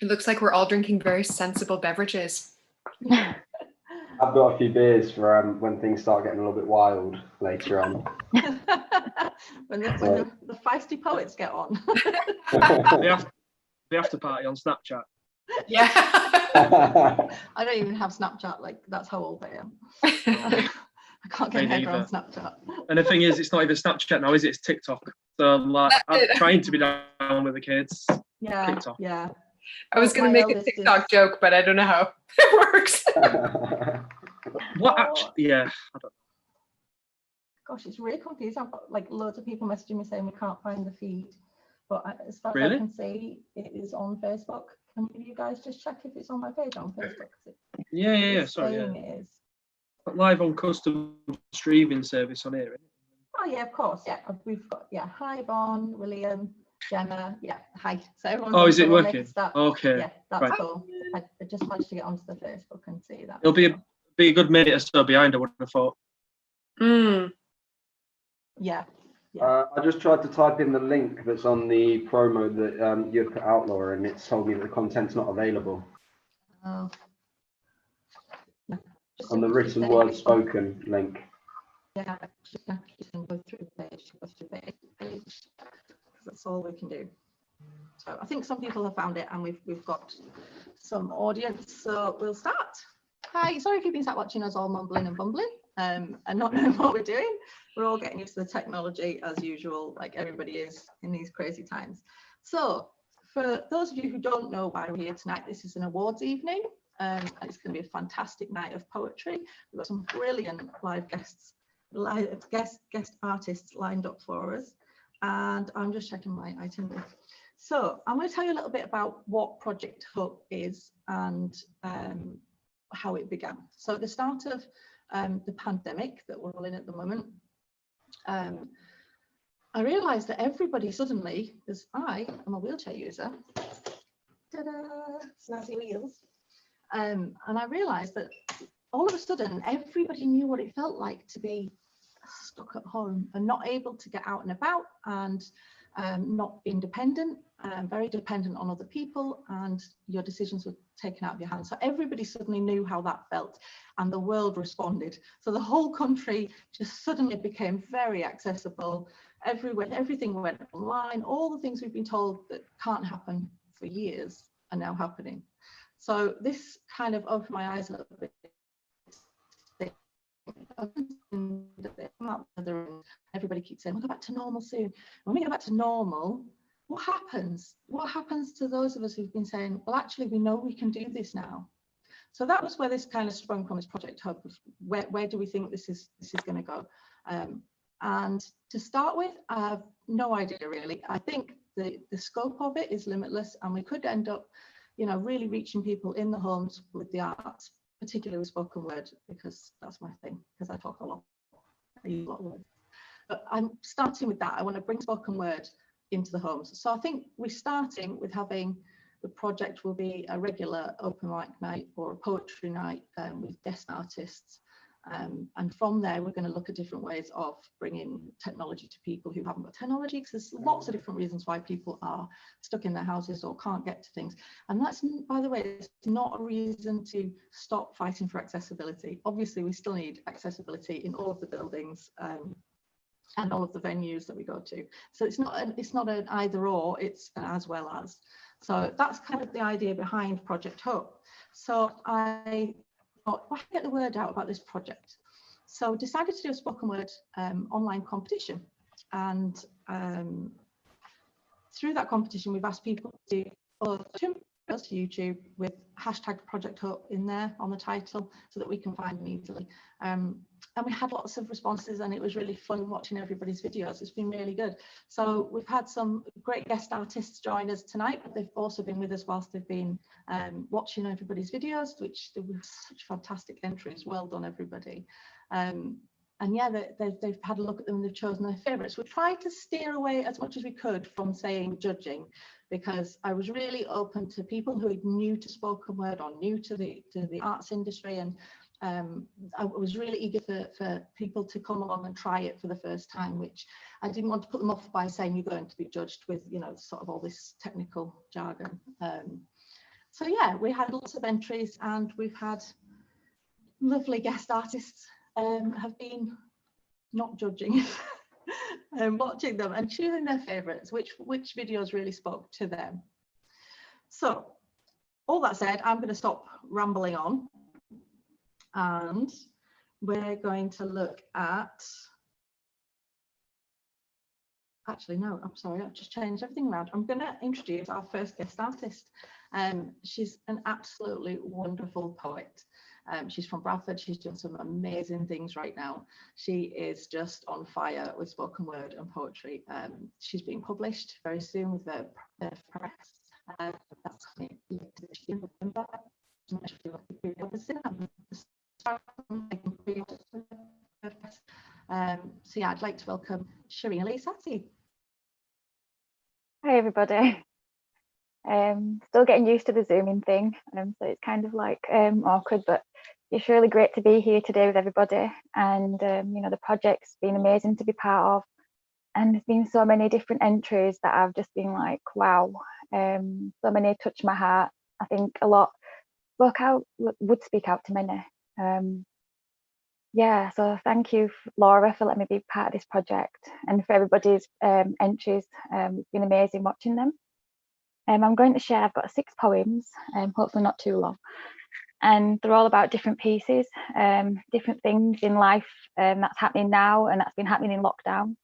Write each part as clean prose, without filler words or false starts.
It looks like we're all drinking very sensible beverages. I've got a few beers for when things start getting a little bit wild later on. when the feisty poets get on. The after party on Snapchat. Yeah. I don't even have Snapchat, like that's how old I am. I can't get my head around Snapchat. And the thing is, it's not even Snapchat now, is it? It's TikTok. So like, I'm trying to be down with the kids. Yeah, TikTok. yeah. I was going to make a TikTok joke, but I don't know how it works. What actually? Yeah, I don't. Gosh, it's really confusing. I've got like loads of people messaging me saying we can't find the feed, but as far as I can see, it is on Facebook. Can you guys just check if it's on my page on Facebook? Yeah. Sorry, yeah. It is. Live on custom streaming service on here. Oh yeah, of course. Yeah, we've got hi Bon, William, Gemma. Yeah, hi. So everyone's. Oh, is it working? Okay. Yeah, that's cool. I just managed to get onto the Facebook and see that. It'll be a good minute or so behind, I would have thought. Yeah. I just tried to type in the link that's on the promo that you put out, Laura, and it's told me that the content's not available. Oh. On the written word spoken link. Yeah, you can go through the page. That's all we can do. So I think some people have found it, and we've got some audience. So we'll start. Hi, sorry if you've been sat watching us all mumbling and bumbling and not knowing what we're doing. We're all getting used to the technology as usual, like everybody is in these crazy times. So for those of you who don't know why we're here tonight, this is an awards evening. And it's going to be a fantastic night of poetry. We've got some brilliant live guest artists lined up for us. And I'm just checking my itinerary. So I'm going to tell you a little bit about what Project Hope is and how it began. So at the start of the pandemic that we're all in at the moment, I realized that everybody suddenly, because I am a wheelchair user, ta-da, snazzy wheels, and I realized that all of a sudden everybody knew what it felt like to be stuck at home and not able to get out and about, and not independent, very dependent on other people, and your decisions were taken out of your hands. So everybody suddenly knew how that felt, and the world responded. So the whole country just suddenly became very accessible. Everywhere, everything went online. All the things we've been told that can't happen for years are now happening. So this kind of opened my eyes a little bit. Everybody keeps saying, we'll go back to normal soon. When we go back to normal, what happens? What happens to those of us who've been saying, well, actually, we know we can do this now? So that was where this kind of sprung from, this Project Hub. Where do we think this is going to go? And to start with, I have no idea really. I think the scope of it is limitless, and we could end up, really reaching people in the homes with the arts, particularly with spoken word, because that's my thing, because I talk a lot. I use a lot of words. But I'm starting with that. I want to bring spoken word into the homes. So I think we're starting with having, the project will be a regular open mic night or a poetry night with guest artists. And from there, we're going to look at different ways of bringing technology to people who haven't got technology, because there's lots of different reasons why people are stuck in their houses or can't get to things. And that's, by the way, it's not a reason to stop fighting for accessibility. Obviously, we still need accessibility in all of the buildings and all of the venues that we go to. So it's not an either or, it's an as well as. So that's kind of the idea behind Project Hope. So I thought, well, get the word out about this project. So decided to do a spoken word online competition. And through that competition, we've asked people to upload 2 videos to YouTube with hashtag Project Hope in there on the title so that we can find them easily. And we had lots of responses, and it was really fun watching everybody's videos. It's been really good. So we've had some great guest artists join us tonight, but they've also been with us whilst they've been watching everybody's videos, which there were such fantastic entries. Well done, everybody. And yeah, they've had a look at them and they've chosen their favourites. We tried to steer away as much as we could from saying judging, because I was really open to people who are new to spoken word or new to the arts industry, and I was really eager for people to come along and try it for the first time, which I didn't want to put them off by saying you're going to be judged with, sort of all this technical jargon. So yeah, we had lots of entries and we've had lovely guest artists have been not judging and watching them and choosing their favourites, which videos really spoke to them. So all that said, I'm going to stop rambling on and we're going to look at, actually no, I'm sorry, I've just changed everything around. I'm going to introduce our first guest artist. She's an absolutely wonderful poet. She's from Bradford. She's doing some amazing things right now. She is just on fire with spoken word and poetry. She's being published very soon with the press. That's coming later this year, November. So yeah, I'd like to welcome Shireen Ali Sati. Hi everybody. Still getting used to the Zooming thing, so it's kind of like awkward, but it's really great to be here today with everybody. And you know, the project's been amazing to be part of, and there's been so many different entries that I've just been like, wow. So many touched my heart. I think a lot would speak out to many. Yeah, so thank you, Laura, for letting me be part of this project, and for everybody's entries. It's been amazing watching them. I'm going to share, I've got 6 poems, hopefully not too long, and they're all about different pieces, different things in life that's happening now and that's been happening in lockdown.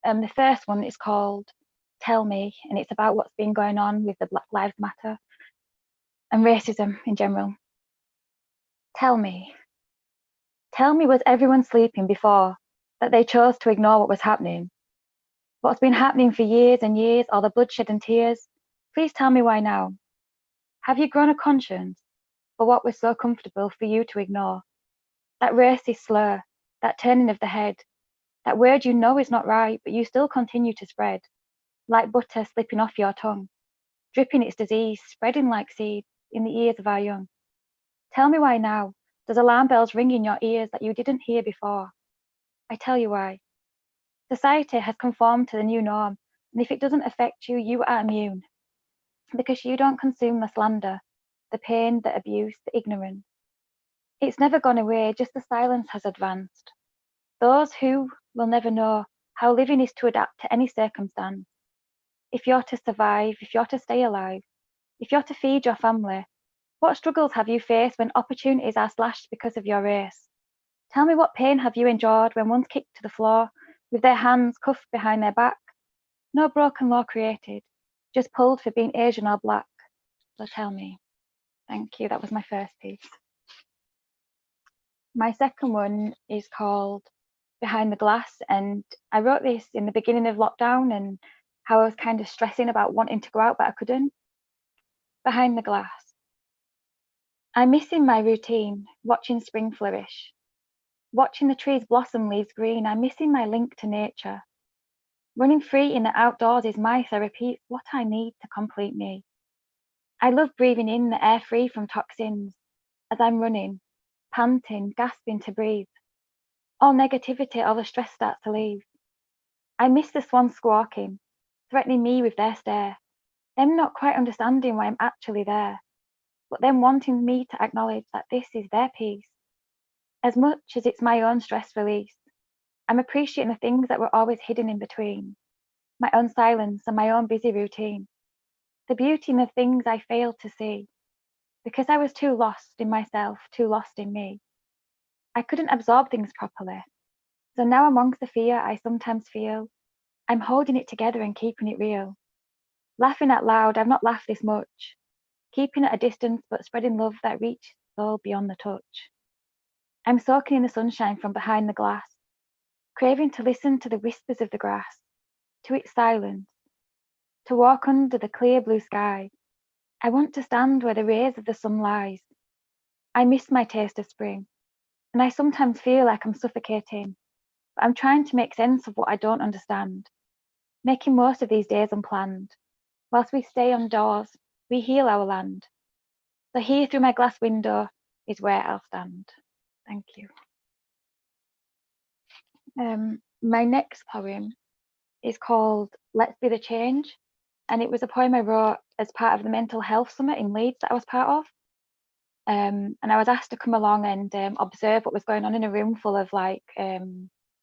The first one is called Tell Me, and it's about what's been going on with the Black Lives Matter and racism in general. Tell me, was everyone sleeping before that they chose to ignore what was happening? What's been happening for years and years, all the bloodshed and tears? Please tell me why now. Have you grown a conscience for what was so comfortable for you to ignore? That racist slur, that turning of the head, that word you know is not right, but you still continue to spread, like butter slipping off your tongue, dripping its disease, spreading like seed in the ears of our young. Tell me why now. Does alarm bells ring in your ears that you didn't hear before? I tell you why. Society has conformed to the new norm, and if it doesn't affect you, you are immune. Because you don't consume the slander, the pain, the abuse, the ignorance. It's never gone away, just the silence has advanced. Those who will never know how living is to adapt to any circumstance. If you're to survive, if you're to stay alive, if you're to feed your family, what struggles have you faced when opportunities are slashed because of your race? Tell me, what pain have you endured when one's kicked to the floor with their hands cuffed behind their back? No broken law created, just pulled for being Asian or black. So tell me. Thank you. That was my first piece. My second one is called Behind the Glass, and I wrote this in the beginning of lockdown and how I was kind of stressing about wanting to go out, but I couldn't. Behind the glass. I'm missing my routine, watching spring flourish. Watching the trees blossom, leaves green. I'm missing my link to nature. Running free in the outdoors is my therapy. It's what I need to complete me. I love breathing in the air free from toxins as I'm running, panting, gasping to breathe. All negativity, all the stress starts to leave. I miss the swans squawking, threatening me with their stare. Them not quite understanding why I'm actually there, but them wanting me to acknowledge that this is their peace. As much as it's my own stress release, I'm appreciating the things that were always hidden in between. My own silence and my own busy routine. The beauty in the things I failed to see, because I was too lost in myself, too lost in me. I couldn't absorb things properly. So now, amongst the fear I sometimes feel, I'm holding it together and keeping it real. Laughing out loud, I've not laughed this much. Keeping at a distance, but spreading love that reaches all beyond the touch. I'm soaking in the sunshine from behind the glass, craving to listen to the whispers of the grass, to its silence, to walk under the clear blue sky. I want to stand where the rays of the sun lies. I miss my taste of spring, and I sometimes feel like I'm suffocating, but I'm trying to make sense of what I don't understand, making most of these days unplanned. Whilst we stay indoors, we heal our land. So here through my glass window is where I'll stand. Thank you. My next poem is called Let's Be the Change, and it was a poem I wrote as part of the mental health summit in Leeds that I was part of. And I was asked to come along and observe what was going on in a room full of like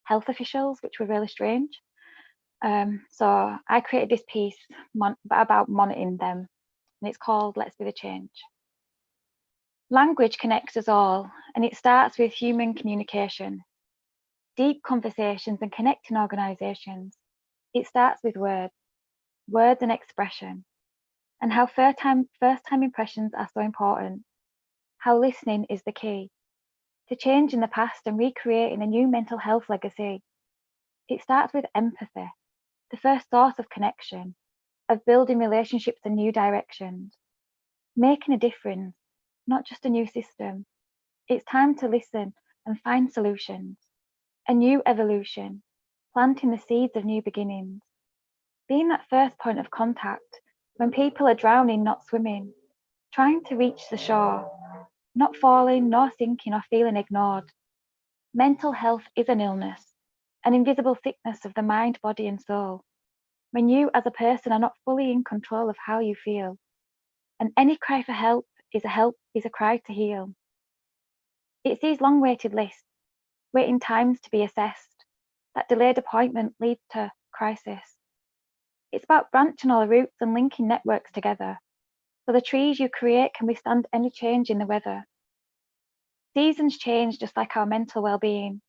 health officials, which were really strange. So I created this piece about monitoring them, and it's called Let's Be the Change. Language connects us all, and it starts with human communication, deep conversations and connecting organisations. It starts with words and expression, and how first-time impressions are so important, how listening is the key to changing the past and recreating a new mental health legacy. It starts with empathy, the first source of connection, of building relationships and new directions, making a difference, not just a new system. It's time to listen and find solutions, a new evolution, planting the seeds of new beginnings, being that first point of contact when people are drowning, not swimming, trying to reach the shore, not falling, nor sinking or feeling ignored. Mental health is an illness, an invisible sickness of the mind, body, and soul. When you as a person are not fully in control of how you feel, and any cry for help is a cry to heal. It's these long waited lists, waiting times to be assessed, that delayed appointment leads to crisis. It's about branching all the roots and linking networks together, so the trees you create can withstand any change in the weather. Seasons change just like our mental well-being,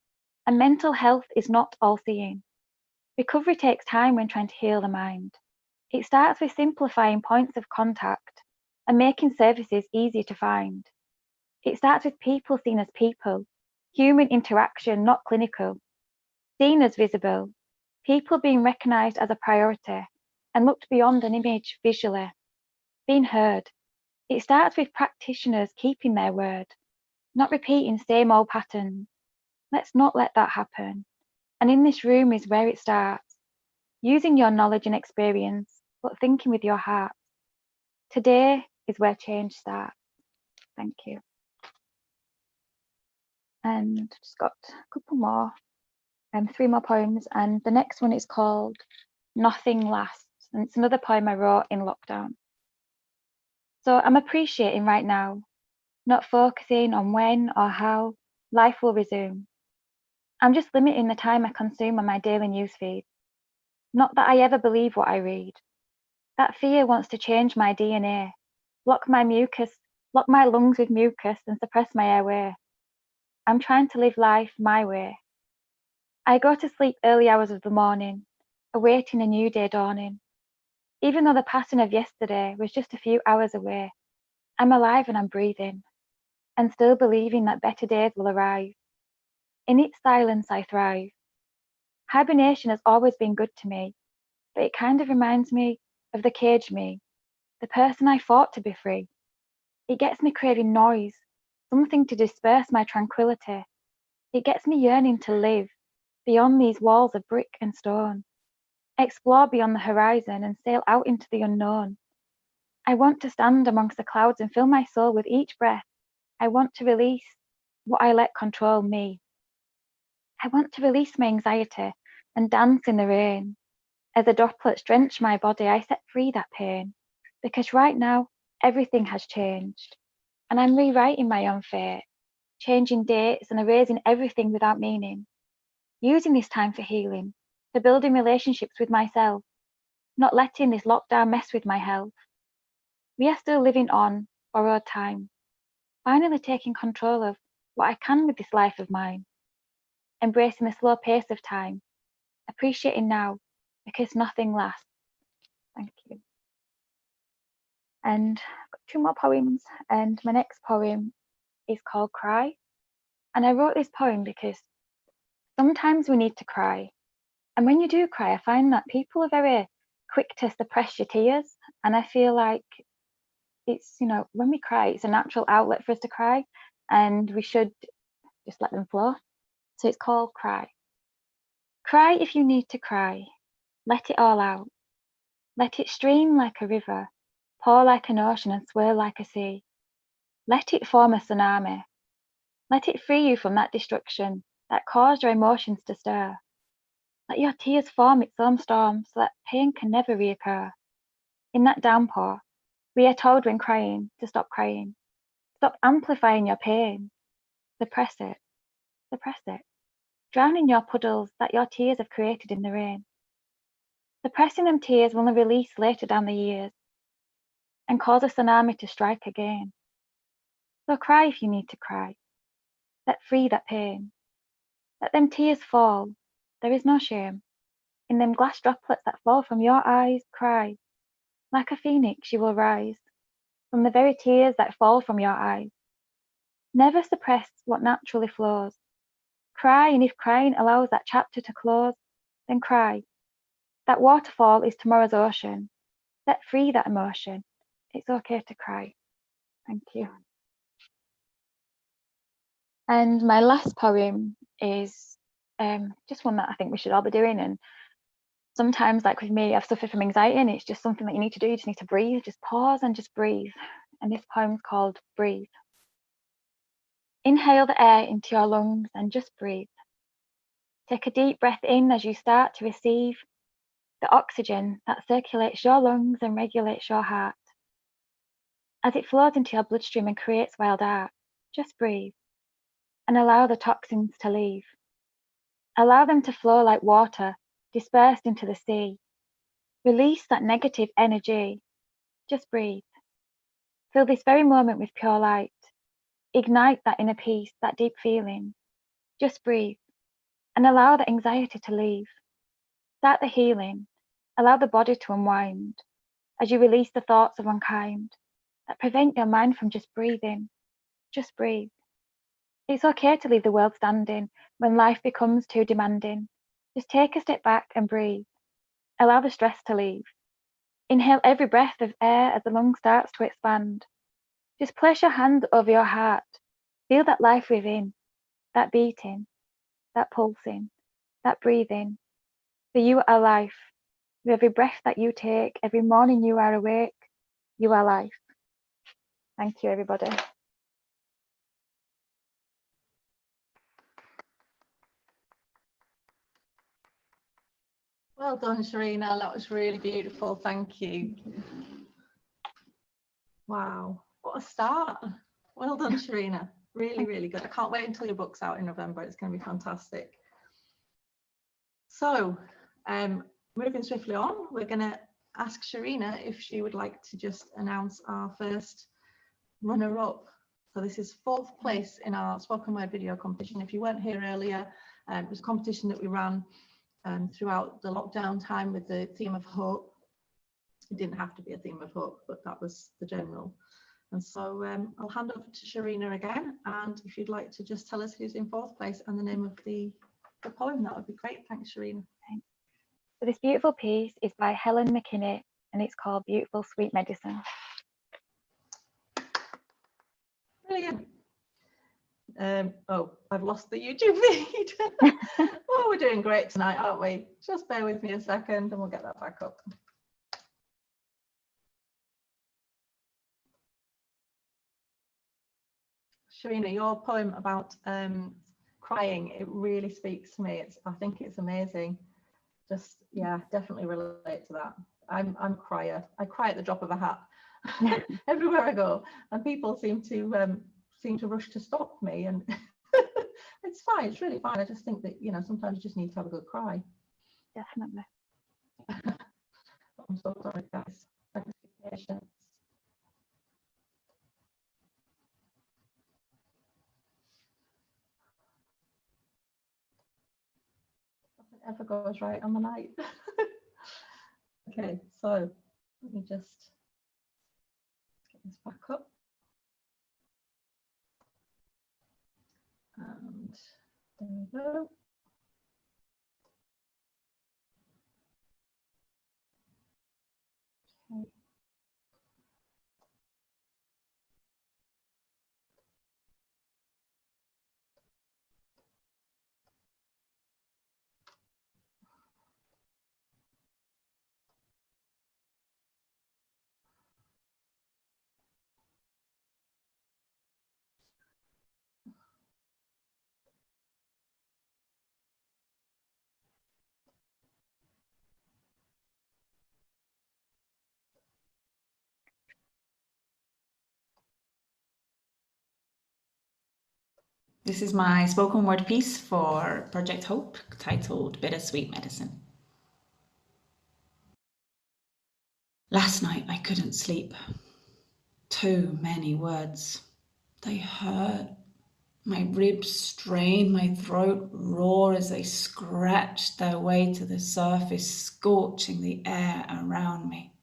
and mental health is not all-seeing. Recovery takes time when trying to heal the mind. It starts with simplifying points of contact and making services easy to find. It starts with people seen as people, human interaction, not clinical, seen as visible, people being recognised as a priority and looked beyond an image visually, being heard. It starts with practitioners keeping their word, not repeating same old patterns. Let's not let that happen. And in this room is where it starts, using your knowledge and experience, but thinking with your heart. Today is where change starts. Thank you. And just got a couple more, 3 more poems, and the next one is called Nothing Lasts, and it's another poem I wrote in lockdown. So I'm appreciating right now, not focusing on when or how life will resume. I'm just limiting the time I consume on my daily newsfeed. Not that I ever believe what I read. That fear wants to change my DNA, block my lungs with mucus and suppress my airway. I'm trying to live life my way. I go to sleep early hours of the morning, awaiting a new day dawning. Even though the passing of yesterday was just a few hours away, I'm alive and I'm breathing, and still believing that better days will arrive. In its silence I thrive. Hibernation has always been good to me, but it kind of reminds me of the caged me, the person I fought to be free. It gets me craving noise, something to disperse my tranquility. It gets me yearning to live beyond these walls of brick and stone, explore beyond the horizon and sail out into the unknown. I want to stand amongst the clouds and fill my soul with each breath. I want to release what I let control me. I want to release my anxiety and dance in the rain. As the droplets drench my body, I set free that pain, because right now everything has changed, and I'm rewriting my own fate, changing dates and erasing everything without meaning, using this time for healing, for building relationships with myself, not letting this lockdown mess with my health. We are still living on borrowed time, finally taking control of what I can with this life of mine, embracing the slow pace of time, appreciating now, because nothing lasts. Thank you. And I've got 2 more poems, and my next poem is called Cry. And I wrote this poem because sometimes we need to cry. And when you do cry, I find that people are very quick to suppress your tears. And I feel like it's, when we cry, it's a natural outlet for us to cry, and we should just let them flow. So it's called Cry. Cry if you need to cry. Let it all out. Let it stream like a river, pour like an ocean and swirl like a sea. Let it form a tsunami. Let it free you from that destruction that caused your emotions to stir. Let your tears form its own storm so that pain can never reoccur. In that downpour, We are told when crying to stop crying. Stop amplifying your pain. Suppress it. Suppress it. Drown in your puddles that your tears have created in the rain. Suppressing them tears will release later down the years and cause a tsunami to strike again. So cry if you need to cry. Let free that pain. Let them tears fall. There is no shame. In them glass droplets that fall from your eyes, cry. Like a phoenix, you will rise from the very tears that fall from your eyes. Never suppress what naturally flows. Cry, and if crying allows that chapter to close, then cry. That waterfall is tomorrow's ocean. Set free that emotion. It's okay to cry. Thank you. And my last poem is just one that I think we should all be doing. And sometimes, like with me, I've suffered from anxiety, and it's just something that you need to do. You just need to breathe, just pause and just breathe. And this poem's called Breathe. Inhale the air into your lungs and just breathe. Take a deep breath in as you start to receive the oxygen that circulates your lungs and regulates your heart. As it flows into your bloodstream and creates wild art, just breathe and allow the toxins to leave. Allow them to flow like water dispersed into the sea. Release that negative energy. Just breathe. Fill this very moment with pure light. Ignite that inner peace, that deep feeling. Just breathe and allow the anxiety to leave. Start the healing. Allow the body to unwind as you release the thoughts of unkind that prevent your mind from just breathing. Just breathe. It's okay to leave the world standing when life becomes too demanding. Just take a step back and breathe. Allow the stress to leave. Inhale every breath of air as the lung starts to expand. Just place your hand over your heart. Feel that life within, that beating, that pulsing, that breathing. For you are life. With every breath that you take, every morning you are awake, you are life. Thank you, everybody. Well done, Sharina. That was really beautiful. Thank you. Wow, what a start. Well done, Sharina. Really, really good. I can't wait until your book's out in November. It's going to be fantastic. So, moving swiftly on, we're going to ask Sharina if she would like to just announce our first runner-up. So this is 4th place in our spoken word video competition. If you weren't here earlier, it was a competition that we ran throughout the lockdown time with the theme of hope. It didn't have to be a theme of hope, but that was the general. And so I'll hand over to Sharina again, and if you'd like to just tell us who's in 4th place and the name of the poem, that would be great. Thanks, Sharina. So this beautiful piece is by Helen McKinney, and it's called Beautiful Sweet Medicine. Brilliant. Oh, I've lost the YouTube feed. Oh, we're doing great tonight, aren't we? Just bear with me a second and we'll get that back up. Sharina, your poem about crying, it really speaks to me. I think it's amazing. Just, yeah, definitely relate to that. I'm a crier. I cry at the drop of a hat everywhere I go, and people seem to rush to stop me, and it's fine. It's really fine. I just think that, you know, sometimes you just need to have a good cry. Definitely. I'm so sorry, guys. Thanks for your patience. Nothing ever goes right on the night. Okay, so let me just get this back up. And there we go. Okay. This is my spoken word piece for Project Hope, titled Bittersweet Medicine. Last night I couldn't sleep. Too many words. They hurt. My ribs strain, my throat roar as they scratched their way to the surface, scorching the air around me.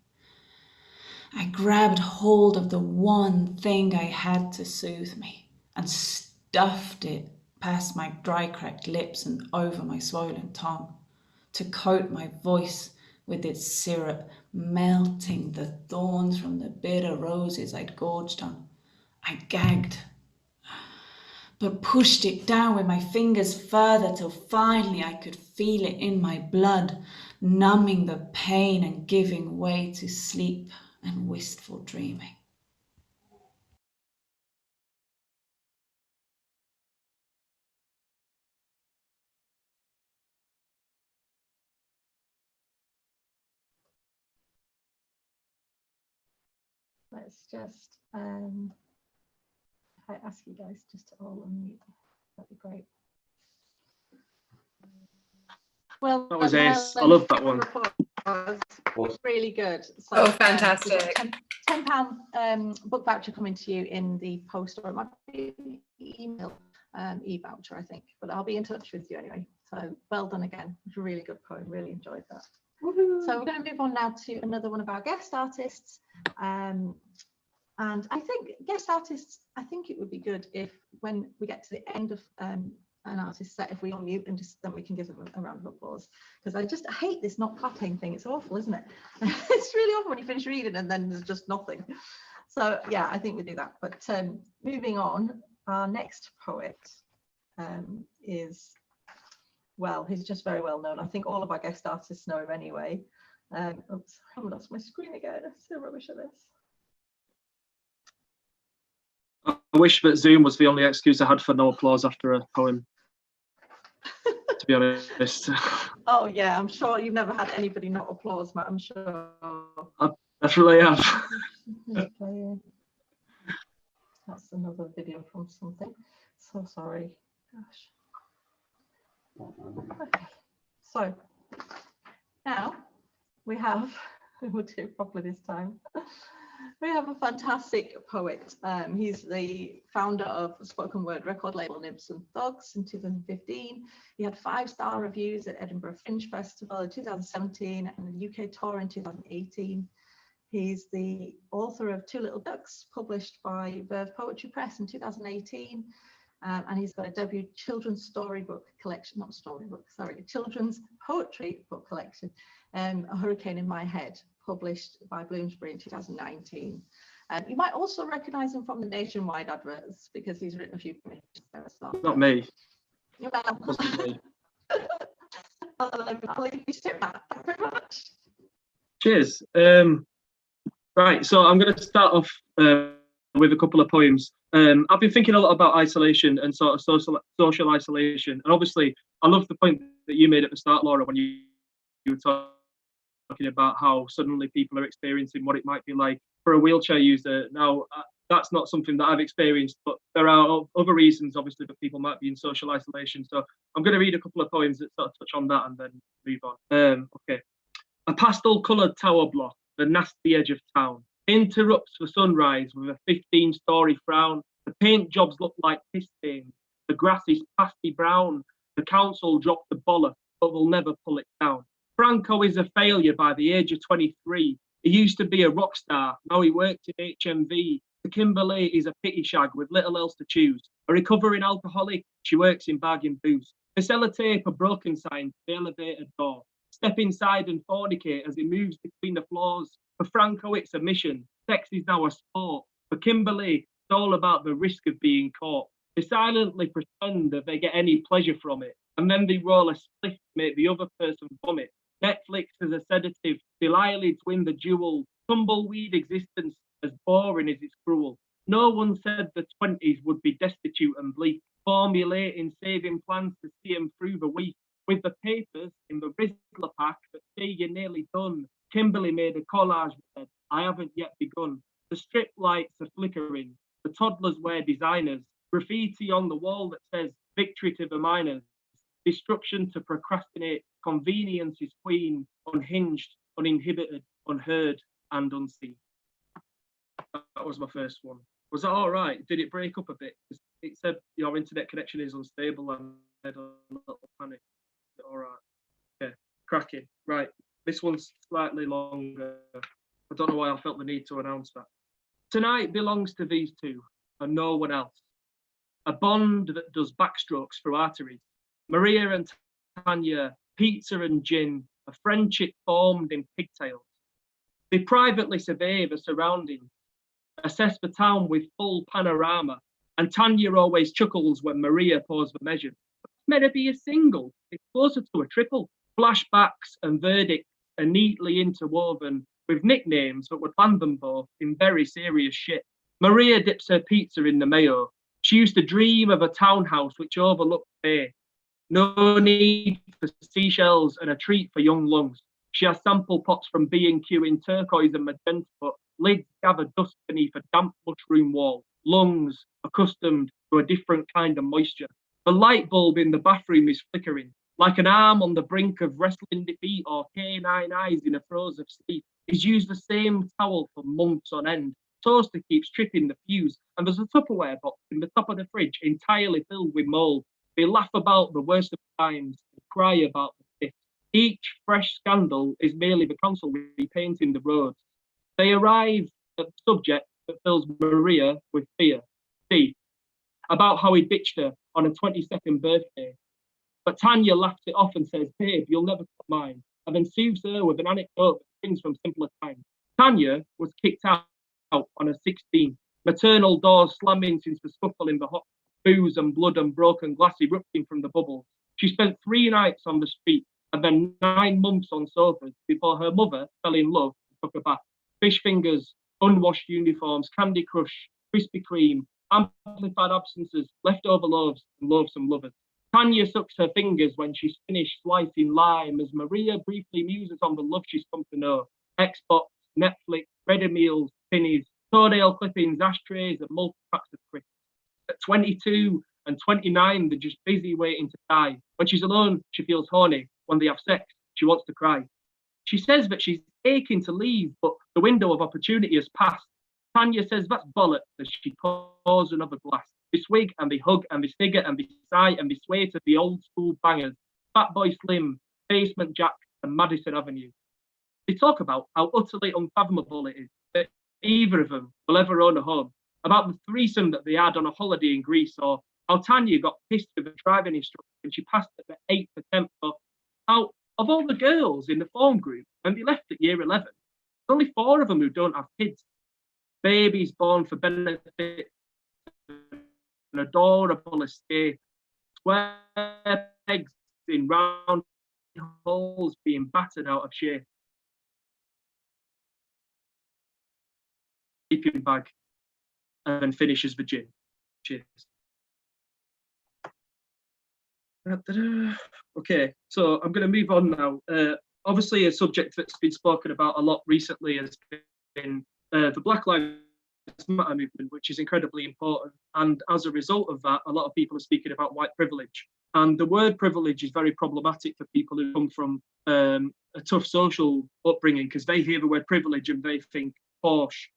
I grabbed hold of the one thing I had to soothe me and stuffed it past my dry, cracked lips and over my swollen tongue, to coat my voice with its syrup, melting the thorns from the bitter roses I'd gorged on. I gagged, but pushed it down with my fingers further till finally I could feel it in my blood, numbing the pain and giving way to sleep and wistful dreaming. Let's just, if I ask you guys just to all unmute, that'd be great. Well, That was ace. I love that one. Was really good. So, oh, fantastic. £10 book voucher coming to you in the post, or it might be email e-voucher, I think, but I'll be in touch with you anyway. So well done again. It's a really good poem. Really enjoyed that. So we're going to move on now to another one of our guest artists. And I think guest artists, I think it would be good if when we get to the end of an artist set, if we unmute and just then we can give them a round of applause, because I hate this not clapping thing. It's awful, isn't it? It's really awful when you finish reading and then there's just nothing. So yeah, I think we do that. But moving on, our next poet is, well, he's just very well known. I think all of our guest artists know him anyway. Oops, I lost my screen again. I'm so rubbish at this. I wish that Zoom was the only excuse I had for no applause after a poem, to be honest. Oh yeah, I'm sure you've never had anybody not applause, Matt, I'm sure. I definitely have. That's another video from something. So sorry. Gosh. Okay. So now we have, we'll do it properly this time. We have a fantastic poet. He's the founder of the spoken word record label Nibs and Thugs in 2015. He had 5-star reviews at Edinburgh Fringe Festival in 2017 and the UK tour in 2018. He's the author of Two Little Ducks, published by Verve Poetry Press in 2018. And he's got a debut children's storybook collection, not storybook, sorry, children's poetry book collection, A Hurricane in My Head, published by Bloomsbury in 2019. You might also recognize him from the Nationwide adverts because he's written a few commissions there as well. Not me. Wasn't me. I'll leave you to that. Thank you very much. Cheers. Right, so I'm going to start off with a couple of poems. I've been thinking a lot about isolation and sort of social isolation. And obviously, I love the point that you made at the start, Laura, when you were talking about how suddenly people are experiencing what it might be like for a wheelchair user. Now, that's not something that I've experienced, but there are other reasons, obviously, that people might be in social isolation. So I'm going to read a couple of poems that sort of touch on that and then move on. Okay. A pastel-coloured tower block, the nasty edge of town, interrupts the sunrise with a 15-story frown. The paint jobs look like piss stains. The grass is pasty brown. The council dropped the bollock, but will never pull it down. Franco is a failure by the age of 23. He used to be a rock star. Now he works in HMV. The Kimberley is a pity shag with little else to choose. A recovering alcoholic, she works in bagging booze. The sellotape, a broken sign, the elevator door. Step inside and fornicate as he moves between the floors. For Franco, it's a mission. Sex is now a sport. For Kimberley, it's all about the risk of being caught. They silently pretend that they get any pleasure from it, and then they roll a spliff to make the other person vomit. Netflix is a sedative. The eyelids win the duel. Tumbleweed existence, as boring as it's cruel. No one said the 20s would be destitute and bleak, formulating saving plans to see them through the week. With the papers in the Rizzler pack that say you're nearly done, Kimberly made a collage that said, I haven't yet begun. The strip lights are flickering. The toddlers wear designers. graffiti on the wall that says victory to the miners, destruction to procrastinate, convenience is queen, unhinged, uninhibited, unheard, and unseen. That was my first one. Was that all right? Did it break up a bit? It said your internet connection is unstable and I had a little panic. All right. Okay, cracking. Right, this one's slightly longer. I don't know why I felt the need to announce that. Tonight belongs to these two and no one else. A bond that does backstrokes through arteries. Maria and Tanya, pizza and gin, a friendship formed in pigtails. They privately survey the surroundings, assess the town with full panorama, and Tanya always chuckles when Maria pours the measures. It's meant to be a single, it's closer to a triple. Flashbacks and verdicts are neatly interwoven with nicknames that would land them both in very serious shit. Maria dips her pizza in the mayo. She used to dream of a townhouse which overlooked the bay. No need for seashells and a treat for young lungs. She has sample pots from B&Q in turquoise and magenta, but lids gather dust beneath a damp mushroom wall. Lungs accustomed to a different kind of moisture. The light bulb in the bathroom is flickering, like an arm on the brink of wrestling defeat or canine eyes in a throes of sleep. He's used the same towel for months on end. Toaster keeps tripping the fuse, and there's a Tupperware box in the top of the fridge entirely filled with mold. They laugh about the worst of times and cry about the fifth. Each fresh scandal is merely the council repainting the roads. They arrive at the subject that fills Maria with fear. See, about how he ditched her on her 22nd birthday. But Tanya laughs it off and says, babe, you'll never cut mine, and then soothes her with an anecdote that springs from simpler times. Tanya was kicked out on her 16th, maternal doors slamming since the scuffle in the hot, booze and blood and broken glass erupting from the bubbles. She spent 3 nights on the street and then 9 months on sofas before her mother fell in love and took her back. Fish fingers, unwashed uniforms, Candy Crush, Krispy Kreme, amplified absences, leftover loaves, and loathsome lovers. Tanya sucks her fingers when she's finished slicing lime as Maria briefly muses on the love she's come to know. Xbox, Netflix, ready meals, pennies, toenail clippings, ashtrays, and multi-packs of crisps. At 22 and 29, they're just busy waiting to die. When she's alone, she feels horny. When they have sex, she wants to cry. She says that she's aching to leave, but the window of opportunity has passed. Tanya says that's bollocks as she pours another glass. They swig and they hug and they snigger and they sigh and they sway to the old school bangers. Fatboy Slim, Basement Jack, and Madison Avenue. They talk about how utterly unfathomable it is that either of them will ever own a home. About the threesome that they had on a holiday in Greece, or how Tanya got pissed with a driving instructor and she passed at the 8th attempt, or how of all the girls in the form group, when they left at year 11, there's only 4 of them who don't have kids. Babies born for benefit, an adorable escape, square pegs in round holes being battered out of shape. Sleeping bag, and then finishes the gin. Cheers. Okay, so I'm going to move on now. Obviously, a subject that's been spoken about a lot recently has been the Black Lives Matter movement, which is incredibly important. And as a result of that, a lot of people are speaking about white privilege. And the word privilege is very problematic for people who come from a tough social upbringing, because they hear the word privilege and they think Porsche,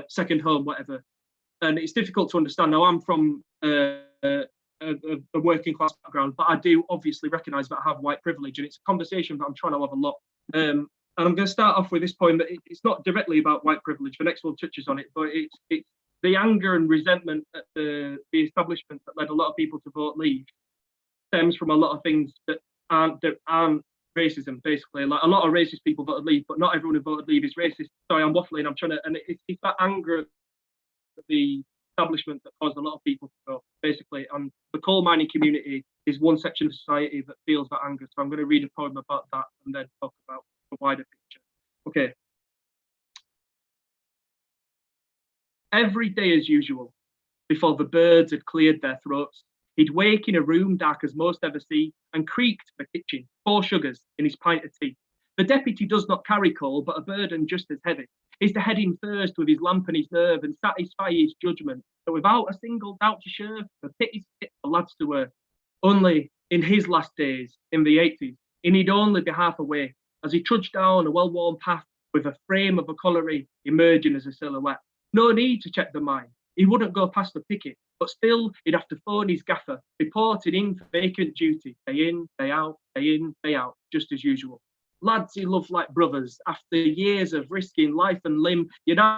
second home, whatever. And it's difficult to understand. Now, I'm from a working class background, but I do obviously recognise that I have white privilege, and it's a conversation that I'm trying to have a lot. And I'm going to start off with this point that it's not directly about white privilege. The next one touches on it, but it's the anger and resentment at the establishment that led a lot of people to vote Leave stems from a lot of things that aren't racism, basically. Like, a lot of racist people voted Leave, but not everyone who voted Leave is racist. Sorry, I'm waffling. I'm trying to, and it's that anger at the establishment that caused a lot of people to go, basically. And the coal mining community is one section of society that feels that anger. So I'm going to read a poem about that and then talk about the wider picture. Okay. Every day as usual, before the birds had cleared their throats, he'd wake in a room dark as most ever see and creak to the kitchen, 4 sugars in his pint of tea. The deputy does not carry coal, but a burden just as heavy is to head him first with his lamp and his nerve and satisfy his judgment but without a single doubt to share, the pity's fit for lads to wear. Only in his last days, in the 80s, and he'd only be half away as he trudged down a well-worn path with a frame of a colliery emerging as a silhouette. No need to check the mine. He wouldn't go past the picket, but still he'd have to phone his gaffer, reporting in for vacant duty, day in, day out, day in, day out, just as usual. Lads he loved like brothers, after years of risking life and limb, united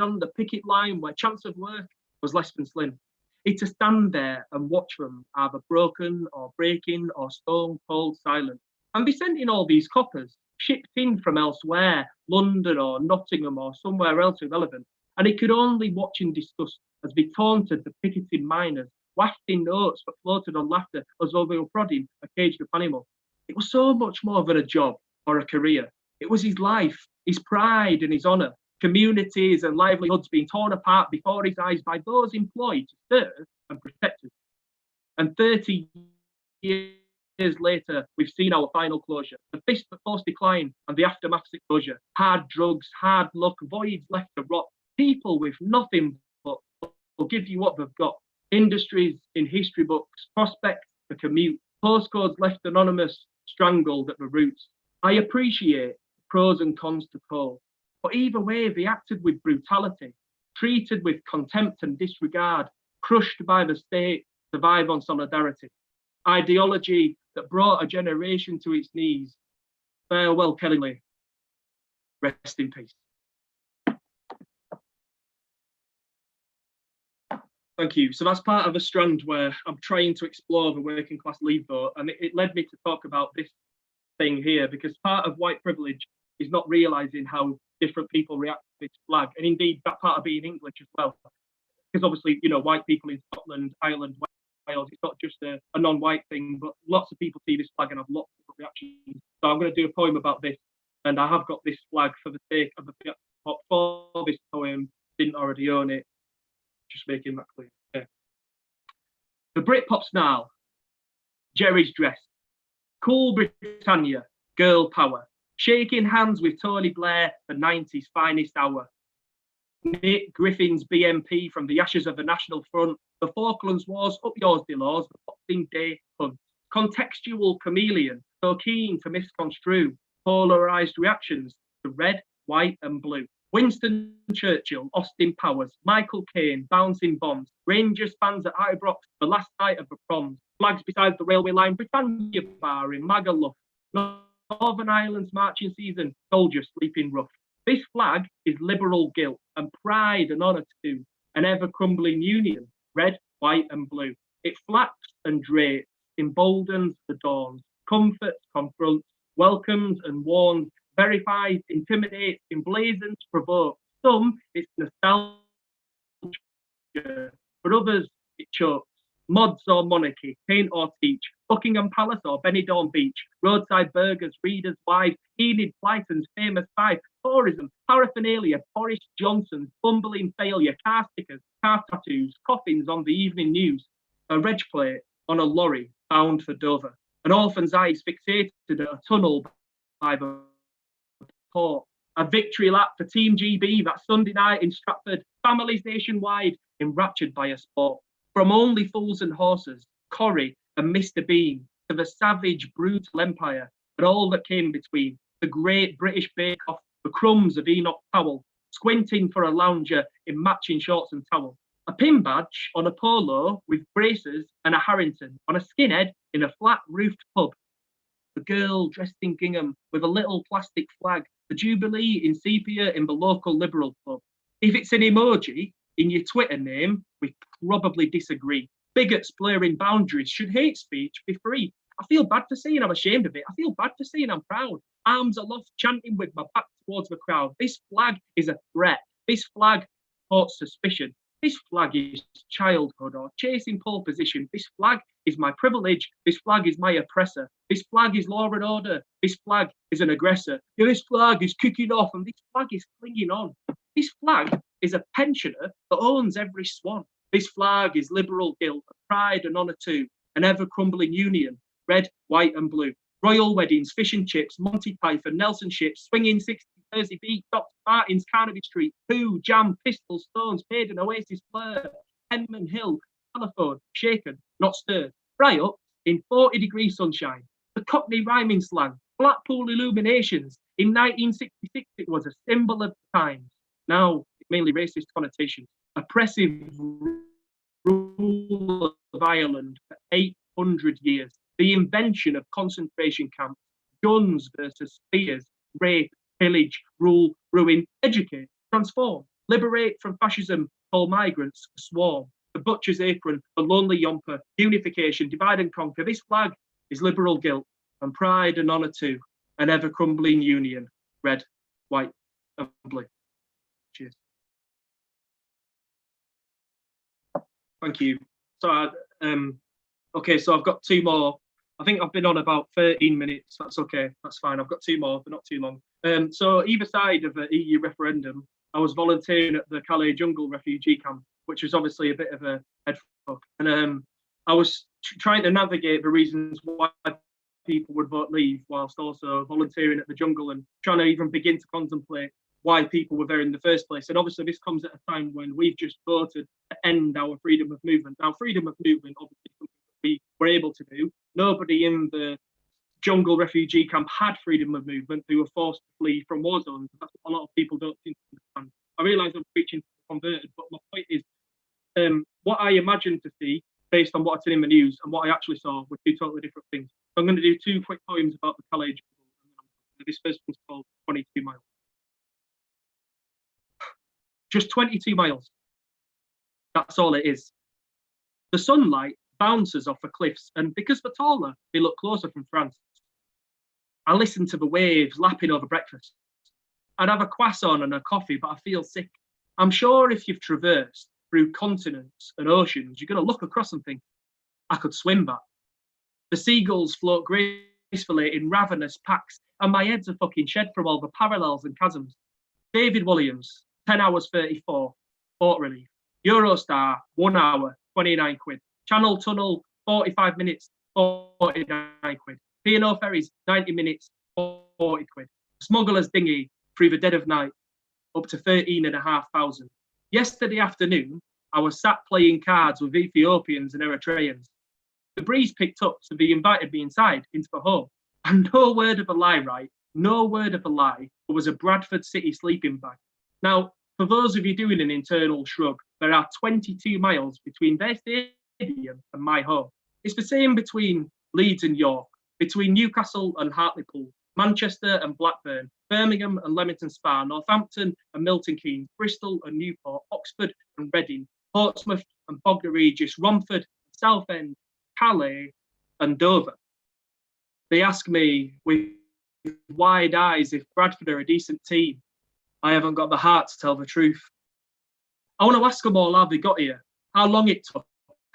on the picket line where chance of work was less than slim. He'd to stand there and watch them either broken or breaking or stone cold silent, and be sent in all these coppers, shipped in from elsewhere, London or Nottingham or somewhere else irrelevant, and he could only watch in disgust as they taunted the picketing miners, wafting notes that floated on laughter as though they were prodding a caged up animal. It was so much more than a job or a career. It was his life, his pride and his honour, communities and livelihoods being torn apart before his eyes by those employed to serve and protect us. And 30 years later, we've seen our final closure, the fist that forced decline and the aftermath's exposure. Hard drugs, hard luck, voids left to rot, people with nothing but will give you what they've got. Industries in history books, prospects for commute, postcodes left anonymous, strangled at the roots. I appreciate pros and cons to poll, but either way they acted with brutality, treated with contempt and disregard, crushed by the state, survive on solidarity. Ideology that brought a generation to its knees. Farewell, Kelly. Rest in peace. Thank you. So that's part of a strand where I'm trying to explore the working class leave vote, and it led me to talk about this thing here, because part of white privilege is not realising how different people react to this flag, and indeed that part of being English as well, because obviously, you know, white people in Scotland, Ireland, Wales, it's not just a non-white thing, but lots of people see this flag and have lots of different reactions. So I'm going to do a poem about this, and I have got this flag for the sake of the for this poem, didn't already own it, just making that clear. Yeah. The Britpop snarl, Jerry's dress, cool Britannia, girl power, shaking hands with Tony Blair, the 90s finest hour. Nick Griffin's BMP from the ashes of the National Front, the Falklands Wars, up yours, Delors, the Boxing Day hunt. Contextual chameleon, so keen to misconstrue polarised reactions to red, white and blue. Winston Churchill, Austin Powers, Michael Caine, bouncing bombs, Rangers fans at Ibrox, the last night of the proms, flags beside the railway line, Britannia Bar in Magaluf, Northern Ireland's marching season, soldiers sleeping rough. This flag is liberal guilt and pride and honour too, an ever-crumbling union, red, white and blue. It flaps and drapes, emboldens, adorns, comforts, confronts, welcomes and warns, verifies, intimidates, emblazons, provokes. Some, it's nostalgia. For others, it chokes. Mods or monarchy, paint or teach, Buckingham Palace or Benidorm Beach, roadside burgers, readers' wives, Enid Blyton's famous five, tourism, paraphernalia, Boris Johnson's bumbling failure, car stickers, car tattoos, coffins on the evening news, a reg plate on a lorry bound for Dover, an orphan's eyes fixated at a tunnel by the port, a victory lap for Team GB that Sunday night in Stratford, families nationwide enraptured by a sport. From Only Fools and Horses, Corrie and Mr. Bean, to the savage, brutal empire and all that came between, the great British Bake Off, the crumbs of Enoch Powell, squinting for a lounger in matching shorts and towel, a pin badge on a polo with braces and a Harrington on a skinhead in a flat-roofed pub, the girl dressed in gingham with a little plastic flag, the Jubilee in sepia in the local Liberal club. If it's an emoji in your Twitter name, we probably disagree. Bigots blurring boundaries. Should hate speech be free? I feel bad for saying I'm ashamed of it. I feel bad for saying I'm proud. Arms aloft, chanting with my back towards the crowd. This flag is a threat. This flag courts suspicion. This flag is childhood or chasing pole position. This flag is my privilege. This flag is my oppressor. This flag is law and order. This flag is an aggressor. Yeah, this flag is kicking off and this flag is clinging on. This flag is a pensioner that owns every swan. This flag is liberal guilt, pride and honour too, an ever-crumbling union, red, white and blue. Royal weddings, fish and chips, Monty Python, Nelson ships, swinging 60s Mersey Beat, Dr. Martin's, Carnaby Street, Pooh, Jam, Pistol, Stones, Paden, Oasis, Blur, Henman Hill, Telephone, Shaken, Not Stirred. Right up in 40-degree sunshine. The Cockney rhyming slang, Blackpool illuminations. In 1966, it was a symbol of the times. Now, mainly racist connotations. Oppressive rule of Ireland for 800 years. The invention of concentration camps, guns versus spears, rape, pillage, rule, ruin, educate, transform, liberate from fascism, call migrants, swarm, the butcher's apron, the lonely yomper, unification, divide and conquer. This flag is liberal guilt and pride and honour too, an ever-crumbling union, red, white and blue. Cheers. Thank you. So, okay, so I've got 2 more. I think I've been on about 13 minutes. That's okay. That's fine. I've got 2 more, but not too long. So either side of the EU referendum, I was volunteering at the Calais Jungle refugee camp, which was obviously a bit of a headfuck. And I was trying to navigate the reasons why people would vote leave, whilst also volunteering at the jungle and trying to even begin to contemplate why people were there in the first place. And obviously this comes at a time when we've just voted to end our freedom of movement. Now, freedom of movement, obviously, something that we were able to do. Nobody in the jungle refugee camp had freedom of movement. They were forced to flee from war zones. That's what a lot of people don't seem to understand. I realise I'm preaching to the converted, but my point is, what I imagined to see, based on what I'd seen in the news and what I actually saw, were 2 totally different things. So I'm going to do 2 quick poems about the Calais jungle. This first one's called 22 Miles. Just 22 miles. That's all it is. The sunlight bounces off the cliffs, and because they're taller, they look closer from France. I listen to the waves lapping over breakfast. I'd have a croissant and a coffee, but I feel sick. I'm sure if you've traversed through continents and oceans, you're going to look across and think, I could swim that. The seagulls float gracefully in ravenous packs, and my head's a fucking shed from all the parallels and chasms. David Williams, 10 hours 34, port relief. Eurostar, 1 hour, 29 quid. Channel Tunnel, 45 minutes, 49 quid. P&O ferries, 90 minutes, 40 quid. Smuggler's dinghy, through the dead of night, up to 13,500. Yesterday afternoon, I was sat playing cards with Ethiopians and Eritreans. The breeze picked up, so they invited me inside, into the home. And no word of a lie, right? No word of a lie. It was a Bradford City sleeping bag. Now, for those of you doing an internal shrug, there are 22 miles between their stadium and my home. It's the same between Leeds and York, between Newcastle and Hartlepool, Manchester and Blackburn, Birmingham and Leamington Spa, Northampton and Milton Keynes, Bristol and Newport, Oxford and Reading, Portsmouth and Bognor Regis, Romford, Southend, Calais and Dover. They ask me with wide eyes if Bradford are a decent team. I haven't got the heart to tell the truth. I want to ask them all how they got here, how long it took,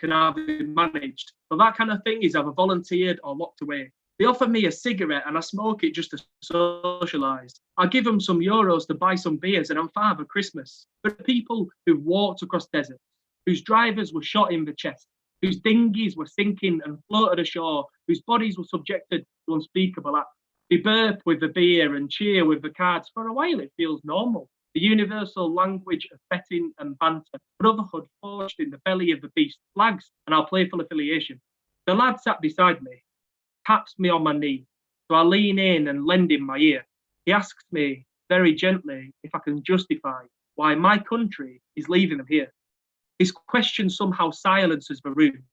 and how they managed. But that kind of thing is either volunteered or locked away. They offer me a cigarette and I smoke it just to socialise. I give them some euros to buy some beers and I'm Father Christmas. But the people who've walked across deserts, whose drivers were shot in the chest, whose dinghies were sinking and floated ashore, whose bodies were subjected to unspeakable acts. They burp with the beer and cheer with the cards. For a while it feels normal. The universal language of betting and banter, brotherhood forged in the belly of the beast, flags and our playful affiliation. The lad sat beside me, taps me on my knee, so I lean in and lend him my ear. He asks me very gently if I can justify why my country is leaving them here. His question somehow silences the room.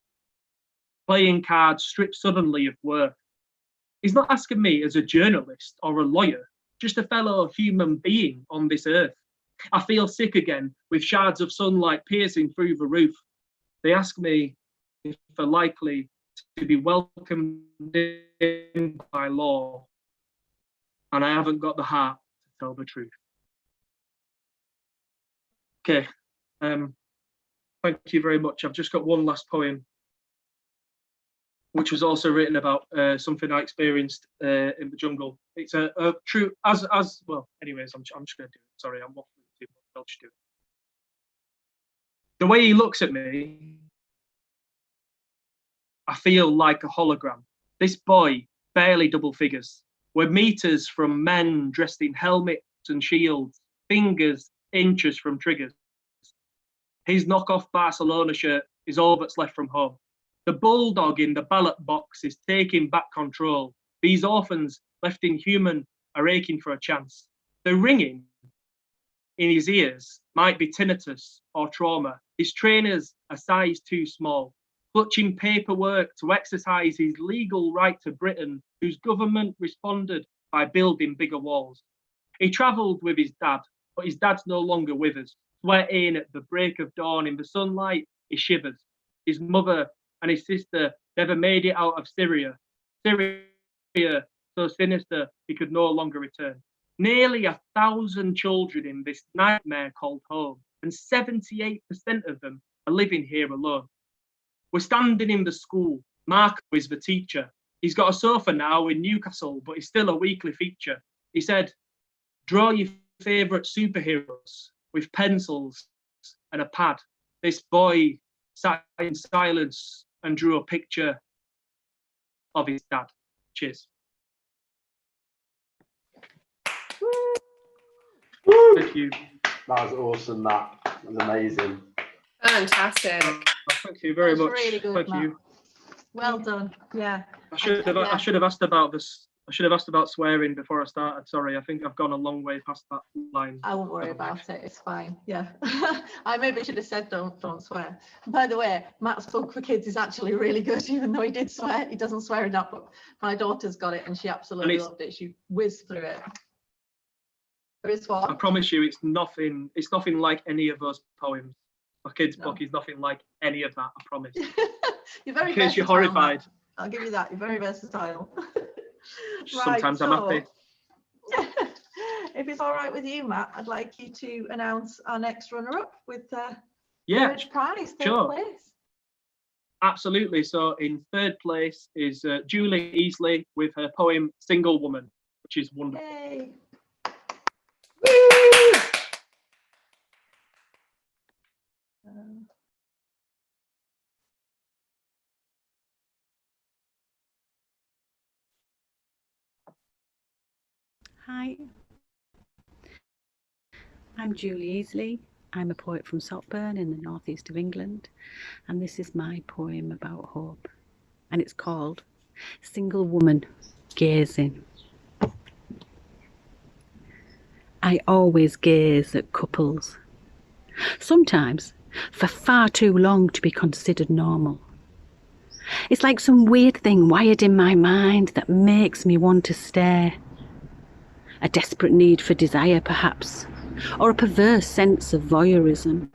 Playing cards stripped suddenly of worth. He's not asking me as a journalist or a lawyer, just a fellow human being on this earth. I feel sick again with shards of sunlight piercing through the roof. They ask me if they're likely to be welcomed in by law, and I haven't got the heart to tell the truth. Okay, thank you very much. I've just got one last poem, which was also written about something I experienced in the jungle. It's a true, as well, anyways, I'm just going to do it. Sorry, I'm waffling too much. I'll just do it. The way he looks at me, I feel like a hologram. This boy, barely double figures. We're meters from men dressed in helmet, and shields, fingers inches from triggers. His knockoff Barcelona shirt is all that's left from home. The bulldog in the ballot box is taking back control. These orphans left inhuman are aching for a chance. The ringing in his ears might be tinnitus or trauma. His trainers are size too small, clutching paperwork to exercise his legal right to Britain, whose government responded by building bigger walls. He travelled with his dad, but his dad's no longer with us. Sweating at the break of dawn in the sunlight, he shivers. His mother and his sister never made it out of Syria. Syria, so sinister, he could no longer return. Nearly 1,000 children in this nightmare called home, and 78% of them are living here alone. We're standing in the school. Marco is the teacher. He's got a sofa now in Newcastle, but it's still a weekly feature. He said, draw your favourite superheroes with pencils and a pad. This boy sat in silence and drew a picture of his dad. Cheers. Thank you. That was awesome. That was amazing. Fantastic. Thank you very That's much. really good, Thank Matt. you. Well done. Yeah. I should have asked about this. I should have asked about swearing before I started. Sorry, I think I've gone a long way past that line. I won't worry about it. It's fine. Yeah. I maybe should have said don't swear. By the way, Matt's book for kids is actually really good, even though he did swear. He doesn't swear in that book. My daughter's got it and she absolutely loved it. She whizzed through it. There is what? I promise you, it's nothing like any of those poems. My kid's book is nothing like any of that. I promise. You're very In case you're versatile, horrified. Matt. I'll give you that. You're very versatile. Sometimes I'm happy. If it's all right with you, Matt, I'd like you to announce our next runner-up with Yeah, third prize, third sure. place. Absolutely. So in third place is Julie Easley with her poem Single Woman, which is wonderful. Yay. Hi, I'm Julie Easley. I'm a poet from Saltburn in the northeast of England, and this is my poem about hope, and it's called Single Woman Gazing. I always gaze at couples, sometimes for far too long to be considered normal. It's like some weird thing wired in my mind that makes me want to stare. A desperate need for desire, perhaps, or a perverse sense of voyeurism.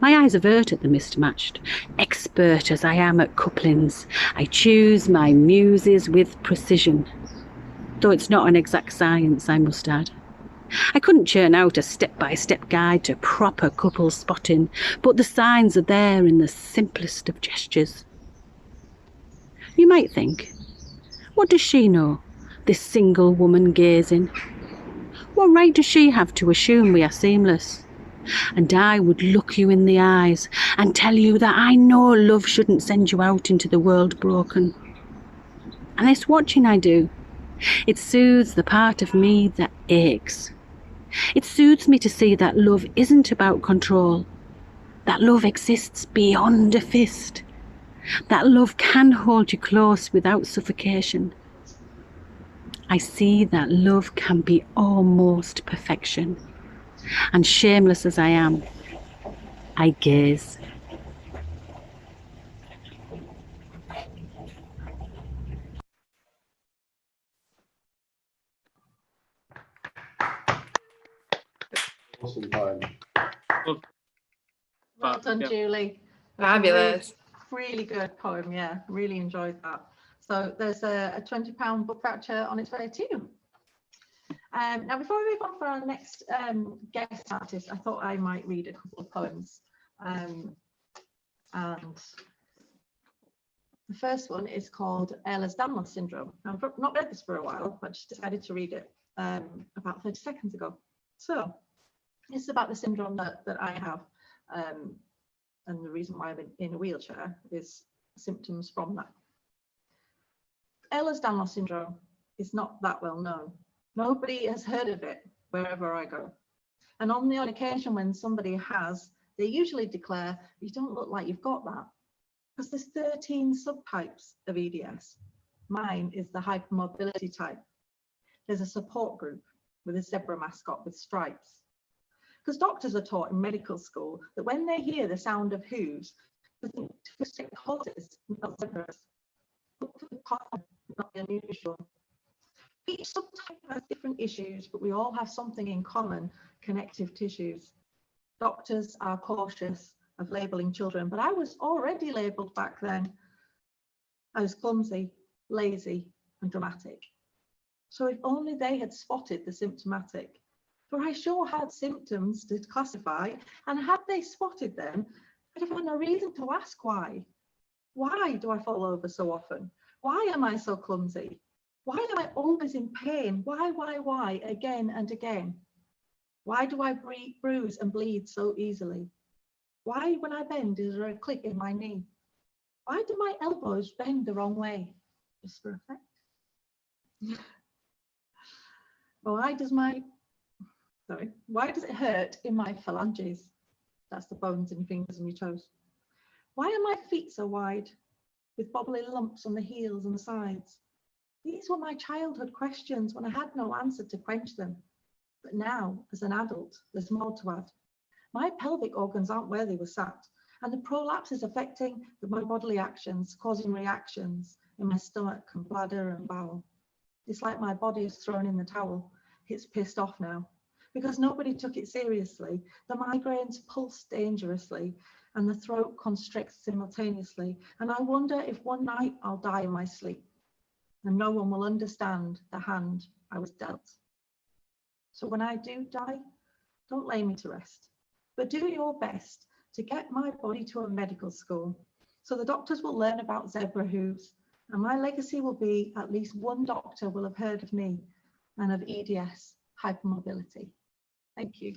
My eyes avert at the mismatched. Expert as I am at couplings, I choose my muses with precision, though it's not an exact science, I must add. I couldn't churn out a step-by-step guide to proper couple spotting, but the signs are there in the simplest of gestures. You might think, what does she know, this single woman gazing? What right does she have to assume we are seamless? And I would look you in the eyes and tell you that I know love shouldn't send you out into the world broken. And this watching I do, it soothes the part of me that aches. It soothes me to see that love isn't about control, that love exists beyond a fist, that love can hold you close without suffocation. I see that love can be almost perfection, and shameless as I am, I gaze. Awesome poem. Well done, Yeah. Julie. Fabulous. Really good poem. Yeah, really enjoyed that. So there's a £20 book voucher on its way too. Now, before we move on for our next guest artist, I thought I might read a couple of poems. And the first one is called Ehlers-Danlos syndrome. I've not read this for a while, but just decided to read it about 30 seconds ago. So this is about the syndrome that I have. And the reason why I'm in a wheelchair is symptoms from that. Ehlers-Danlos syndrome is not that well known, Nobody has heard of it wherever I go. And on the odd occasion when somebody has, they usually declare, you don't look like you've got that. Because there's 13 subtypes of EDS. Mine is the hypermobility type. There's a support group with a zebra mascot with stripes. Because doctors are taught in medical school that when they hear the sound of hooves, they think to restrict horses, not zebras. Look for the pattern, not the unusual. Each subtype has different issues, but we all have something in common, connective tissues. Doctors are cautious of labeling children, but I was already labeled back then. I was clumsy, lazy, and dramatic. So if only they had spotted the symptomatic, for I sure had symptoms to classify, and had they spotted them, I'd have had no reason to ask why. Why do I fall over so often? Why am I so clumsy? Why am I always in pain? Why, again and again? Why do I bruise and bleed so easily? Why, when I bend, is there a click in my knee? Why do my elbows bend the wrong way? Just for effect. Why does it hurt in my phalanges? That's the bones in your fingers and your toes. Why are my feet so wide, with bobbly lumps on the heels and the sides? These were my childhood questions when I had no answer to quench them. But now, as an adult, there's more to add. My pelvic organs aren't where they were sat, and the prolapse is affecting my bodily actions, causing reactions in my stomach and bladder and bowel. It's like my body is thrown in the towel. It's pissed off now. Because nobody took it seriously, the migraines pulse dangerously, and the throat constricts simultaneously. And I wonder if one night I'll die in my sleep, and no one will understand the hand I was dealt. So when I do die, don't lay me to rest, but do your best to get my body to a medical school, so the doctors will learn about zebra hooves, and my legacy will be at least one doctor will have heard of me and of EDS hypermobility. Thank you.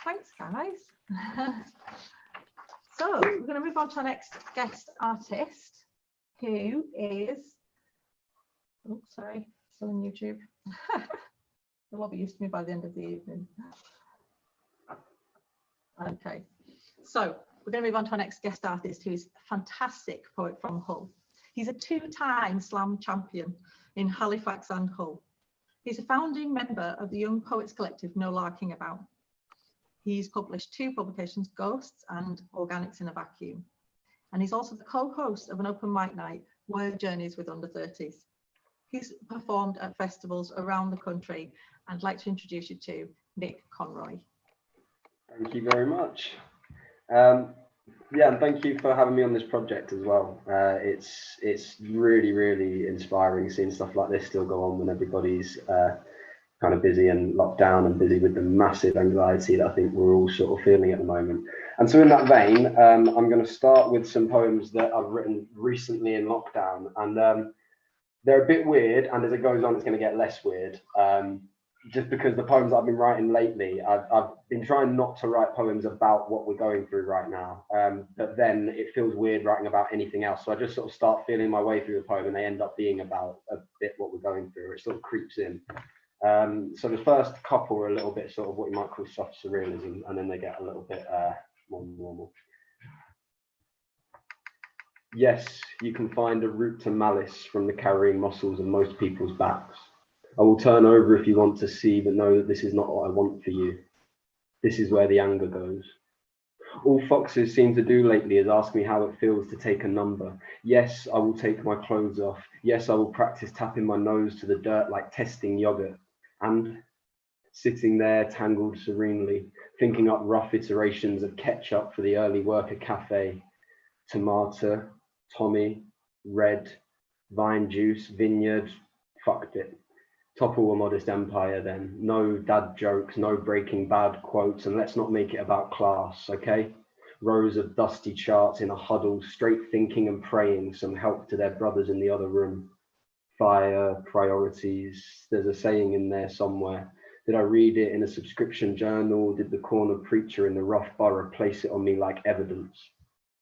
Thanks, guys. So we're going to move on to our next guest artist, who is, oh, sorry, still on YouTube. The lobby used to me by the end of the evening. Okay, so we're going to move on to our next guest artist, who is a fantastic poet from Hull. He's a two-time slam champion in Halifax and Hull. He's a founding member of the Young Poets Collective No Larking About. He's published 2 publications, Ghosts and Organics in a Vacuum. And he's also the co-host of an open mic night, Word Journeys with Under 30s. He's performed at festivals around the country. I'd like to introduce you to Nick Conroy. Thank you very much. Yeah, and thank you for having me on this project as well. It's really, really inspiring seeing stuff like this still go on when everybody's kind of busy and locked down and busy with the massive anxiety that I think we're all sort of feeling at the moment. And so in that vein, I'm going to start with some poems that I've written recently in lockdown, and they're a bit weird, and as it goes on, it's going to get less weird. Just because the poems I've been writing lately, I've been trying not to write poems about what we're going through right now, but then it feels weird writing about anything else. So I just sort of start feeling my way through the poem, and they end up being about a bit what we're going through. It sort of creeps in. So the first couple are a little bit sort of what you might call soft surrealism, and then they get a little bit more normal. Yes, you can find a route to malice from the carrying muscles of most people's backs. I will turn over if you want to see, but know that this is not what I want for you. This is where the anger goes. All foxes seem to do lately is ask me how it feels to take a number. Yes, I will take my clothes off. Yes, I will practice tapping my nose to the dirt like testing yogurt. And sitting there tangled serenely, thinking up rough iterations of ketchup for the early worker cafe. Tomato, Tommy, red, vine juice, vineyard, fucked it. Topple a modest empire then. No dad jokes, no Breaking Bad quotes, and let's not make it about class, okay? Rows of dusty charts in a huddle, straight thinking and praying some help to their brothers in the other room. Fire, priorities, there's a saying in there somewhere. Did I read it in a subscription journal? Did the corner preacher in the rough borough place it on me like evidence?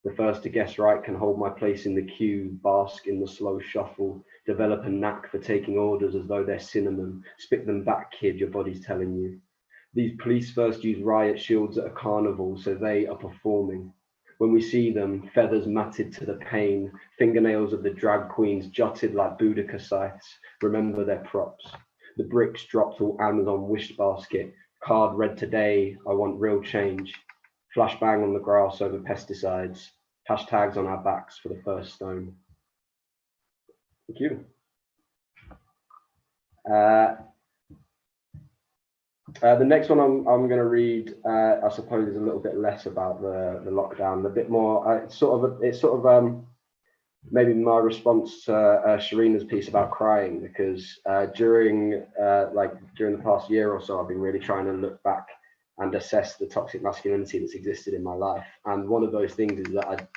The first to guess right can hold my place in the queue, bask in the slow shuffle, develop a knack for taking orders as though they're cinnamon. Spit them back, kid, your body's telling you. These police first use riot shields at a carnival, so they are performing. When we see them, feathers matted to the pane, fingernails of the drag queens jutted like Boudica scythes, remember their props. The bricks dropped all Amazon wish basket, card read today, I want real change. Flashbang on the grass over pesticides, hashtags on our backs for the first stone. Thank you. The next one I'm going to read, I suppose, is a little bit less about the lockdown, a bit more. It's sort of maybe my response to Sharina's piece about crying, because during the past year or so, I've been really trying to look back and assess the toxic masculinity that's existed in my life. And one of those things is that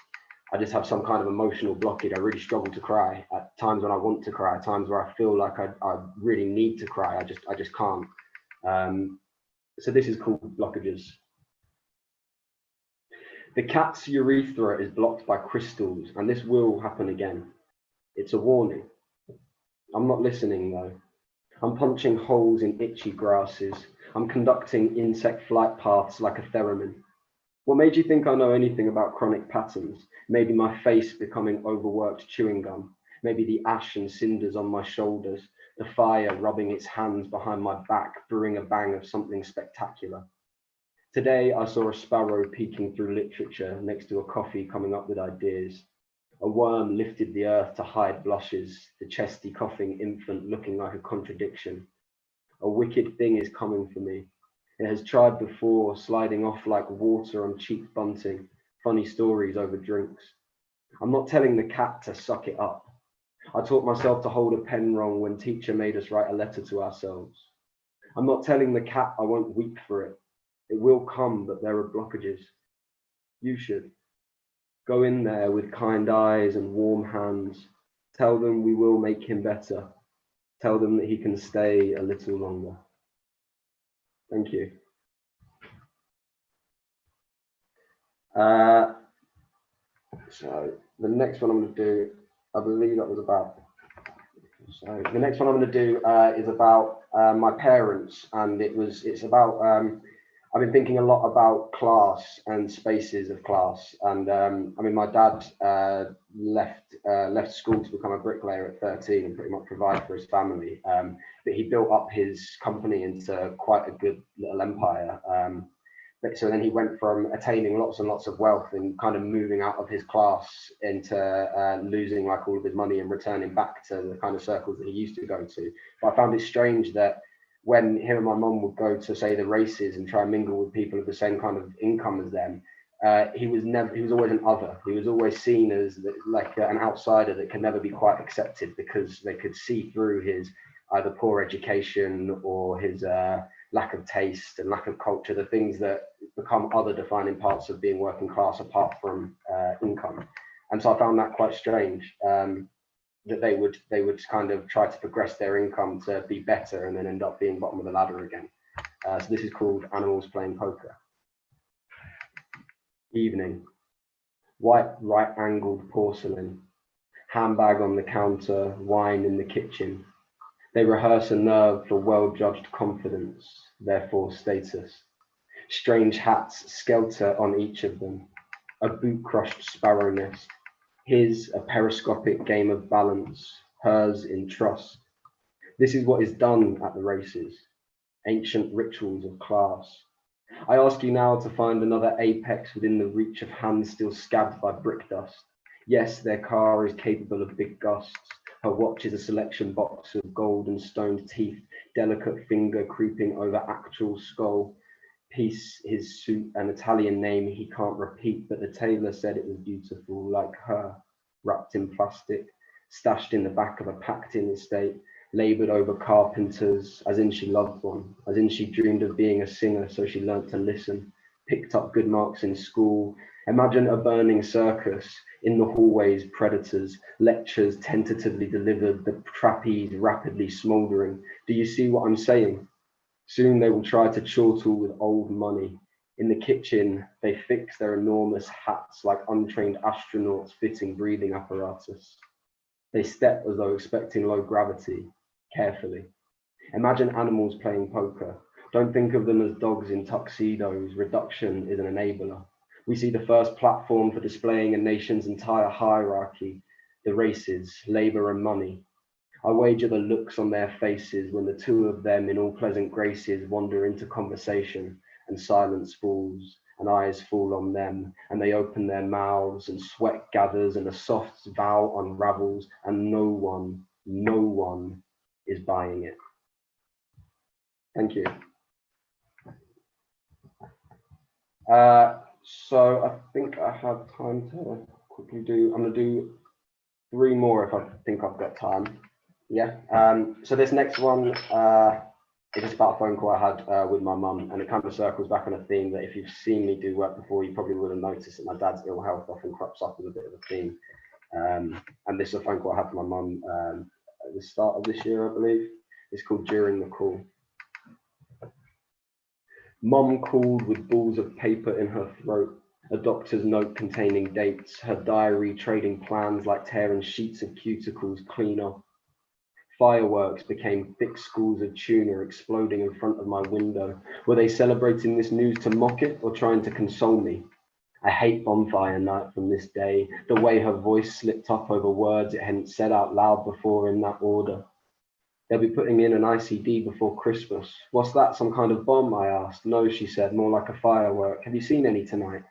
I just have some kind of emotional blockage. I really struggle to cry at times when I want to cry, at times where I feel like I really need to cry. I just can't. So this is called blockages. The cat's urethra is blocked by crystals, and this will happen again. It's a warning. I'm not listening though. I'm punching holes in itchy grasses. I'm conducting insect flight paths like a theremin. What made you think I know anything about chronic patterns? Maybe my face becoming overworked chewing gum. Maybe the ash and cinders on my shoulders. The fire rubbing its hands behind my back, brewing a bang of something spectacular. Today, I saw a sparrow peeking through literature next to a coffee coming up with ideas. A worm lifted the earth to hide blushes, the chesty coughing infant looking like a contradiction. A wicked thing is coming for me. It has tried before, sliding off like water on cheap bunting, funny stories over drinks. I'm not telling the cat to suck it up. I taught myself to hold a pen wrong when teacher made us write a letter to ourselves. I'm not telling the cat I won't weep for it. It will come, but there are blockages. You should. Go in there with kind eyes and warm hands. Tell them we will make him better. Tell them that he can stay a little longer. Thank you. So the next one I'm going to do, I believe that was about. So the next one I'm going to do is about my parents, and it's about. I've been thinking a lot about class and spaces of class, and I mean, my dad left school to become a bricklayer at 13 and pretty much provide for his family. But he built up his company into quite a good little empire. But so then he went from attaining lots and lots of wealth and kind of moving out of his class into losing like all of his money and returning back to the kind of circles that he used to go to. But I found it strange that when him and my mum would go to, say, the races and try and mingle with people of the same kind of income as them, he was always an other. He was always seen as like an outsider that can never be quite accepted, because they could see through his either poor education or his lack of taste and lack of culture, the things that become other defining parts of being working class apart from income. And so I found that quite strange, that they would kind of try to progress their income to be better and then end up being bottom of the ladder again. So this is called Animals Playing Poker. Evening. White right-angled porcelain. Handbag on the counter, wine in the kitchen. They rehearse a nerve for well-judged confidence, therefore status. Strange hats skelter on each of them. A boot-crushed sparrow nest. His a periscopic game of balance, hers in trust. This is what is done at the races. Ancient rituals of class. I ask you now to find another apex within the reach of hands still scabbed by brick dust. Yes, their car is capable of big gusts. Her watch is a selection box of gold and stoned teeth, delicate finger creeping over actual skull. Piece his suit, an Italian name he can't repeat, but the tailor said it was beautiful, like her, wrapped in plastic, stashed in the back of a packed-in estate, laboured over carpenters, as in she loved one, as in she dreamed of being a singer, so she learnt to listen, picked up good marks in school. Imagine a burning circus, in the hallways predators, lectures tentatively delivered, the trapeze rapidly smouldering. Do you see what I'm saying? Soon they will try to chortle with old money, In the kitchen, they fix their enormous hats like untrained astronauts fitting breathing apparatus. They step as though expecting low gravity, carefully. Imagine animals playing poker. Don't think of them as dogs in tuxedos. Reduction is an enabler. We see the first platform for displaying a nation's entire hierarchy, the races, labor and money. I wager the looks on their faces when the two of them in all pleasant graces wander into conversation, and silence falls, and eyes fall on them, and they open their mouths, and sweat gathers, and a soft vow unravels, and no one is buying it. Thank you. So I think I have time to quickly do, I'm gonna do 3 more if I think I've got time. Yeah, so this next one is just about a phone call I had with my mum, and it kind of circles back on a theme that if you've seen me do work before, you probably would have noticed that my dad's ill health often crops up as a bit of a theme. And this is a phone call I had from my mum at the start of this year, I believe. It's called During the Call. Mum called with balls of paper in her throat, a doctor's note containing dates, her diary trading plans like tearing sheets of cuticles clean off. Fireworks became thick schools of tuna exploding in front of my window. Were they celebrating this news to mock it or trying to console me? I hate bonfire night from this day, the way her voice slipped up over words it hadn't said out loud before in that order. They'll be putting in an ICD before Christmas. What's that, some kind of bomb? I asked. No, she said, more like a firework. Have you seen any tonight?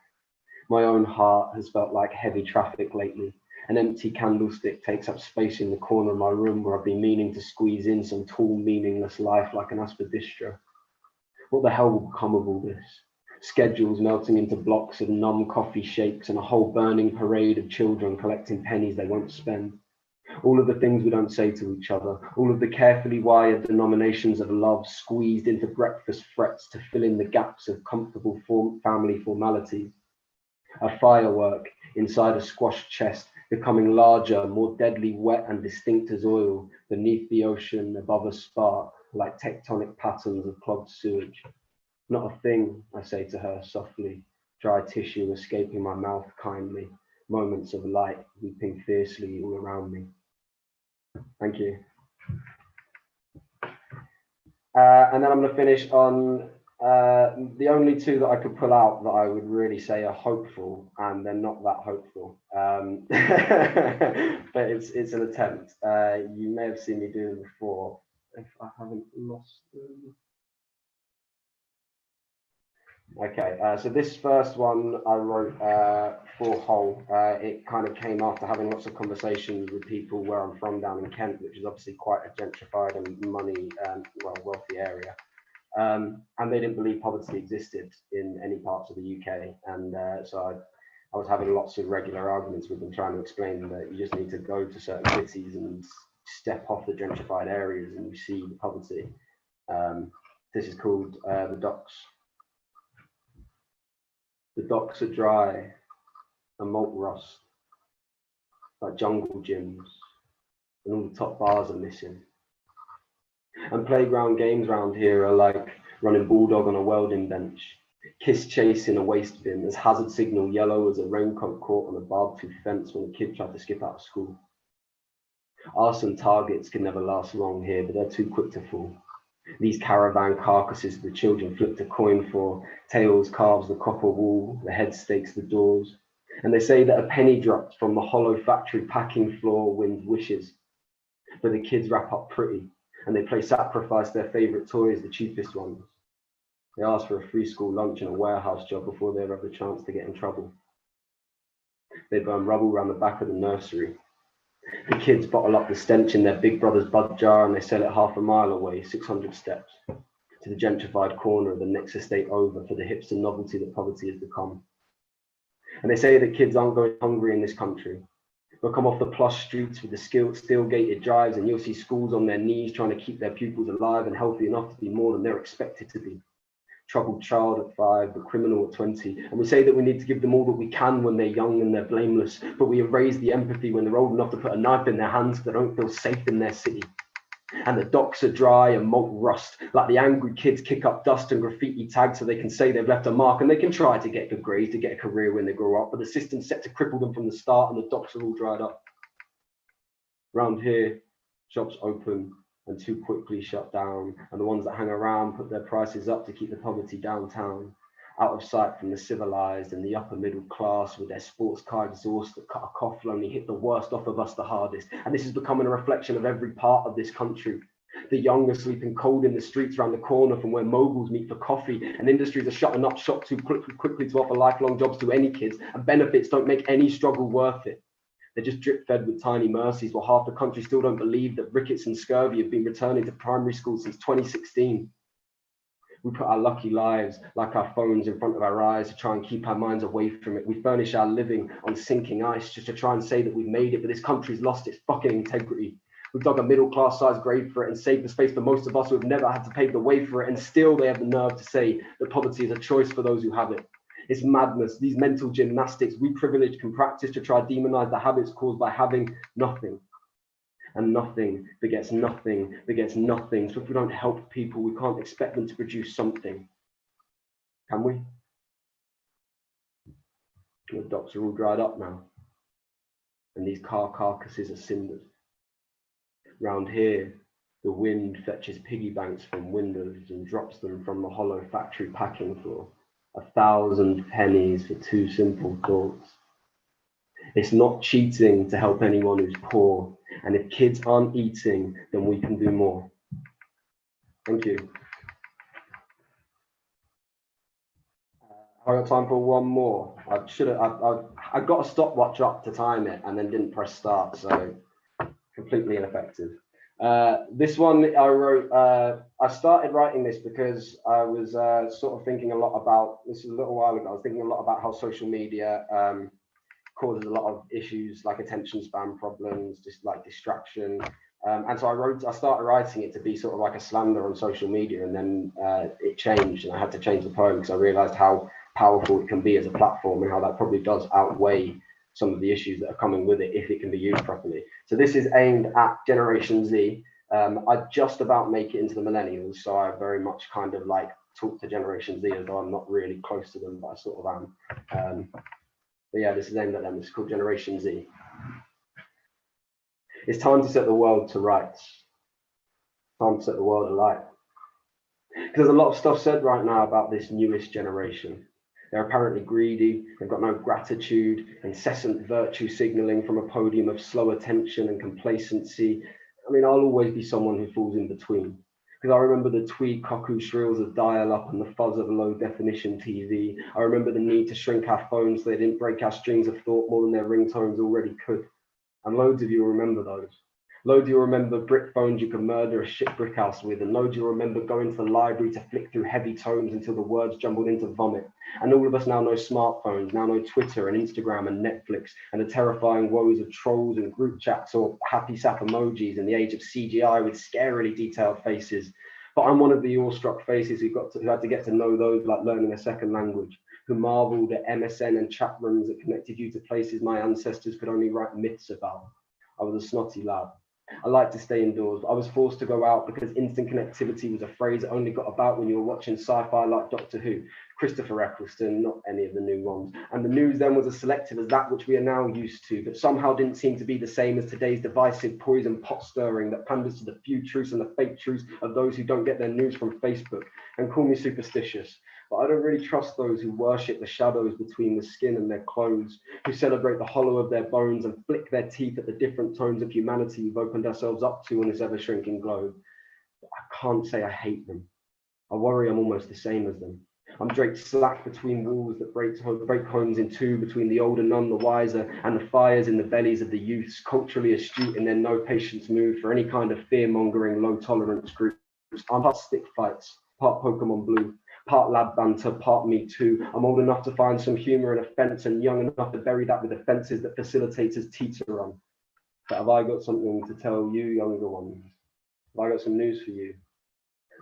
My own heart has felt like heavy traffic lately. An empty candlestick takes up space in the corner of my room where I've been meaning to squeeze in some tall, meaningless life like an aspidistra. What the hell will become of all this? Schedules melting into blocks of numb coffee shakes and a whole burning parade of children collecting pennies they won't spend. All of the things we don't say to each other, all of the carefully wired denominations of love squeezed into breakfast frets to fill in the gaps of comfortable family formalities. A firework inside a squashed chest, becoming larger, more deadly wet and distinct as oil, beneath the ocean, above a spark, like tectonic patterns of clogged sewage. Not a thing, I say to her softly, dry tissue escaping my mouth kindly, moments of light weeping fiercely all around me. Thank you. And then I'm going to finish on the only 2 that I could pull out that I would really say are hopeful, and they're not that hopeful. But it's an attempt. You may have seen me do them before, if I haven't lost them. Okay, so this first one I wrote for Hull. It kind of came after having lots of conversations with people where I'm from down in Kent, which is obviously quite a gentrified and wealthy area. And they didn't believe poverty existed in any parts of the UK. And so I was having lots of regular arguments with them, trying to explain that you just need to go to certain cities and step off the gentrified areas and you see the poverty. This is called The Docks. The docks are dry and malt rust, like jungle gyms, and all the top bars are missing. And playground games round here are like running bulldog on a welding bench, kiss chase in a waste bin, as hazard signal yellow as a raincoat caught on a barbed tooth fence when a kid tried to skip out of school. Arson targets can never last long here, but they're too quick to fall. These caravan carcasses the children flipped a coin for, tails carves the copper wall, the head stakes the doors. And they say that a penny dropped from the hollow factory packing floor wins wishes. But the kids wrap up pretty, and they play sacrifice their favourite toys, the cheapest ones. They ask for a free school lunch and a warehouse job before they ever have the chance to get in trouble. They burn rubble around the back of the nursery. The kids bottle up the stench in their big brother's bud jar and they sell it half a mile away, 600 steps, to the gentrified corner of the next estate over for the hipster novelty that poverty has become. And they say that kids aren't going hungry in this country. They'll come off the plush streets with the steel-gated drives and you'll see schools on their knees trying to keep their pupils alive and healthy enough to be more than they're expected to be. Troubled child at 5, but criminal at 20. And we say that we need to give them all that we can when they're young and they're blameless, but we erase the empathy when they're old enough to put a knife in their hands because they don't feel safe in their city. And the docks are dry and malt rust, like the angry kids kick up dust and graffiti tags so they can say they've left a mark, and they can try to get good grades, to get a career when they grow up, but the system's set to cripple them from the start, and the docks are all dried up. Round here, shops open and too quickly shut down, and the ones that hang around put their prices up to keep the poverty downtown, out of sight from the civilized and the upper middle class with their sports car exhaust that cut a cough will only hit the worst off of us the hardest. And this is becoming a reflection of every part of this country. The young are sleeping cold in the streets around the corner from where moguls meet for coffee, and industries are shutting up shop too quickly to offer lifelong jobs to any kids, and benefits don't make any struggle worth it. They're just drip fed with tiny mercies, while half the country still don't believe that rickets and scurvy have been returning to primary school since 2016. We put our lucky lives, like our phones, in front of our eyes to try and keep our minds away from it. We furnish our living on sinking ice just to try and say that we've made it, but this country's lost its fucking integrity. We've dug a middle-class sized grave for it and saved the space for most of us who have never had to pave the way for it, and still they have the nerve to say that poverty is a choice for those who have it. It's madness. These mental gymnastics we privileged can practice to try to demonize the habits caused by having nothing. And nothing begets nothing begets nothing. So if we don't help people, we can't expect them to produce something. Can we? The docks are all dried up now, and these car carcasses are cinders. Round here, the wind fetches piggy banks from windows and drops them from the hollow factory packing floor. 1,000 pennies for 2 simple thoughts. It's not cheating to help anyone who's poor, and if kids aren't eating, then we can do more. Thank you. I got time for one more. I got a stopwatch up to time it and then didn't press start, so completely ineffective. This one I wrote, I started writing this because I was sort of thinking a lot about, this is a little while ago, I was thinking a lot about how social media causes a lot of issues like attention span problems, just like distraction. And so I started writing it to be sort of like a slander on social media, and then it changed and I had to change the poem because I realized how powerful it can be as a platform and how that probably does outweigh some of the issues that are coming with it if it can be used properly. So this is aimed at Generation Z. I just about make it into the millennials, so I very much kind of like talk to Generation Z as though I'm not really close to them, but I sort of am. But yeah, this is aimed at them. It's called Generation Z. It's time to set the world to rights. Time to set the world alight. Because there's a lot of stuff said right now about this newest generation. They're apparently greedy, they've got no gratitude, incessant virtue signaling from a podium of slow attention and complacency. I mean, I'll always be someone who falls in between. Because I remember the tweed cuckoo shrills of dial-up and the fuzz of low-definition TV. I remember the need to shrink our phones so they didn't break our strings of thought more than their ringtones already could. And loads of you remember those. Loads of you remember brick phones you could murder a shit brick house with, and loads of you remember going to the library to flick through heavy tomes until the words jumbled into vomit. And all of us now know smartphones, now know Twitter and Instagram and Netflix, and the terrifying woes of trolls and group chats or happy sap emojis in the age of CGI with scarily detailed faces. But I'm one of the awestruck faces who had to get to know those like learning a second language, who marveled at MSN and chat rooms that connected you to places my ancestors could only write myths about. I was a snotty lad. I liked to stay indoors, but I was forced to go out because instant connectivity was a phrase that only got about when you were watching sci-fi like Doctor Who, Christopher Eccleston, not any of the new ones. And the news then was as selective as that which we are now used to, but somehow didn't seem to be the same as today's divisive poison pot stirring that panders to the few truths and the fake truths of those who don't get their news from Facebook. And call me superstitious, but I don't really trust those who worship the shadows between the skin and their clothes, who celebrate the hollow of their bones and flick their teeth at the different tones of humanity we've opened ourselves up to on this ever-shrinking globe. But I can't say I hate them. I worry I'm almost the same as them. I'm draped slack between walls that break homes in two, between the older none the wiser, and the fires in the bellies of the youths, culturally astute in their no patience mood for any kind of fear-mongering, low-tolerance groups. I'm part stick fights, part Pokemon Blue, part lab banter, part me too. I'm old enough to find some humor in offense and young enough to bury that with offenses that facilitators teeter on. But have I got something to tell you, younger ones? Have I got some news for you?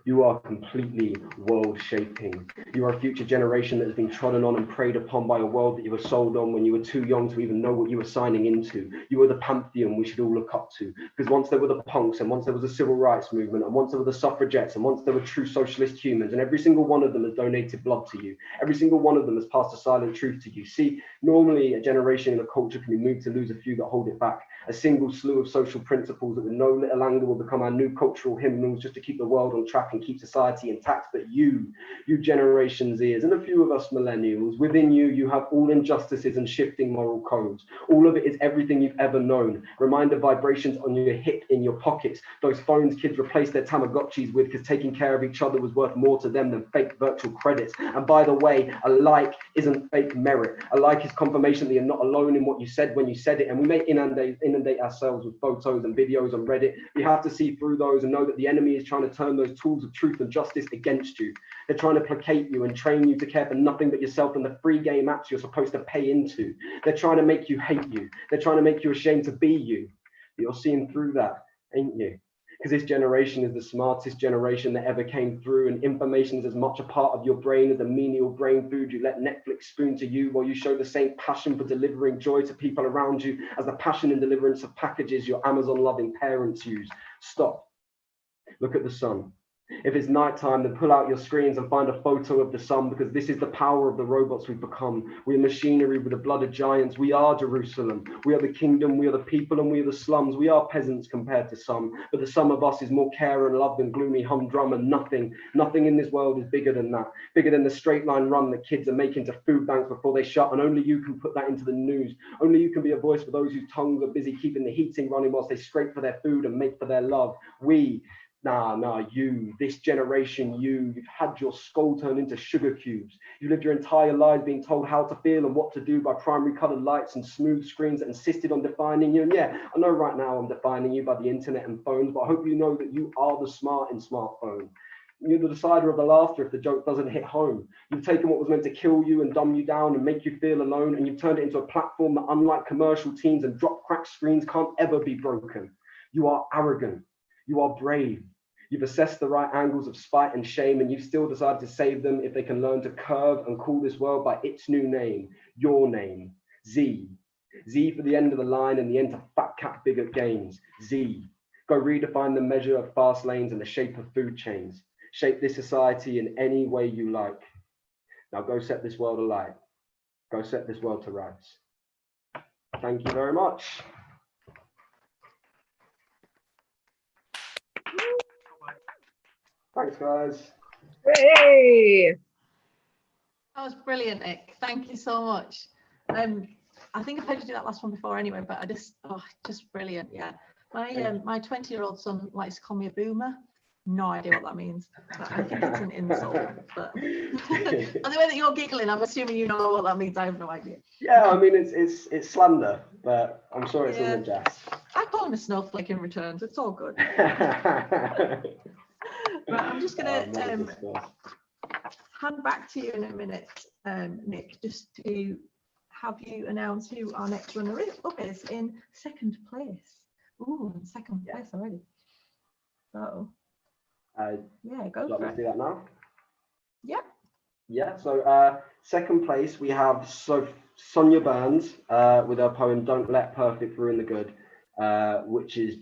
You are completely world-shaping. You are a future generation that has been trodden on and preyed upon by a world that you were sold on when you were too young to even know what you were signing into. You are the pantheon we should all look up to, because once there were the punks, and once there was a civil rights movement, and once there were the suffragettes, and once there were true socialist humans, and every single one of them has donated blood to you. Every single one of them has passed a silent truth to you. See, normally a generation in a culture can be moved to lose a few that hold it back. A single slew of social principles that with no little anger will become our new cultural hymnals just to keep the world on track and keep society intact. But you Generation Zers, and a few of us millennials, within you, you have all injustices and shifting moral codes. All of it is everything you've ever known. Reminder vibrations on your hip, in your pockets. Those phones kids replaced their Tamagotchis with because taking care of each other was worth more to them than fake virtual credits. And by the way, a like isn't fake merit. A like is confirmation that you're not alone in what you said when you said it. And we may inundate ourselves with photos and videos on Reddit. We have to see through those and know that the enemy is trying to turn those tools of truth and justice against you. They're trying to placate you and train you to care for nothing but yourself and the free game apps you're supposed to pay into. They're trying to make you hate you. They're trying to make you ashamed to be you. But you're seeing through that, ain't you? Because this generation is the smartest generation that ever came through, and information is as much a part of your brain as the menial brain food you let Netflix spoon to you, while you show the same passion for delivering joy to people around you as the passion and deliverance of packages your Amazon-loving parents use. Stop. Look at the sun. If it's nighttime, then pull out your screens and find a photo of the sun, because this is the power of the robots we've become. We are machinery with the blood of giants. We are Jerusalem. We are the kingdom. We are the people, and we are the slums. We are peasants compared to some, but the sum of us is more care and love than gloomy humdrum, and nothing in this world is bigger than that. Bigger than the straight line run that kids are making to food banks before they shut, and only you can put that into the news. Only you can be a voice for those whose tongues are busy keeping the heating running whilst they scrape for their food and make for their love. You, this generation, you've had your skull turned into sugar cubes. You lived your entire lives being told how to feel and what to do by primary colored lights and smooth screens that insisted on defining you. And yeah, I know right now I'm defining you by the internet and phones, but I hope you know that you are the smart in smartphone. You're the decider of the laughter if the joke doesn't hit home. You've taken what was meant to kill you and dumb you down and make you feel alone, and you've turned it into a platform that, unlike commercial teens and drop crack screens, can't ever be broken. You are arrogant. You are brave. You've assessed the right angles of spite and shame, and you've still decided to save them if they can learn to curve and call this world by its new name, your name, Z. Z for the end of the line and the end to fat cat bigot games. Z. Go redefine the measure of fast lanes and the shape of food chains. Shape this society in any way you like. Now go set this world alight. Go set this world to rights. Thank you very much. Thanks, guys. Hey! That was brilliant, Nick. Thank you so much. I think I've heard you do that last one before anyway, but just brilliant. Yeah. My 20-year-old son likes to call me a boomer. No idea what that means. But I think it's an insult. But and the way that you're giggling, I'm assuming you know what that means. I have no idea. Yeah, I mean it's slander, but I'm sure it's all in jest. I call him a snowflake in return, so it's all good. Right, I'm just going to hand back to you in a minute, Nick, just to have you announce who our next runner-up is in second place. Ooh, in second place already. So, yeah, go for it. Do that now? Yeah. Yeah, so second place we have Sonia Burns with her poem Don't Let Perfect Ruin the Good. Which is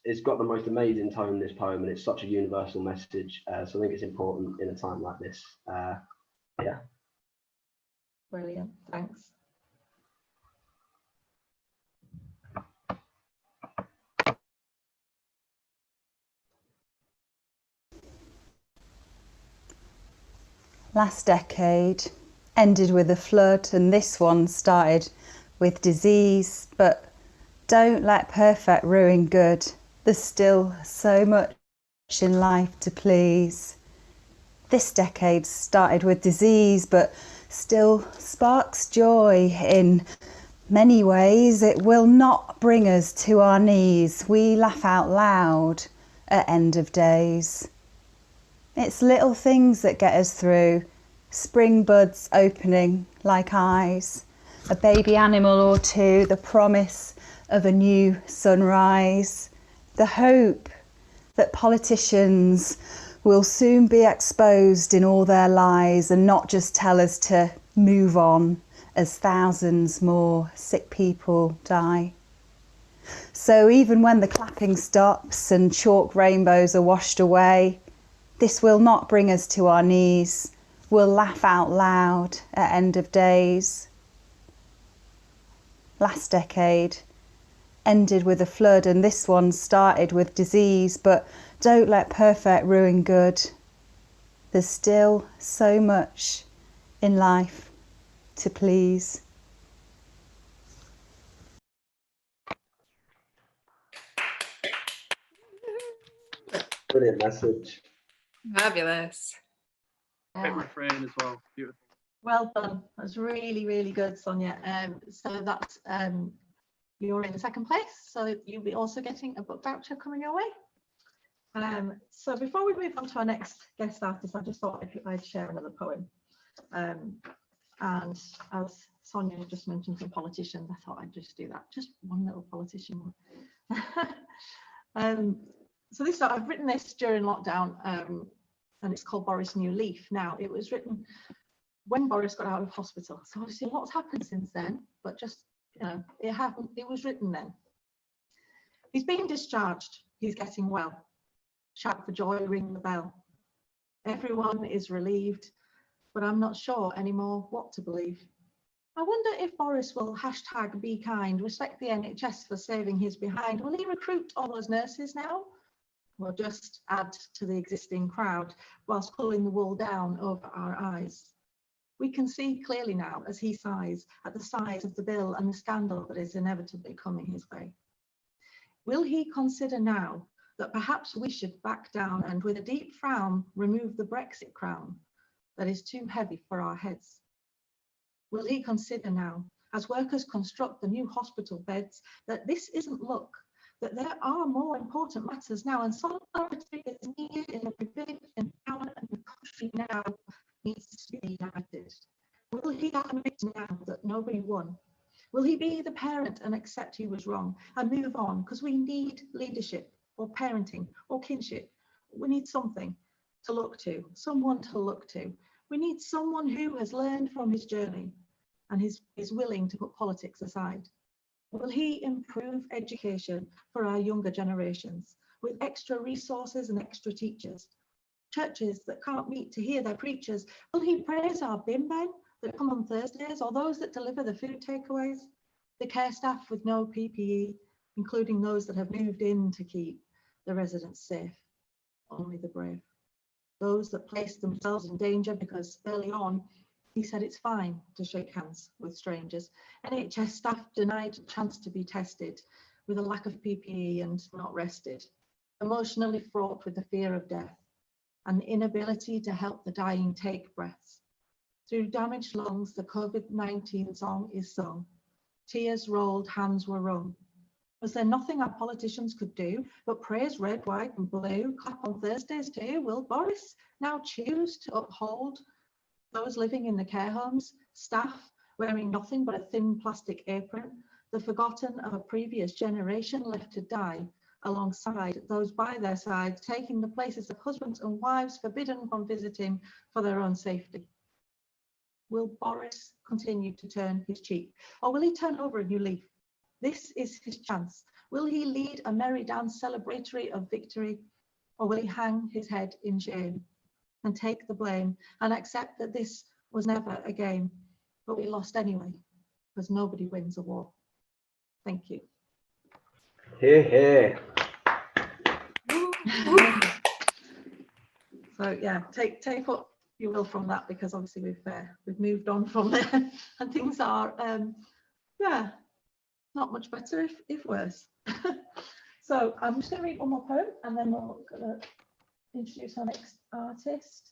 it's got the most amazing tone, this poem, and it's such a universal message. So I think it's important in a time like this. Yeah. Brilliant, thanks. Last decade ended with a flood, and this one started with disease, but don't let perfect ruin good. There's still so much in life to please. This decade started with disease, but still sparks joy in many ways. It will not bring us to our knees. We laugh out loud at end of days. It's little things that get us through. Spring buds opening like eyes, a baby animal or two, the promise of a new sunrise, the hope that politicians will soon be exposed in all their lies and not just tell us to move on as thousands more sick people die. So even when the clapping stops and chalk rainbows are washed away, this will not bring us to our knees. We'll laugh out loud at end of days. Last decade ended with a flood and this one started with disease, but don't let perfect ruin good. There's still so much in life to please. Brilliant message. Fabulous. Great refrain as well. Beautiful. Well done. That's really, really good, Sonia. So that's you're in second place. So you'll be also getting a book voucher coming your way. So before we move on to our next guest artist, I just thought I'd share another poem. And as Sonia just mentioned some politicians, I thought I'd just do that. Just one little politician one. So I've written this during lockdown, and it's called Boris New Leaf. Now, it was written when Boris got out of hospital. So obviously lots happened since then, but just, you know, it was written then. He's being discharged. He's getting well. Shout for joy, ring the bell. Everyone is relieved, but I'm not sure anymore what to believe. I wonder if Boris will #be kind, respect the NHS for saving his behind. Will he recruit all those nurses now? Or just add to the existing crowd whilst pulling the wool down over our eyes? We can see clearly now as he sighs at the size of the bill and the scandal that is inevitably coming his way. Will he consider now that perhaps we should back down and with a deep frown remove the Brexit crown that is too heavy for our heads? Will he consider now, as workers construct the new hospital beds, that this isn't luck, that there are more important matters now, and solidarity is needed in every village and town, and the country now needs to be united? Will he admit now that nobody won? Will he be the parent and accept he was wrong and move on? Because we need leadership or parenting or kinship. We need something to look to, someone to look to. We need someone who has learned from his journey and is willing to put politics aside. Will he improve education for our younger generations with extra resources and extra teachers? Churches that can't meet to hear their preachers, will he praise our bin men that come on Thursdays, or those that deliver the food takeaways? The care staff with no PPE, including those that have moved in to keep the residents safe. Only the brave. Those that place themselves in danger because early on, he said it's fine to shake hands with strangers. NHS staff denied a chance to be tested with a lack of PPE and not rested. Emotionally fraught with the fear of death and the inability to help the dying take breaths. Through damaged lungs, the COVID-19 song is sung. Tears rolled, hands were wrung. Was there nothing our politicians could do but praise red, white and blue? Clap on Thursdays too? Will Boris now choose to uphold those living in the care homes, staff wearing nothing but a thin plastic apron, the forgotten of a previous generation left to die alongside those by their sides, taking the places of husbands and wives forbidden from visiting for their own safety? Will Boris continue to turn his cheek, or will he turn over a new leaf? This is his chance. Will he lead a merry dance celebratory of victory, or will he hang his head in shame and take the blame and accept that this was never a game, but we lost anyway, because nobody wins a war? Thank you. Hear, hear. So yeah, take what you will from that, because obviously we've moved on from there and things are yeah, not much better if worse. So I'm just going to read one more poem and then we'll introduce our next artist.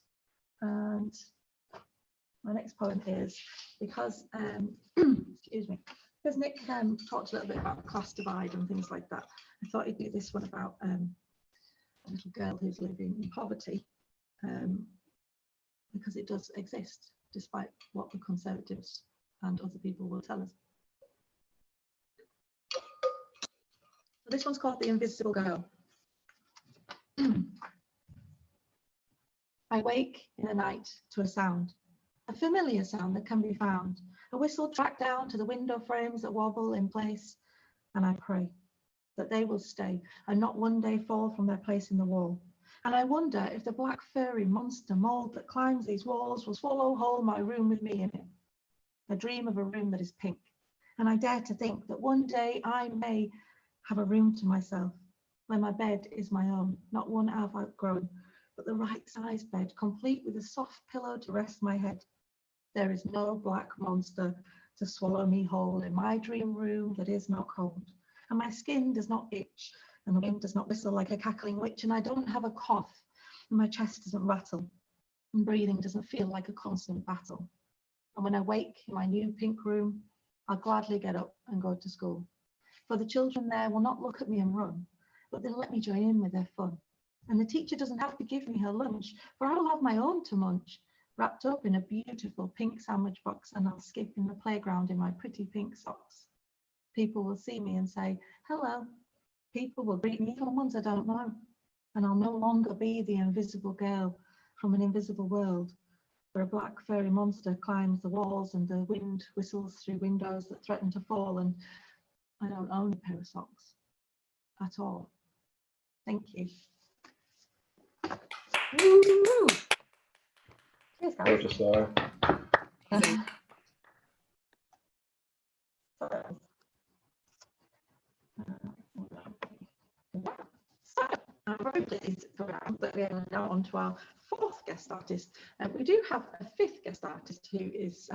And my next poem is because excuse me, because Nick talked a little bit about the class divide and things like that. I thought he'd do this one about a little girl who's living in poverty, because it does exist, despite what the Conservatives and other people will tell us. So this one's called The Invisible Girl. I wake in the night to a sound, a familiar sound that can be found, a whistle tracked down to the window frames that wobble in place, and I pray that they will stay and not one day fall from their place in the wall. And I wonder if the black furry monster mold that climbs these walls will swallow whole my room with me in it. I dream of a room that is pink, and I dare to think that one day I may have a room to myself, where my bed is my own, not one I've outgrown, but the right size bed, complete with a soft pillow to rest my head. There is no black monster to swallow me whole in my dream room that is not cold, and my skin does not itch, and the wind does not whistle like a cackling witch, and I don't have a cough, and my chest doesn't rattle, and breathing doesn't feel like a constant battle. And when I wake in my new pink room, I'll gladly get up and go to school. For the children there will not look at me and run, but they'll let me join in with their fun. And the teacher doesn't have to give me her lunch, for I will have my own to munch, wrapped up in a beautiful pink sandwich box, and I'll skip in the playground in my pretty pink socks. People will see me and say, hello. People will greet me even ones I don't know. And I'll no longer be the invisible girl from an invisible world, where a black furry monster climbs the walls and the wind whistles through windows that threaten to fall, and I don't own a pair of socks at all. Thank you. Woo! Cheers, guys. Gorgeous, Sarah. Amazing. So I'm very pleased for now that we are now on to our fourth guest artist. We do have a fifth guest artist who is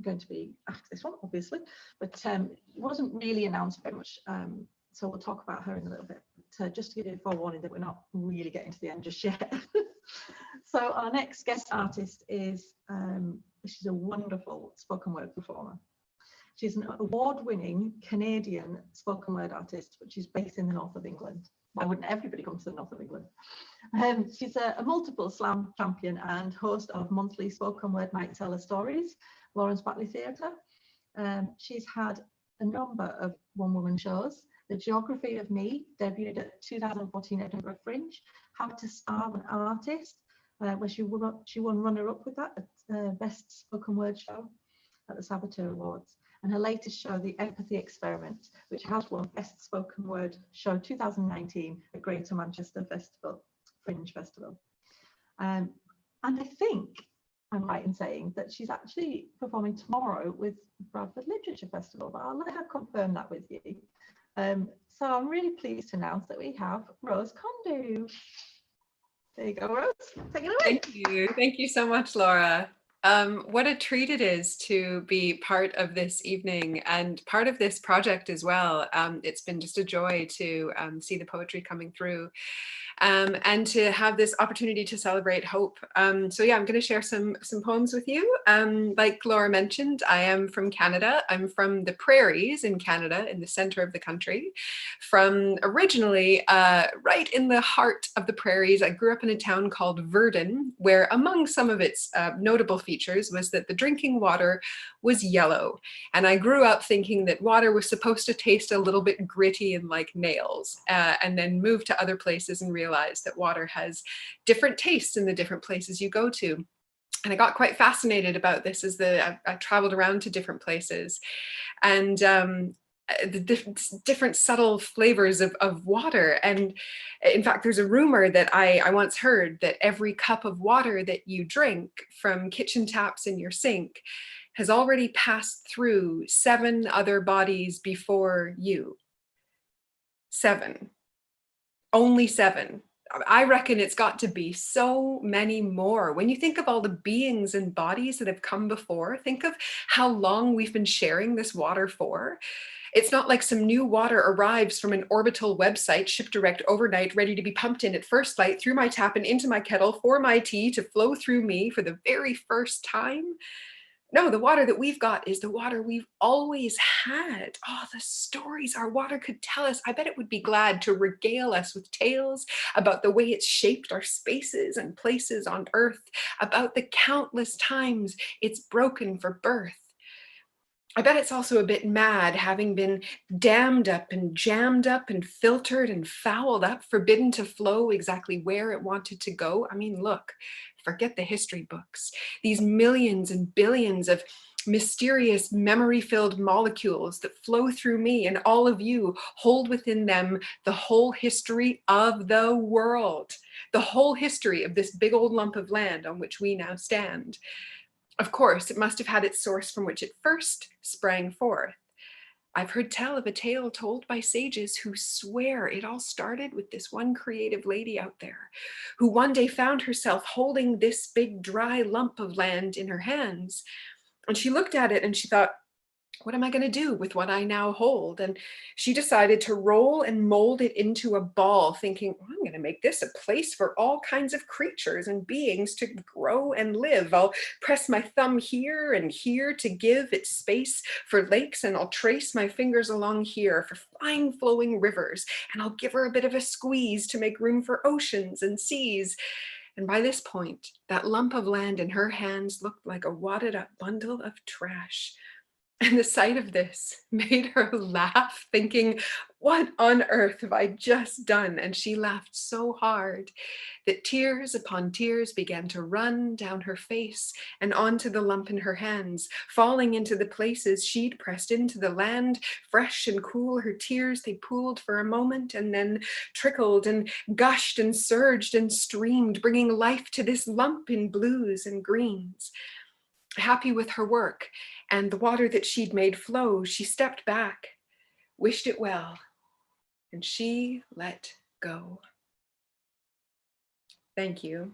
going to be after this one, obviously, but it wasn't really announced very much. So we'll talk about her in a little bit. But, just to give you a forewarning that we're not really getting to the end just yet. So our next guest artist is, she's a wonderful spoken word performer. She's an award-winning Canadian spoken word artist, but she's based in the north of England. Why wouldn't everybody come to the north of England? She's a multiple slam champion and host of monthly spoken word night teller stories, Lawrence Batley Theatre. She's had a number of one-woman shows. The Geography of Me debuted at 2014 Edinburgh Fringe. How to Starve an Artist, where she won runner-up with that at Best Spoken Word Show at the Saboteur Awards. And her latest show, The Empathy Experiment, which has won Best Spoken Word Show 2019 at Greater Manchester Fringe Festival. And I think I'm right in saying that she's actually performing tomorrow with Bradford Literature Festival, but I'll let her confirm that with you. So I'm really pleased to announce that we have Rose Condu. There you go, Rose. Take it away. Thank you. Thank you so much, Laura. What a treat it is to be part of this evening and part of this project as well. It's been just a joy to see the poetry coming through and to have this opportunity to celebrate hope. So yeah, I'm going to share some poems with you. Like Laura mentioned, I am from Canada. I'm from the prairies in Canada, in the center of the country. From originally right in the heart of the prairies, I grew up in a town called Virden, where among some of its notable features was that the drinking water was yellow. And I grew up thinking that water was supposed to taste a little bit gritty and like nails, and then moved to other places and realized that water has different tastes in the different places you go to. And I got quite fascinated about this as I traveled around to different places. And the different subtle flavors of water. And in fact, there's a rumor that I once heard that every cup of water that you drink from kitchen taps in your sink has already passed through 7 other bodies before you. 7. Only 7. I reckon it's got to be so many more. When you think of all the beings and bodies that have come before, think of how long we've been sharing this water for. It's not like some new water arrives from an orbital website, shipped direct overnight, ready to be pumped in at first light through my tap and into my kettle for my tea to flow through me for the very first time. No, the water that we've got is the water we've always had. Oh, the stories our water could tell us. I bet it would be glad to regale us with tales about the way it's shaped our spaces and places on Earth, about the countless times it's broken for birth. I bet it's also a bit mad, having been dammed up and jammed up and filtered and fouled up, forbidden to flow exactly where it wanted to go. I mean, look, forget the history books. These millions and billions of mysterious memory-filled molecules that flow through me and all of you hold within them the whole history of the world, the whole history of this big old lump of land on which we now stand. Of course, it must have had its source from which it first sprang forth. I've heard tell of a tale told by sages who swear it all started with this one creative lady out there, who one day found herself holding this big dry lump of land in her hands. And she looked at it and she thought, what am I going to do with what I now hold? And she decided to roll and mold it into a ball, thinking, well, I'm going to make this a place for all kinds of creatures and beings to grow and live. I'll press my thumb here and here to give it space for lakes, and I'll trace my fingers along here for fine flowing rivers, and I'll give her a bit of a squeeze to make room for oceans and seas. And by this point, that lump of land in her hands looked like a wadded up bundle of trash. And the sight of this made her laugh, thinking, what on earth have I just done? And she laughed so hard that tears upon tears began to run down her face and onto the lump in her hands, falling into the places she'd pressed into the land. Fresh and cool, her tears, they pooled for a moment and then trickled and gushed and surged and streamed, bringing life to this lump in blues and greens. Happy with her work and the water that she'd made flow, she stepped back, wished it well, and she let go. Thank you.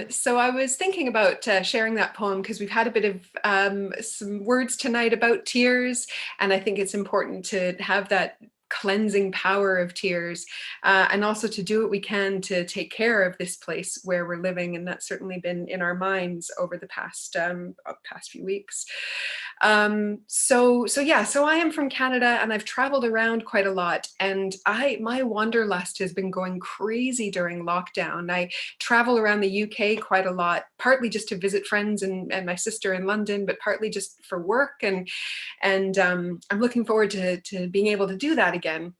So I was thinking about sharing that poem because we've had a bit of some words tonight about tears, and I think it's important to have that cleansing power of tears, and also to do what we can to take care of this place where we're living, and that's certainly been in our minds over the past few weeks. So I am from Canada, and I've traveled around quite a lot, and my wanderlust has been going crazy during lockdown. I travel around the UK quite a lot, partly just to visit friends and my sister in London, but partly just for work, and I'm looking forward to being able to do that again.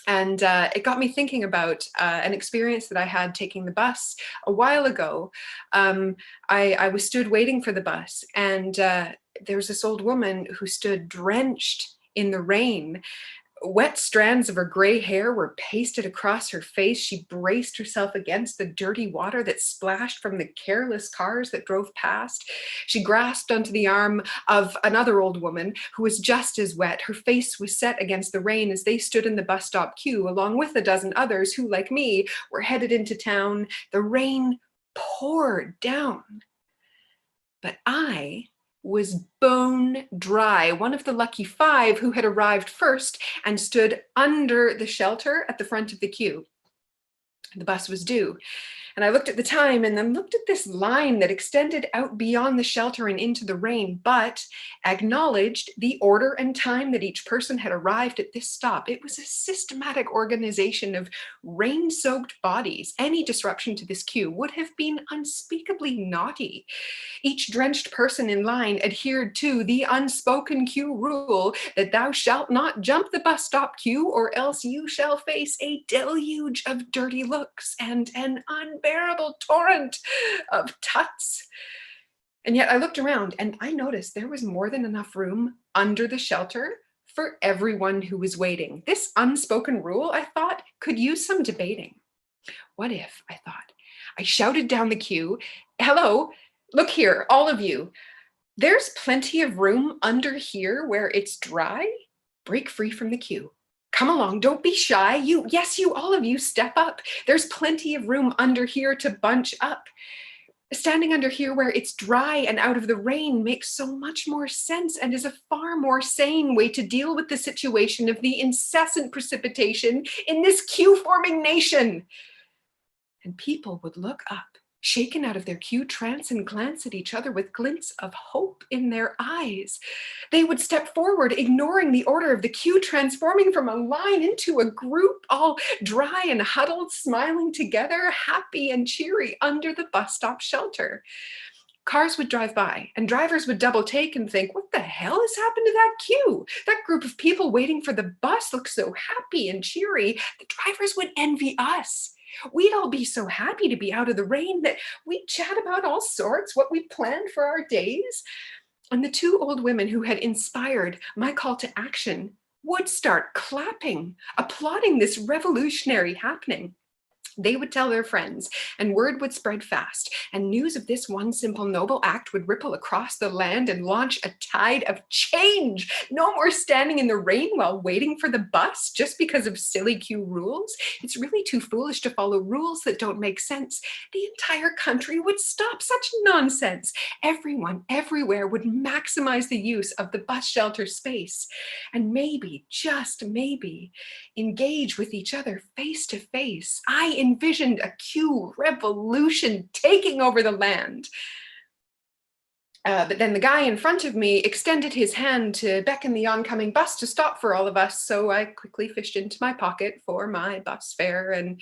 And it got me thinking about an experience that I had taking the bus a while ago. I was stood waiting for the bus, and there was this old woman who stood drenched in the rain. Wet strands of her gray hair were pasted across her face. She braced herself against the dirty water that splashed from the careless cars that drove past. She grasped onto the arm of another old woman who was just as wet. Her face was set against the rain as they stood in the bus stop queue, along with a dozen others who, like me, were headed into town. The rain poured down, but I was bone dry, one of the lucky 5 who had arrived first and stood under the shelter at the front of the queue. The bus was due, and I looked at the time and then looked at this line that extended out beyond the shelter and into the rain, but acknowledged the order and time that each person had arrived at this stop. It was a systematic organization of rain-soaked bodies. Any disruption to this queue would have been unspeakably naughty. Each drenched person in line adhered to the unspoken queue rule that thou shalt not jump the bus stop queue, or else you shall face a deluge of dirty looks and an unbearable torrent of tuts. And yet I looked around and I noticed there was more than enough room under the shelter for everyone who was waiting. This unspoken rule, I thought, could use some debating. What if, I thought, I shouted down the queue, hello, look here, all of you. There's plenty of room under here where it's dry. Break free from the queue. Come along, don't be shy. You, all of you, step up. There's plenty of room under here to bunch up. Standing under here where it's dry and out of the rain makes so much more sense and is a far more sane way to deal with the situation of the incessant precipitation in this queue-forming nation. And people would look up, shaken out of their queue trance, and glance at each other with glints of hope in their eyes. They would step forward, ignoring the order of the queue, transforming from a line into a group, all dry and huddled, smiling together, happy and cheery under the bus stop shelter. cars would drive by and drivers would double take and think, what the hell has happened to that queue? That group of people waiting for the bus looks so happy and cheery. The drivers would envy us. We'd all be so happy to be out of the rain that we'd chat about all sorts, what we planned for our days. And the two old women who had inspired my call to action would start clapping, applauding this revolutionary happening. They would tell their friends, and word would spread fast, and news of this one simple noble act would ripple across the land and launch a tide of change. No more standing in the rain while waiting for the bus just because of silly queue rules. It's really too foolish to follow rules that don't make sense. The entire country would stop such nonsense. Everyone, everywhere would maximize the use of the bus shelter space, and maybe, just maybe, engage with each other face to face. I envisioned a queue revolution taking over the land. But then the guy in front of me extended his hand to beckon the oncoming bus to stop for all of us, so I quickly fished into my pocket for my bus fare, and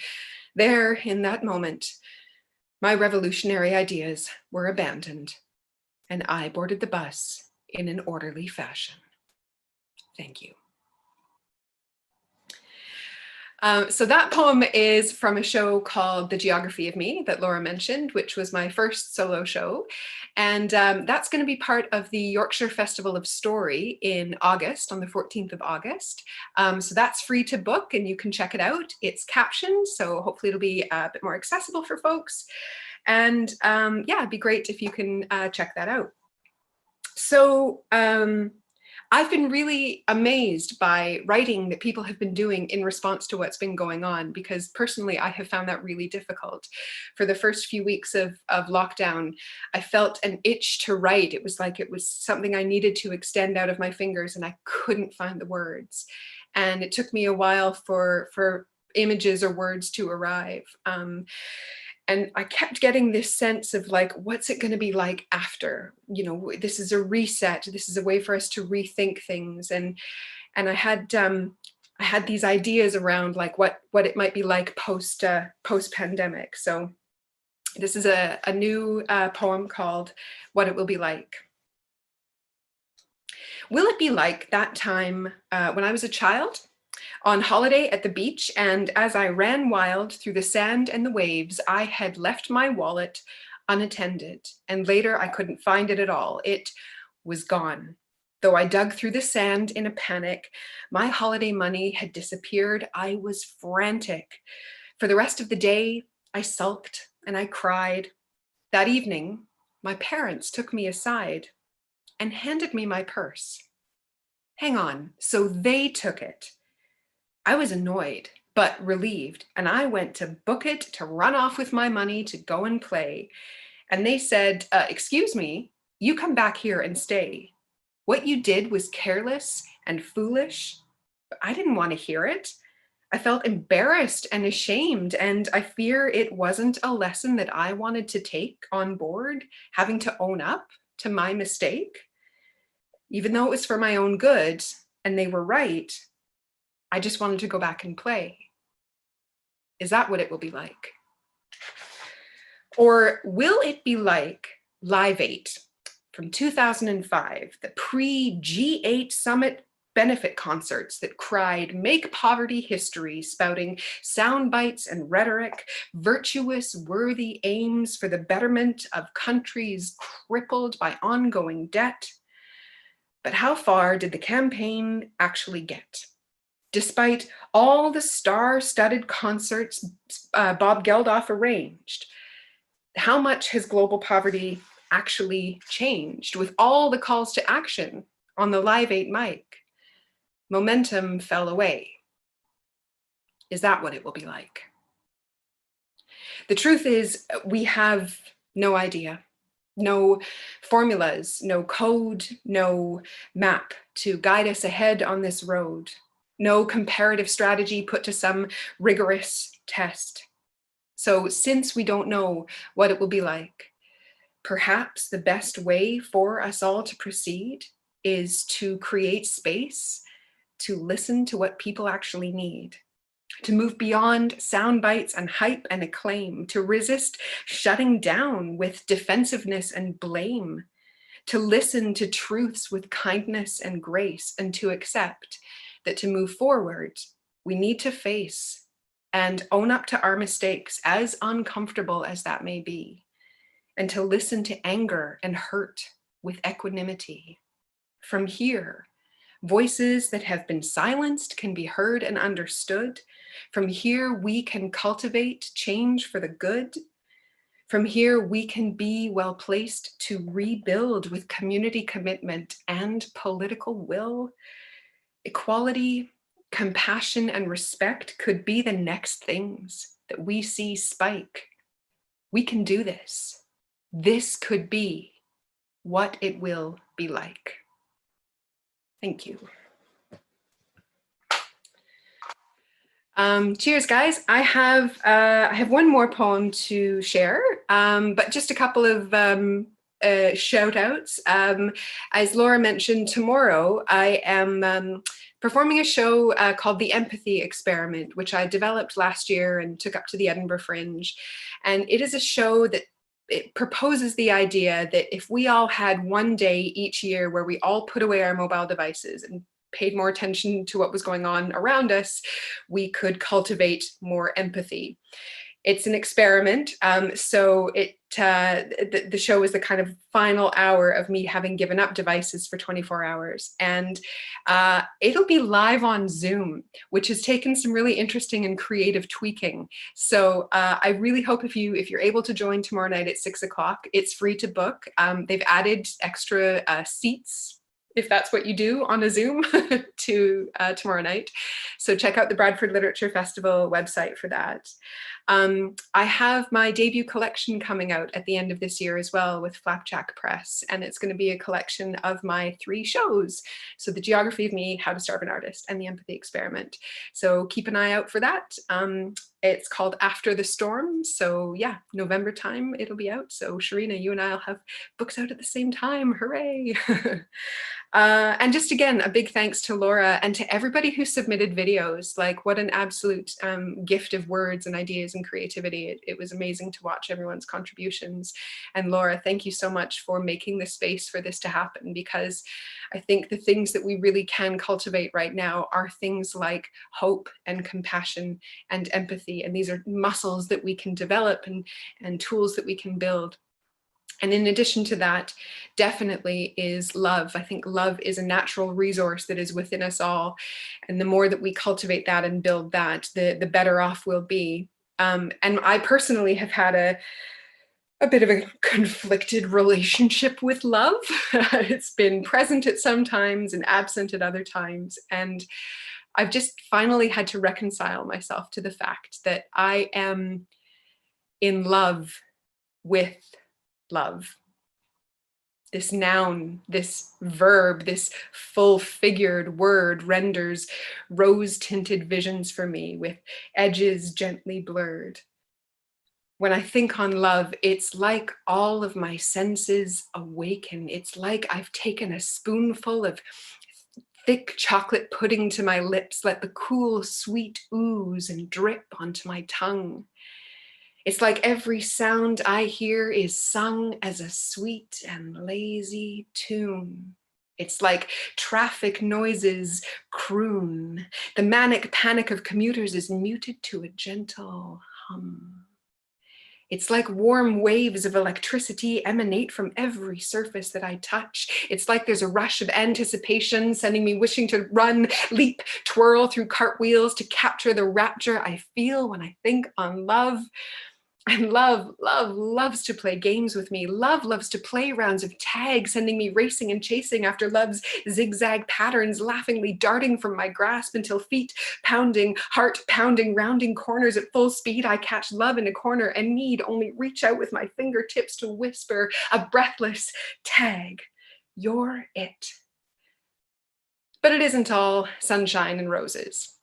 there, in that moment, my revolutionary ideas were abandoned, and I boarded the bus in an orderly fashion. Thank you. So that poem is from a show called The Geography of Me that Laura mentioned, which was my first solo show. And that's going to be part of the Yorkshire Festival of Story in August, on the 14th of August. So that's free to book and you can check it out. It's captioned, so hopefully it'll be a bit more accessible for folks. And yeah, it'd be great if you can check that out. So I've been really amazed by writing that people have been doing in response to what's been going on, because personally, I have found that really difficult. For the first few weeks of lockdown, I felt an itch to write. It was like it was something I needed to extend out of my fingers, and I couldn't find the words. And it took me a while for images or words to arrive. And I kept getting this sense of like, what's it going to be like after? You know, this is a reset. This is a way for us to rethink things. And I had these ideas around like what it might be like post pandemic. So this is a new poem called "What It Will Be Like." Will it be like that time when I was a child? On holiday at the beach, and as I ran wild through the sand and the waves, I had left my wallet unattended, and later I couldn't find it at all. It was gone. Though I dug through the sand in a panic, my holiday money had disappeared. I was frantic. For the rest of the day, I sulked and I cried. That evening, my parents took me aside and handed me my purse. Hang on, so they took it. I was annoyed, but relieved, and I went to book it to run off with my money to go and play. And they said, excuse me, you come back here and stay. What you did was careless and foolish, but I didn't want to hear it. I felt embarrassed and ashamed, and I fear it wasn't a lesson that I wanted to take on board, having to own up to my mistake. Even though it was for my own good, and they were right, I just wanted to go back and play. Is that what it will be like? Or will it be like Live 8 from 2005, the pre-G8 summit benefit concerts that cried, "Make poverty history," spouting sound bites and rhetoric, virtuous, worthy aims for the betterment of countries crippled by ongoing debt? But how far did the campaign actually get? Despite all the star-studded concerts Bob Geldof arranged, how much has global poverty actually changed with all the calls to action on the Live 8 mic? Momentum fell away. Is that what it will be like? The truth is, we have no idea. No formulas, no code, no map to guide us ahead on this road. No comparative strategy put to some rigorous test. So since we don't know what it will be like, perhaps the best way for us all to proceed is to create space to listen to what people actually need. to move beyond sound bites and hype and acclaim, to resist shutting down with defensiveness and blame, to listen to truths with kindness and grace, and to accept that to move forward, we need to face and own up to our mistakes, as uncomfortable as that may be, and to listen to anger and hurt with equanimity. From here, voices that have been silenced can be heard and understood. From here, we can cultivate change for the good. From here, we can be well placed to rebuild with community commitment and political will. Equality, compassion, and respect could be the next things that we see spike. We can do this. This could be what it will be like. Thank you. Cheers, guys. I have one more poem to share, but just a couple of shout outs. As Laura mentioned, tomorrow I am performing a show called The Empathy Experiment, which I developed last year and took up to the Edinburgh Fringe. And it is a show that it proposes the idea that if we all had one day each year where we all put away our mobile devices and paid more attention to what was going on around us, we could cultivate more empathy. It's an experiment, so the show is the kind of final hour of me having given up devices for 24 hours. And it'll be live on Zoom, which has taken some really interesting and creative tweaking. So I really hope if you're able to join tomorrow night at 6 o'clock, it's free to book. They've added extra seats, if that's what you do on a Zoom, to tomorrow night. So check out the Bradford Literature Festival website for that. I have my debut collection coming out at the end of this year as well with Flapjack Press, and it's going to be a collection of my 3 shows. So The Geography of Me, How to Starve an Artist, and The Empathy Experiment. So keep an eye out for that. It's called After the Storm. So yeah, November time it'll be out. So Sharina, you and I'll have books out at the same time. Hooray. And just again, a big thanks to Laura and to everybody who submitted videos. Like, what an absolute gift of words and ideas and creativity. It was amazing to watch everyone's contributions. And Laura, thank you so much for making the space for this to happen, because I think the things that we really can cultivate right now are things like hope and compassion and empathy. And these are muscles that we can develop and tools that we can build. And in addition to that, definitely is love. I think love is a natural resource that is within us all. And the more that we cultivate that and build that, the better off we'll be. And I personally have had a bit of a conflicted relationship with love. It's been present at some times and absent at other times. And I've just finally had to reconcile myself to the fact that I am in love with love. This noun, this verb, this full-figured word renders rose-tinted visions for me with edges gently blurred. When I think on love, it's like all of my senses awaken. It's like I've taken a spoonful of thick chocolate pudding to my lips, let the cool, sweet ooze and drip onto my tongue. It's like every sound I hear is sung as a sweet and lazy tune. It's like traffic noises croon. The manic panic of commuters is muted to a gentle hum. It's like warm waves of electricity emanate from every surface that I touch. It's like there's a rush of anticipation sending me wishing to run, leap, twirl through cartwheels to capture the rapture I feel when I think on love. And love loves to play games with me. Love loves to play rounds of tag, sending me racing and chasing after love's zigzag patterns, laughingly darting from my grasp until feet pounding, heart pounding, rounding corners at full speed. I catch love in a corner and need only reach out with my fingertips to whisper a breathless tag. You're it. But it isn't all sunshine and roses.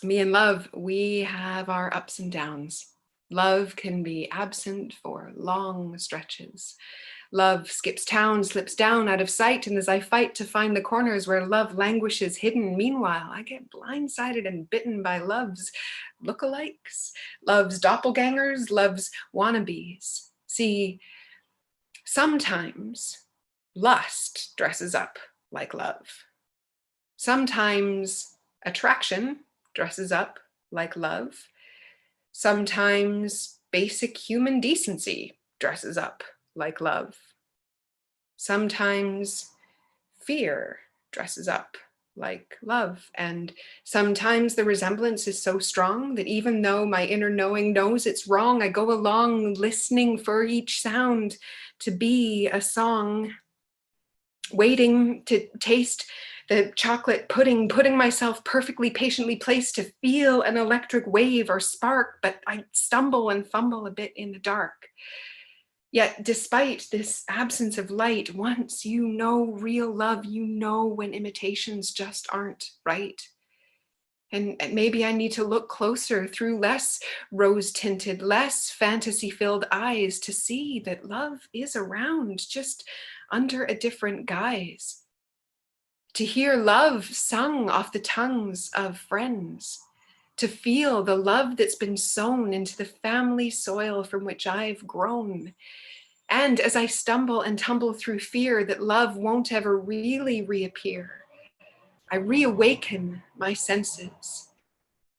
Me and love, we have our ups and downs. Love can be absent for long stretches. Love skips town, slips down out of sight, and as I fight to find the corners where love languishes hidden, meanwhile, I get blindsided and bitten by love's lookalikes, love's doppelgangers, love's wannabes. See, sometimes lust dresses up like love. Sometimes attraction dresses up like love. Sometimes basic human decency dresses up like love. Sometimes fear dresses up like love. And sometimes the resemblance is so strong that even though my inner knowing knows it's wrong, I go along listening for each sound to be a song, waiting to taste the chocolate pudding, putting myself perfectly patiently placed to feel an electric wave or spark, but I stumble and fumble a bit in the dark. Yet despite this absence of light, once you know real love, you know when imitations just aren't right. And maybe I need to look closer through less rose-tinted, less fantasy-filled eyes to see that love is around, just under a different guise. To hear love sung off the tongues of friends, to feel the love that's been sown into the family soil from which I've grown. And as I stumble and tumble through fear that love won't ever really reappear, I reawaken my senses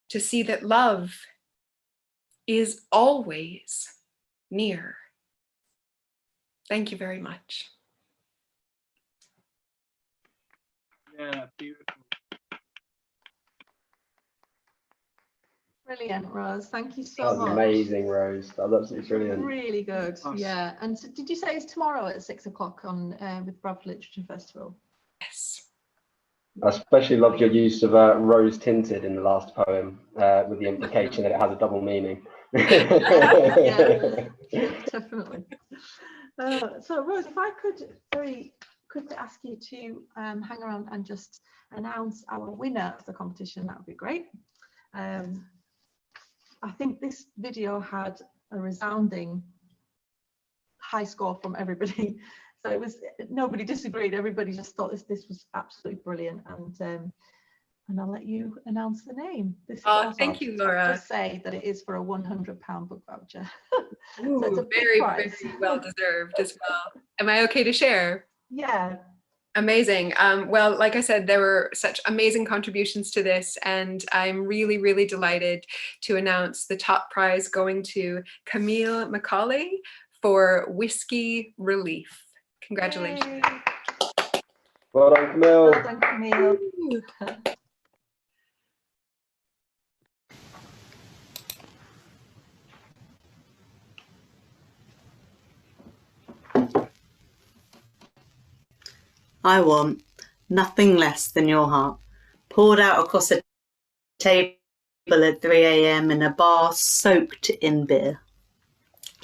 to see that love is always near. Thank you very much. Yeah, beautiful. Brilliant, Rose. Thank you That so was much. amazing, Rose. That was absolutely brilliant. Really good. Awesome. Yeah. And so did you say it's tomorrow at 6 o'clock on with Bradford Literature Festival? Yes. I especially loved your use of rose tinted in the last poem, with the implication that it has a double meaning. Yeah, definitely. So Rose, if I could very quickly ask you to hang around and just announce our winner of the competition, that would be great. I think this video had a resounding high score from everybody. So it was, nobody disagreed. Everybody just thought this was absolutely brilliant. And I'll let you announce the name. This is also, Thank you, Laura. I'll just say that it is for a £100 book voucher. Ooh, So it's a big very, prize. very well deserved as well. Am I okay to share? Yeah. Amazing. Well, like I said, there were such amazing contributions to this, and I'm really, really delighted to announce the top prize going to Camille Macaulay for Whiskey Relief. Congratulations. Yay. Well done, Camille. Well done, Camille. I want nothing less than your heart, poured out across a table at 3 a.m. in a bar soaked in beer.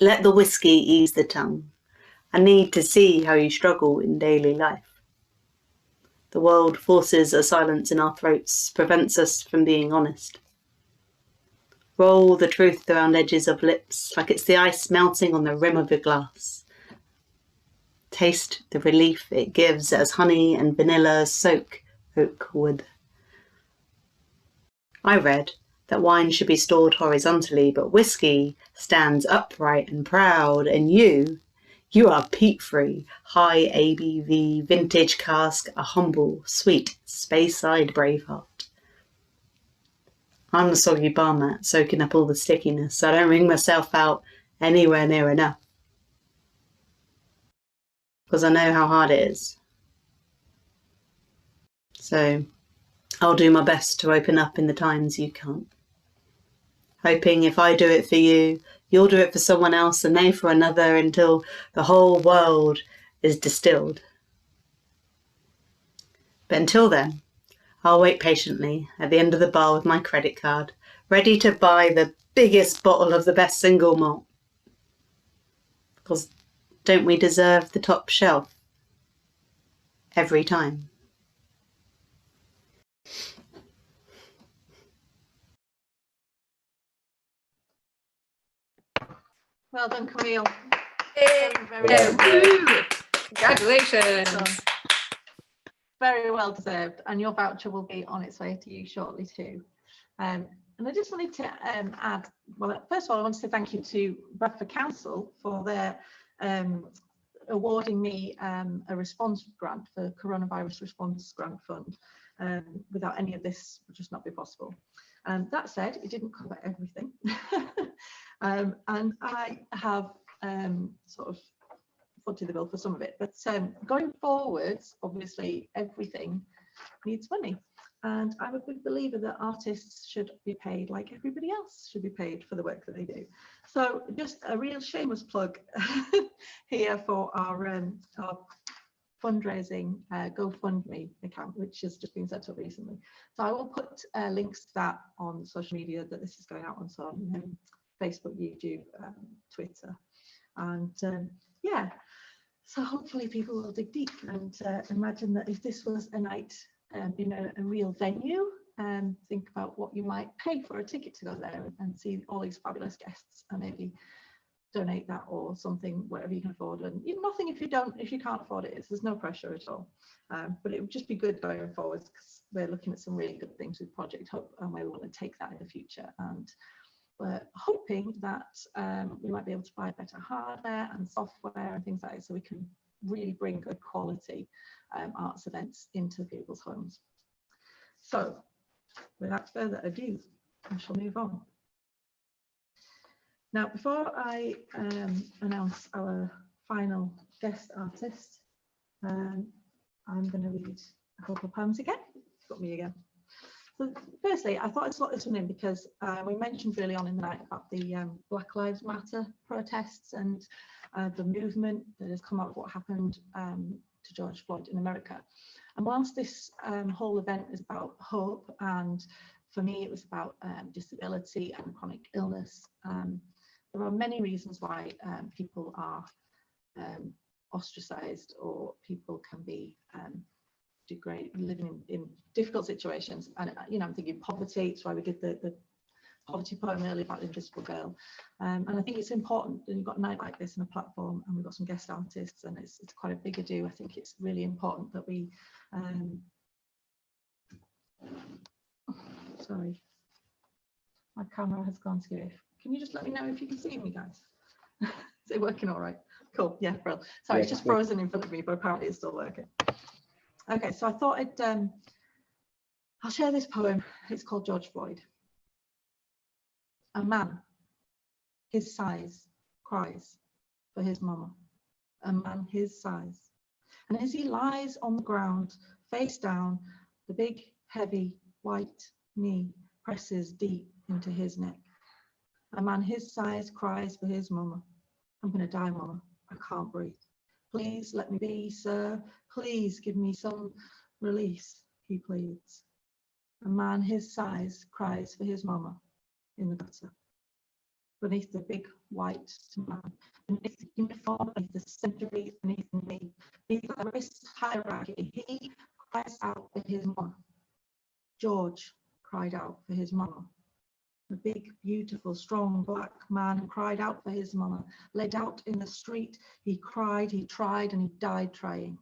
Let the whiskey ease the tongue. I need to see how you struggle in daily life. The world forces a silence in our throats, prevents us from being honest. Roll the truth around edges of lips like it's the ice melting on the rim of a glass. Taste the relief it gives as honey and vanilla soak oak wood. I read that wine should be stored horizontally, but whiskey stands upright and proud, and you are peat-free, high ABV, vintage cask, a humble, sweet, space-side braveheart. I'm a soggy bar mat, soaking up all the stickiness, so I don't wring myself out anywhere near enough. Because I know how hard it is. So I'll do my best to open up in the times you can't. Hoping if I do it for you, you'll do it for someone else and they for another until the whole world is distilled. But until then, I'll wait patiently at the end of the bar with my credit card, ready to buy the biggest bottle of the best single malt. Because don't we deserve the top shelf every time? Well done, Camille. Very, Woo! Congratulations. so, very well deserved, and your voucher will be on its way to you shortly too. And I just wanted to add, well, first of all, I want to say thank you to Bradford Council for their awarding me a response grant for Coronavirus Response Grant Fund. Without any of this, would just not be possible. That said, it didn't cover everything. And I have sort of footed the bill for some of it, but going forwards, obviously everything needs money. And I'm a big believer that artists should be paid like everybody else should be paid for the work that they do. So just a real shameless plug here for our fundraising GoFundMe account, which has just been set up recently. So I will put links to that on social media that this is going out on, so on Facebook, YouTube, Twitter, and yeah. So hopefully people will dig deep and imagine that if this was a night in a real venue, think about what you might pay for a ticket to go there and see all these fabulous guests, and maybe donate that or something, whatever you can afford. And nothing if you can't afford it. There's no pressure at all. But it would just be good going forward, because we're looking at some really good things with Project Hub, and we want to take that in the future. And we're hoping that we might be able to buy better hardware and software and things like that, so we can really bring good quality arts events into people's homes. So without further ado, I shall move on. Now, before I announce our final guest artist, I'm going to read a couple of poems again. Got me again. So firstly, I thought I'd slot this one in because we mentioned early on in the night about the Black Lives Matter protests and the movement that has come out of what happened to George Floyd in America. And whilst this whole event is about hope, and for me it was about disability and chronic illness, there are many reasons why people are ostracized, or people can be living in difficult situations. And I'm thinking poverty. That's why we did the poverty poem earlier about the Invisible Girl. And I think it's important, and you've got a night like this and a platform, and we've got some guest artists, and it's quite a big ado. I think it's really important that we sorry, my camera has gone skew. Can you just let me know if you can see me, guys? Is it working all right? Cool. Yeah, bro. Sorry, it's just frozen in front of me, but apparently it's still working. Okay, so I thought I'll share this poem. It's called George Floyd. A man, his size, cries for his mama. A man his size. And as he lies on the ground, face down, the big, heavy, white knee presses deep into his neck. A man his size cries for his mama. I'm gonna die, mama. I can't breathe. Please let me be, sir. Please give me some release, he pleads. A man his size cries for his mama in the gutter. Beneath the big white man, beneath the uniform, beneath the centuries, beneath me, beneath the race hierarchy, he cries out for his mama. George cried out for his mama. The big, beautiful, strong black man cried out for his mama. Led out in the street, he cried, he tried, and he died trying.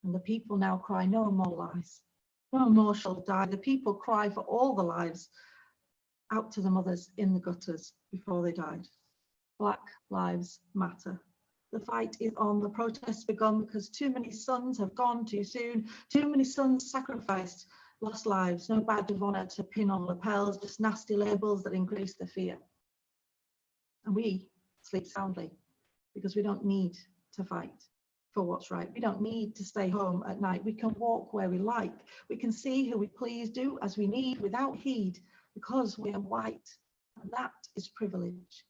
And the people now cry, no more lies. No more shall die. The people cry for all the lives out to the mothers in the gutters before they died. Black Lives Matter. The fight is on, the protest begun because too many sons have gone too soon. Too many sons sacrificed, lost lives. No badge of honor to pin on lapels, just nasty labels that increase the fear. And we sleep soundly because we don't need to fight for what's right. We don't need to stay home at night. We can walk where we like. We can see who we please, do as we need without heed, because we are white, and that is privilege.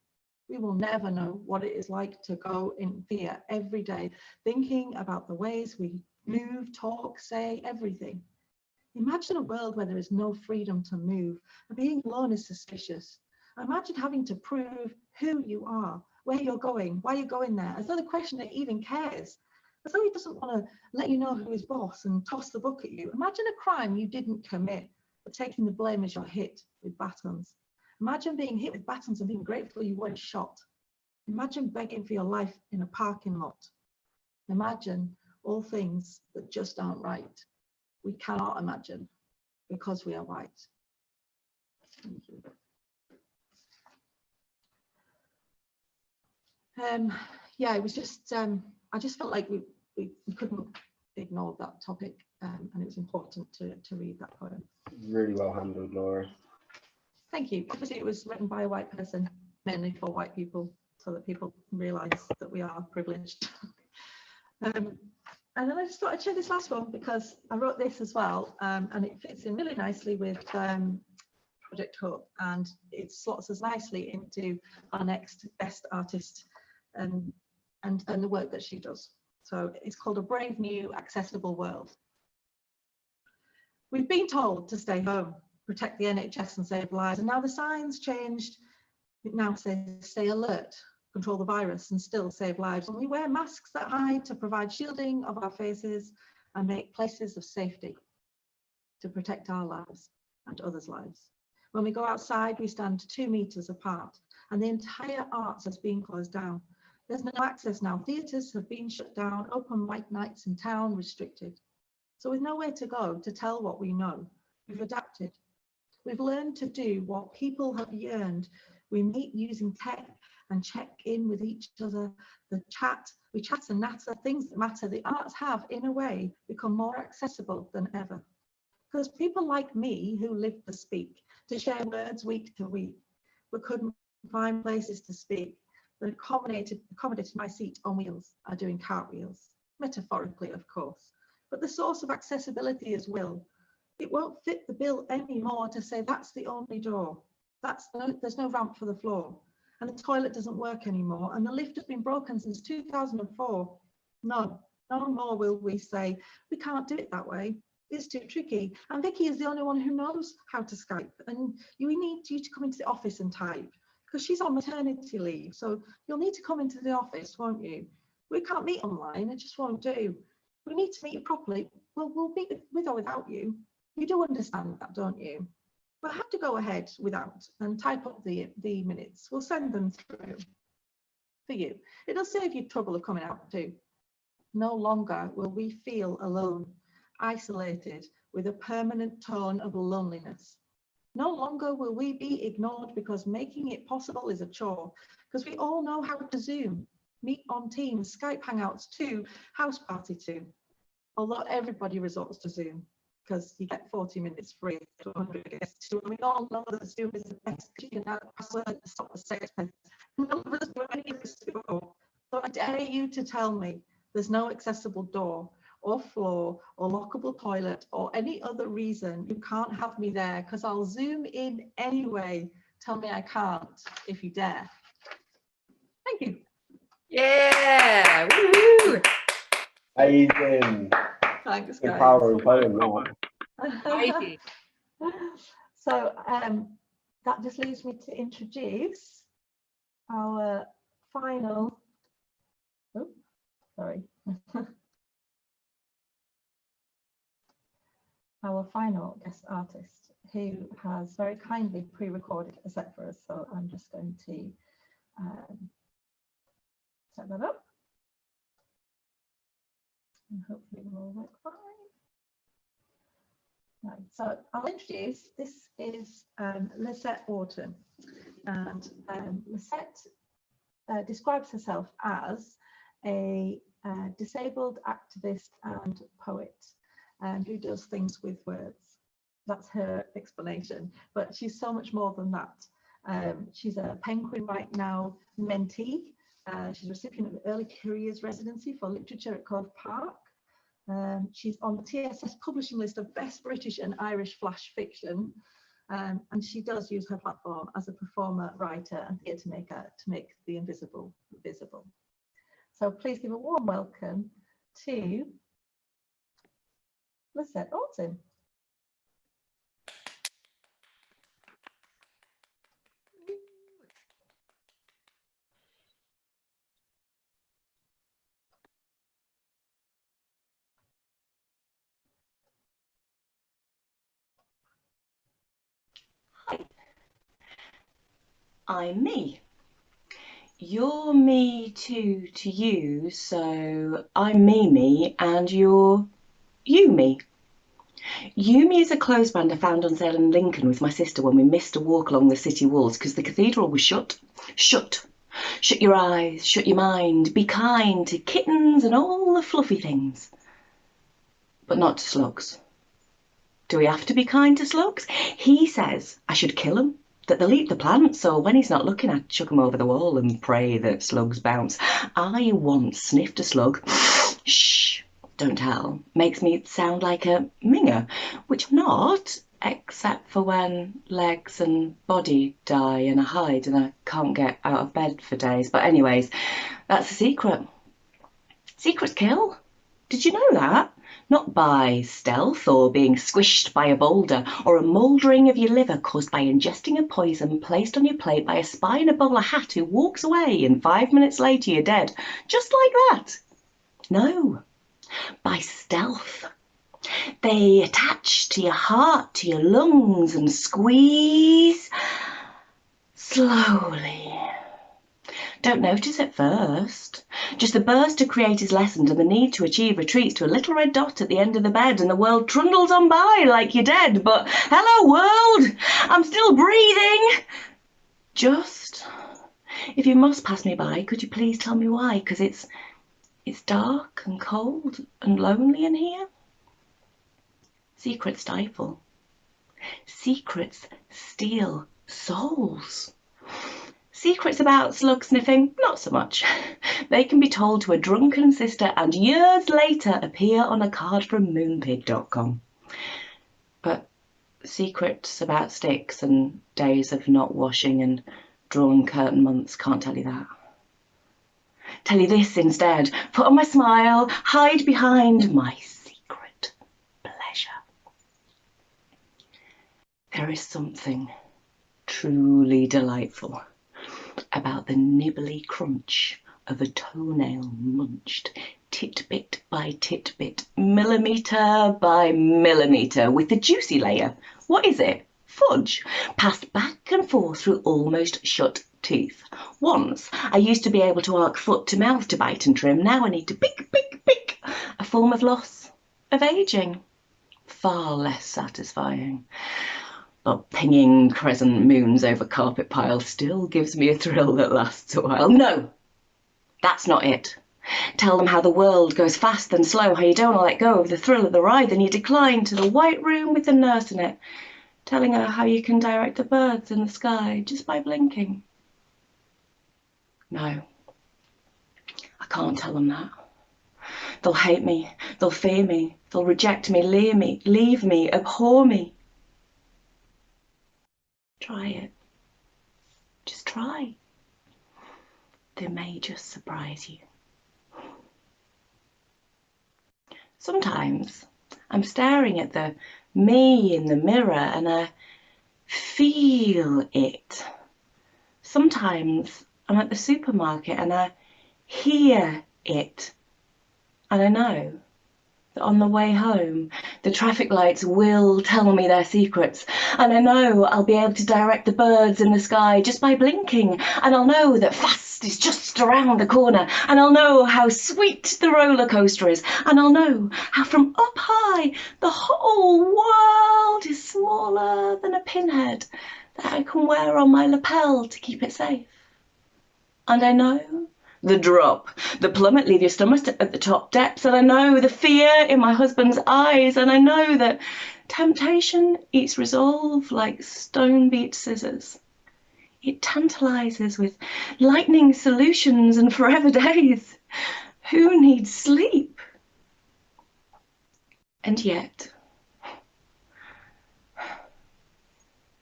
We will never know what it is like to go in fear every day, thinking about the ways we move, talk, say, everything. Imagine a world where there is no freedom to move, and being alone is suspicious. Imagine having to prove who you are, where you're going, why you're going there, as though the questioner even cares, as though he doesn't want to let you know who is boss and toss the book at you. Imagine a crime you didn't commit, but taking the blame as you're hit with batons. Imagine being hit with batons and being grateful you weren't shot. Imagine begging for your life in a parking lot. Imagine all things that just aren't right. We cannot imagine because we are white. Thank you. Yeah, it was just, I just felt like we couldn't ignore that topic, and it was important to read that poem. Really well handled, Laura. Thank you. Obviously, it was written by a white person, mainly for white people, so that people realise that we are privileged. And then I just thought I'd share this last one because I wrote this as well, and it fits in really nicely with Project Hope, and it slots us nicely into our next best artist and the work that she does. So it's called A Brave New Accessible World. We've been told to stay home, protect the NHS and save lives, and now the signs changed. It now says stay alert, control the virus and still save lives. And we wear masks that hide to provide shielding of our faces and make places of safety to protect our lives and others' lives. When we go outside, we stand 2 meters apart and the entire arts has been closed down. There's no access now. Theatres have been shut down, open mic nights in town restricted. So with nowhere to go to tell what we know, we've adapted. We've learned to do what people have yearned. We meet using tech and check in with each other. We chat and natter, things that matter. The arts have, in a way, become more accessible than ever. Because people like me who live to speak, to share words week to week, but couldn't find places to speak, that accommodated my seat on wheels are doing cartwheels, metaphorically, of course. But the source of accessibility is will. It won't fit the bill anymore to say that's the only door. There's no ramp for the floor. And the toilet doesn't work anymore. And the lift has been broken since 2004. No more will we say, we can't do it that way. It's too tricky. And Vicky is the only one who knows how to Skype. And we need you to come into the office and type because she's on maternity leave. So you'll need to come into the office, won't you? We can't meet online, it just won't do. We need to meet you properly. Well, we'll meet with or without you. You do understand that, don't you? We'll have to go ahead without and type up the minutes. We'll send them through for you. It'll save you trouble of coming out too. No longer will we feel alone, isolated with a permanent tone of loneliness. No longer will we be ignored because making it possible is a chore, because we all know how to Zoom, meet on Teams, Skype Hangouts too, house party too. Although everybody resorts to Zoom because you get 40 minutes free to 100 guests. We all know that Zoom is the best. You can add a password to stop the sex pest. None of us do any of this before. So I dare you to tell me there's no accessible door or floor or lockable toilet or any other reason you can't have me there because I'll Zoom in anyway. Tell me I can't if you dare. Thank you. Yeah. Woo! Amazing. Thanks, guys. Empowering poem. Mighty. So that just leaves me to introduce our final, our final guest artist who has very kindly pre-recorded a set for us. So I'm just going to set that up. And hopefully it will work fine. Right, so I'll introduce, this is Lisette Wharton, and Lisette describes herself as a disabled activist and poet who does things with words. That's her explanation, but she's so much more than that. She's a Penguin Right Now mentee. She's a recipient of the Early Careers Residency for Literature at Cove Park. She's on the TSS publishing list of best British and Irish flash fiction, and she does use her platform as a performer, writer and theatre maker to make the invisible visible. So please give a warm welcome to Lisette Wharton. I'm me. you're me too to you, so I'm Mimi and you're you me. Yumi is a clothesband I found on sale in Lincoln with my sister when we missed a walk along the city walls because the cathedral was shut. Shut. Shut your eyes, shut your mind, be kind to kittens and all the fluffy things. But not to slugs. Do we have to be kind to slugs? He says I should kill them, that they'll eat the plants, so when he's not looking, I chuck them over the wall and pray that slugs bounce. I once sniffed a slug. Shh, don't tell. Makes me sound like a minger, which I'm not, except for when legs and body die and I hide and I can't get out of bed for days. But anyways, that's a secret. Secrets kill. Did you know that? Not by stealth or being squished by a boulder or a mouldering of your liver caused by ingesting a poison placed on your plate by a spy in a bowler hat who walks away and 5 minutes later you're dead. Just like that. No, by stealth. They attach to your heart, to your lungs and squeeze slowly. Don't notice at first. Just the burst of creators lessened and the need to achieve retreats to a little red dot at the end of the bed and the world trundles on by like you're dead. But hello world, I'm still breathing. Just, if you must pass me by, could you please tell me why? Because it's dark and cold and lonely in here. Secrets stifle. Secrets steal souls. Secrets about slug sniffing, not so much. They can be told to a drunken sister and years later appear on a card from moonpig.com. But secrets about sticks and days of not washing and drawn curtain months, can't tell you that. Tell you this instead, put on my smile, hide behind my secret pleasure. There is something truly delightful about the nibbly crunch of a toenail munched titbit by titbit, millimetre by millimetre, with the juicy layer. What is it? Fudge, passed back and forth through almost shut teeth. Once I used to be able to arc foot to mouth to bite and trim. Now I need to pick, pick, pick. A form of loss, of ageing. Far less satisfying. But pinging crescent moons over carpet piles still gives me a thrill that lasts a while. No, that's not it. Tell them how the world goes fast and slow, how you don't let go of the thrill of the ride, then you decline to the white room with the nurse in it, telling her how you can direct the birds in the sky just by blinking. No, I can't tell them that. They'll hate me, they'll fear me, they'll reject me, leave me, abhor me. Try it. Just try. They may just surprise you. Sometimes I'm staring at the me in the mirror and I feel it. Sometimes I'm at the supermarket and I hear it. And I know that on the way home, the traffic lights will tell me their secrets. And I know I'll be able to direct the birds in the sky just by blinking. And I'll know that fast is just around the corner. And I'll know how sweet the roller coaster is. And I'll know how from up high, the whole world is smaller than a pinhead that I can wear on my lapel to keep it safe. And I know the drop, the plummet, leave your stomach at the top depths, and I know the fear in my husband's eyes, and I know that temptation eats resolve like stone beat scissors. It tantalizes with lightning solutions and forever days. Who needs sleep? And yet,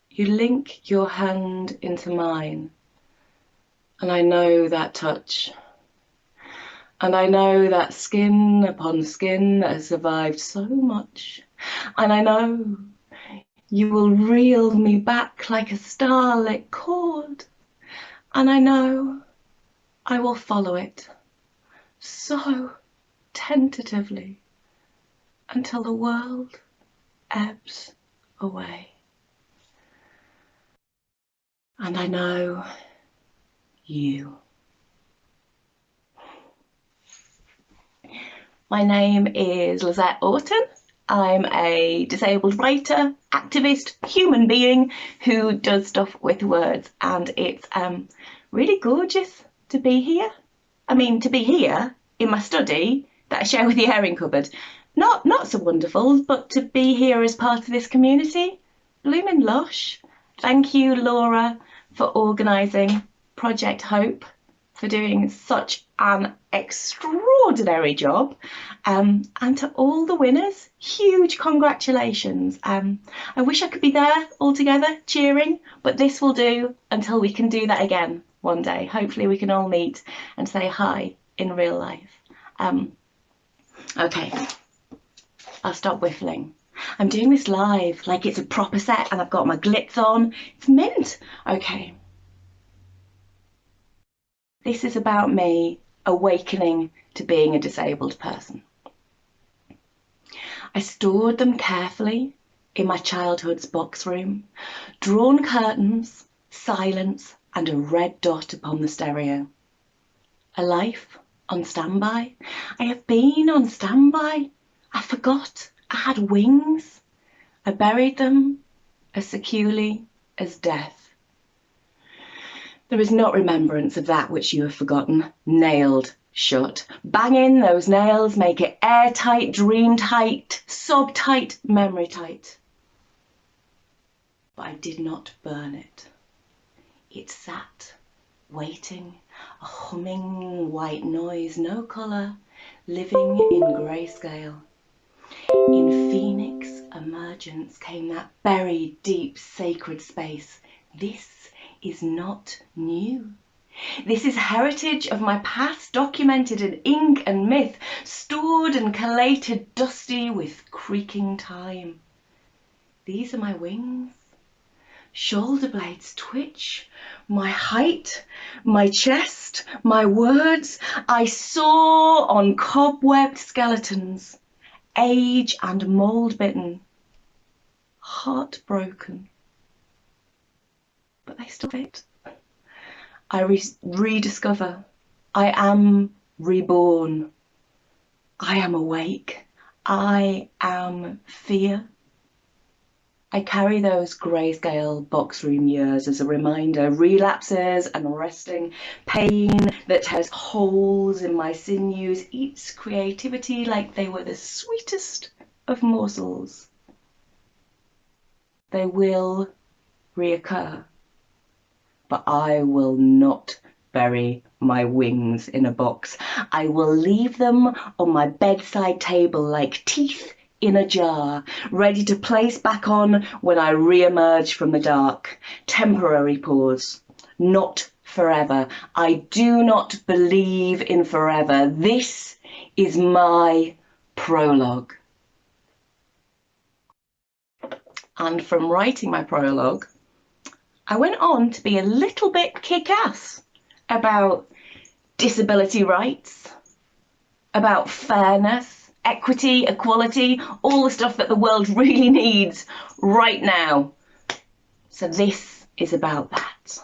you link your hand into mine, and I know that touch. And I know that skin upon skin that has survived so much. And I know you will reel me back like a starlit cord. And I know I will follow it so tentatively until the world ebbs away. And I know you My name is Lizette Orton. I'm a disabled writer, activist, human being who does stuff with words, and it's really gorgeous to be here. I mean, to be here in my study that I share with the airing cupboard. Not so wonderful, but to be here as part of this community, blooming lush. Thank you, Laura, for organising Project Hope, for doing such an extraordinary job, and to all the winners, huge congratulations. I wish I could be there all together cheering, but this will do until we can do that again one day. Hopefully we can all meet and say hi in real life. Okay, I'll stop whiffling. I'm doing this live like it's a proper set and I've got my glitz on. It's mint. Okay. This is about me awakening to being a disabled person. I stored them carefully in my childhood's box room, drawn curtains, silence, and a red dot upon the stereo. A life on standby. I have been on standby. I forgot I had wings. I buried them as securely as death. There is not remembrance of that which you have forgotten, nailed shut. Bang in those nails, make it airtight, dream tight, sob tight, memory tight. But I did not burn it. It sat, waiting, a humming white noise, no colour, living in grayscale. In phoenix emergence came that buried, deep, sacred space. This is not new. This is heritage of my past, documented in ink and myth, stored and collated, dusty with creaking time. These are my wings. Shoulder blades twitch, my height, my chest, my words. I soar on cobwebbed skeletons, age and mould bitten, heartbroken. But they still fit. I rediscover. I am reborn. I am awake. I am fear. I carry those grayscale boxroom years as a reminder, relapses and resting, pain that has holes in my sinews, eats creativity like they were the sweetest of morsels. They will reoccur, but I will not bury my wings in a box. I will leave them on my bedside table like teeth in a jar, ready to place back on when I re-emerge from the dark. Temporary pause, not forever. I do not believe in forever. This is my prologue. And from writing my prologue, I went on to be a little bit kick-ass about disability rights, about fairness, equity, equality, all the stuff that the world really needs right now. So this is about that.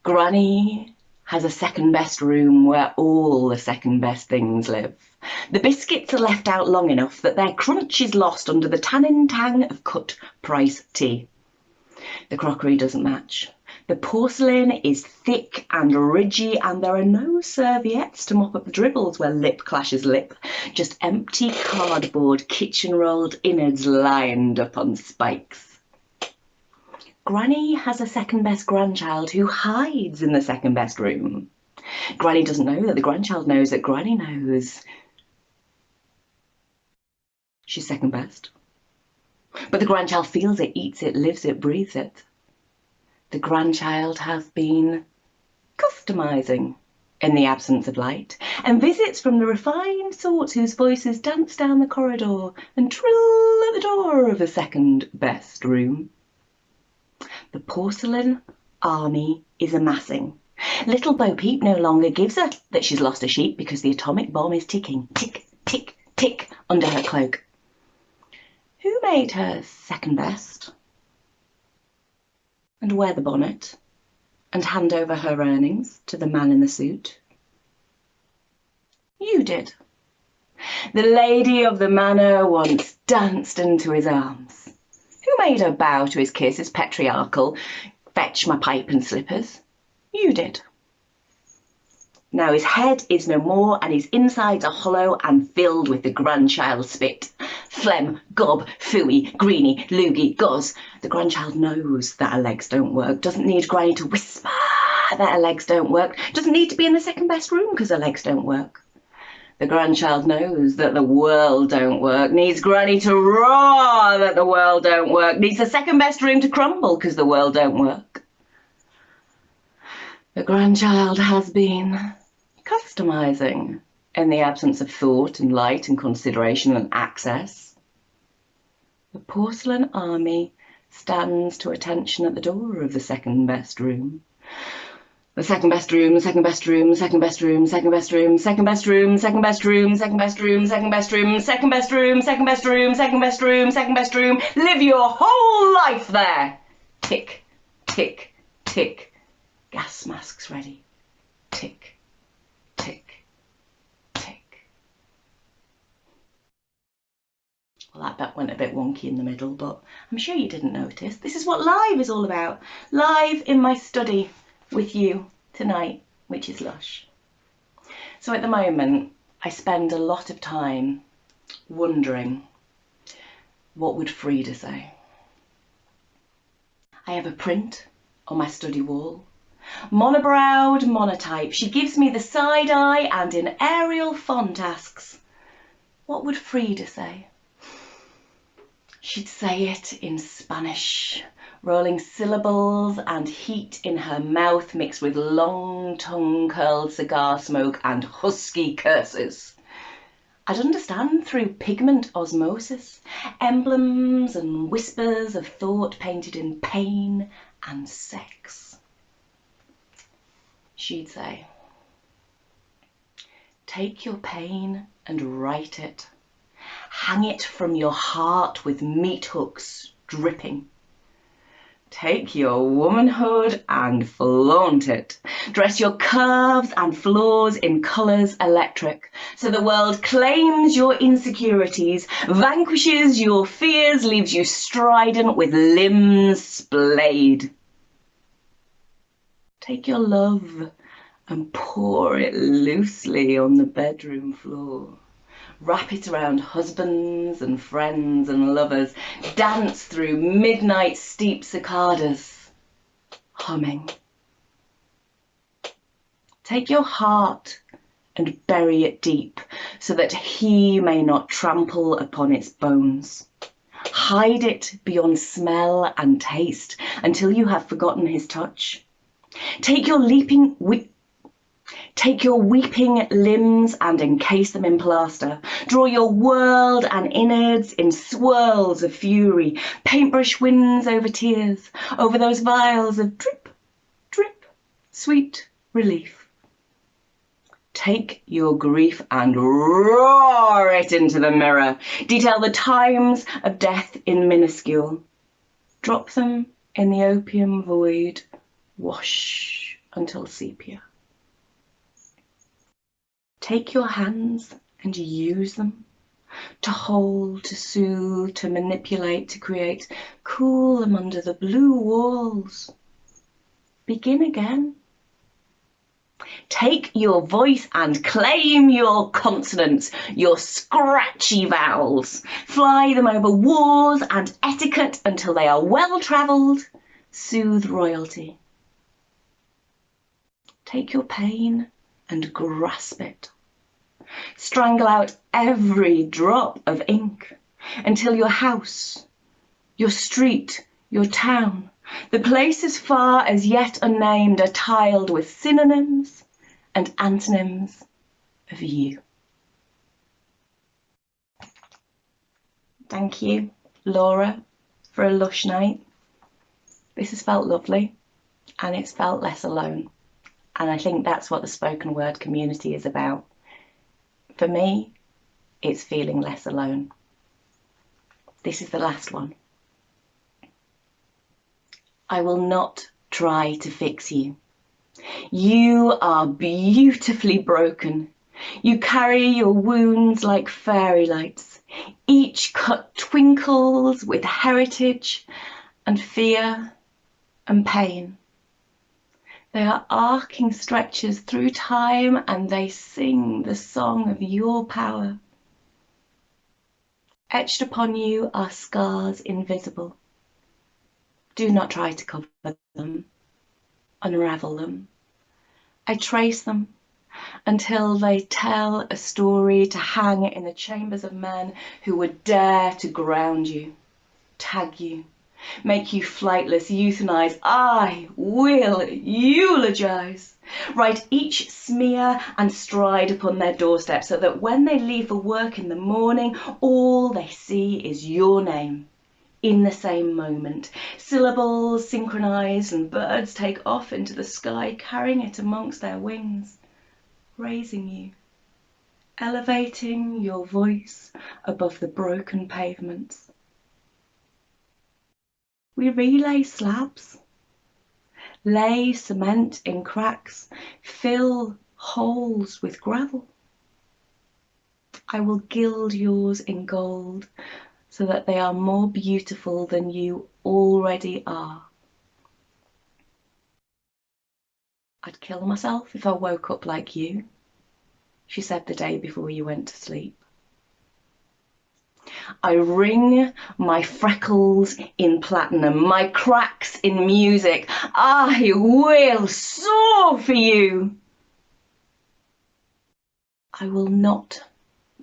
Granny has a second best room where all the second best things live. The biscuits are left out long enough that their crunch is lost under the tannin tang of cut price tea. The crockery doesn't match. The porcelain is thick and ridgy, and there are no serviettes to mop up the dribbles where lip clashes lip, just empty cardboard kitchen-rolled innards lined up on spikes. Granny has a second-best grandchild who hides in the second-best room. Granny doesn't know that the grandchild knows that Granny knows she's second best. But the grandchild feels it, eats it, lives it, breathes it. The grandchild has been customising in the absence of light, and visits from the refined sorts whose voices dance down the corridor and trill at the door of the second best room. The porcelain army is amassing. Little Bo Peep no longer gives her that she's lost a sheep because the atomic bomb is ticking, tick, tick, tick, under her cloak. Who made her second best? And wear the bonnet and hand over her earnings to the man in the suit. You did. The lady of the manor once danced into his arms. Who made her bow to his kiss as patriarchal? Fetch my pipe and slippers. You did. Now his head is no more, and his insides are hollow and filled with the grandchild spit. Phlegm, gob, phooey, greeny, loogie, goz. The grandchild knows that her legs don't work, doesn't need Granny to whisper that her legs don't work, doesn't need to be in the second best room because her legs don't work. The grandchild knows that the world don't work, needs Granny to roar that the world don't work, needs the second best room to crumble because the world don't work. The grandchild has been customising in the absence of thought and light and consideration and access. The porcelain army stands to attention at the door of the second best room. The second best room, the second best room, the second best room, second best room, second best room, second best room, second best room, second best room, second best room, second best room, second best room, second best room. Live your whole life there. Tick, tick, tick. Gas masks ready. Tick, tick, tick. Well, that bit went a bit wonky in the middle, but I'm sure you didn't notice. This is what live is all about. Live in my study with you tonight, which is lush. So at the moment, I spend a lot of time wondering, what would Frida say? I have a print on my study wall. Monobrowed monotype. She gives me the side eye and in aerial font asks, what would Frida say? She'd say it in Spanish, rolling syllables and heat in her mouth mixed with long tongue-curled cigar smoke and husky curses. I'd understand through pigment osmosis, emblems and whispers of thought painted in pain and sex. She'd say, take your pain and write it. Hang it from your heart with meat hooks dripping. Take your womanhood and flaunt it. Dress your curves and flaws in colours electric, so the world claims your insecurities, vanquishes your fears, leaves you strident with limbs splayed. Take your love and pour it loosely on the bedroom floor. Wrap it around husbands and friends and lovers. Dance through midnight steep cicadas, humming. Take your heart and bury it deep, so that he may not trample upon its bones. Hide it beyond smell and taste until you have forgotten his touch. Take your weeping limbs and encase them in plaster. Draw your world and innards in swirls of fury. Paintbrush winds over tears, over those vials of drip, drip, sweet relief. Take your grief and roar it into the mirror. Detail the times of death in minuscule. Drop them in the opium void. Wash until sepia. Take your hands and use them to hold, to soothe, to manipulate, to create. Cool them under the blue walls. Begin again. Take your voice and claim your consonants, your scratchy vowels. Fly them over wars and etiquette until they are well-travelled. Soothe royalty. Take your pain and grasp it. Strangle out every drop of ink until your house, your street, your town, the places far as yet unnamed are tiled with synonyms and antonyms of you. Thank you, Laura, for a lush night. This has felt lovely and it's felt less alone. And I think that's what the spoken word community is about. For me, it's feeling less alone. This is the last one. I will not try to fix you. You are beautifully broken. You carry your wounds like fairy lights. Each cut twinkles with heritage and fear and pain. They are arcing stretches through time, and they sing the song of your power. Etched upon you are scars invisible. Do not try to cover them, unravel them. I trace them until they tell a story to hang in the chambers of men who would dare to ground you, tag you, make you flightless, euthanize. I will eulogize. Write each smear and stride upon their doorstep so that when they leave for work in the morning, all they see is your name in the same moment. Syllables synchronize and birds take off into the sky, carrying it amongst their wings, raising you, elevating your voice above the broken pavements. We relay slabs, lay cement in cracks, fill holes with gravel. I will gild yours in gold so that they are more beautiful than you already are. I'd kill myself if I woke up like you, she said the day before you went to sleep. I ring my freckles in platinum, my cracks in music. I will soar for you. I will not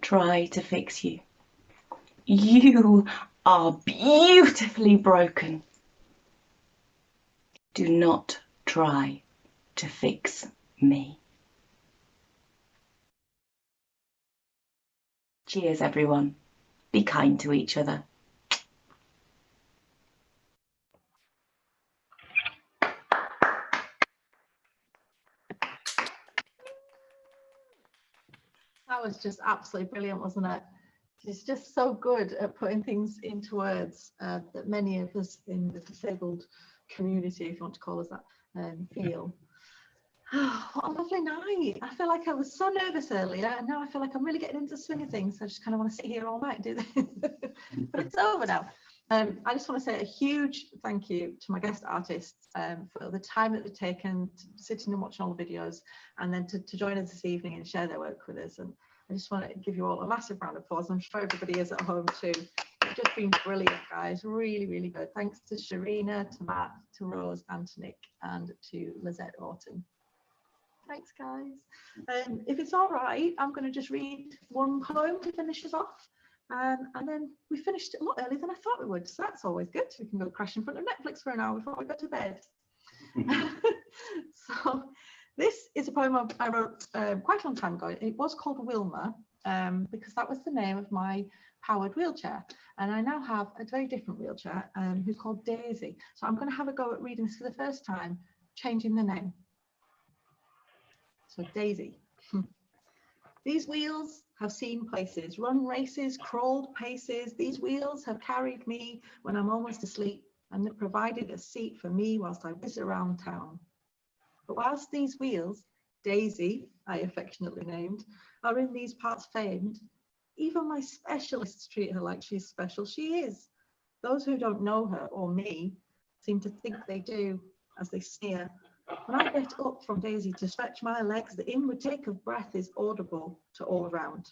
try to fix you. You are beautifully broken. Do not try to fix me. Cheers, everyone. Be kind to each other. That was just absolutely brilliant, wasn't it? She's just so good at putting things into words that many of us in the disabled community, if you want to call us that, feel. Oh, what a lovely night. I feel like I was so nervous earlier, and now I feel like I'm really getting into the swing of things. I just kind of want to sit here all night and do this. But it's over now. I just want to say a huge thank you to my guest artists for the time that they've taken sitting and watching all the videos, and then to join us this evening and share their work with us. And I just want to give you all a massive round of applause. I'm sure everybody is at home too. It's just been brilliant, guys. Really, really good. Thanks to Sharina, to Matt, to Rose, and to Nick, and to Lizette Orton. Thanks, guys. If it's all right, I'm going to just read one poem to finish us off. And then we finished a lot earlier than I thought we would, so that's always good. We can go crash in front of Netflix for an hour before we go to bed. So this is a poem I wrote quite a long time ago. It was called Wilma, because that was the name of my powered wheelchair, and I now have a very different wheelchair who's called Daisy. So I'm going to have a go at reading this for the first time, changing the name. So Daisy. These wheels have seen places, run races, crawled paces. These wheels have carried me when I'm almost asleep, and have provided a seat for me whilst I whiz around town. But whilst these wheels, Daisy, I affectionately named, are in these parts famed, even my specialists treat her like she's special. She is. Those who don't know her or me seem to think they do, as they sneer. When I get up from Daisy to stretch my legs, the inward take of breath is audible to all around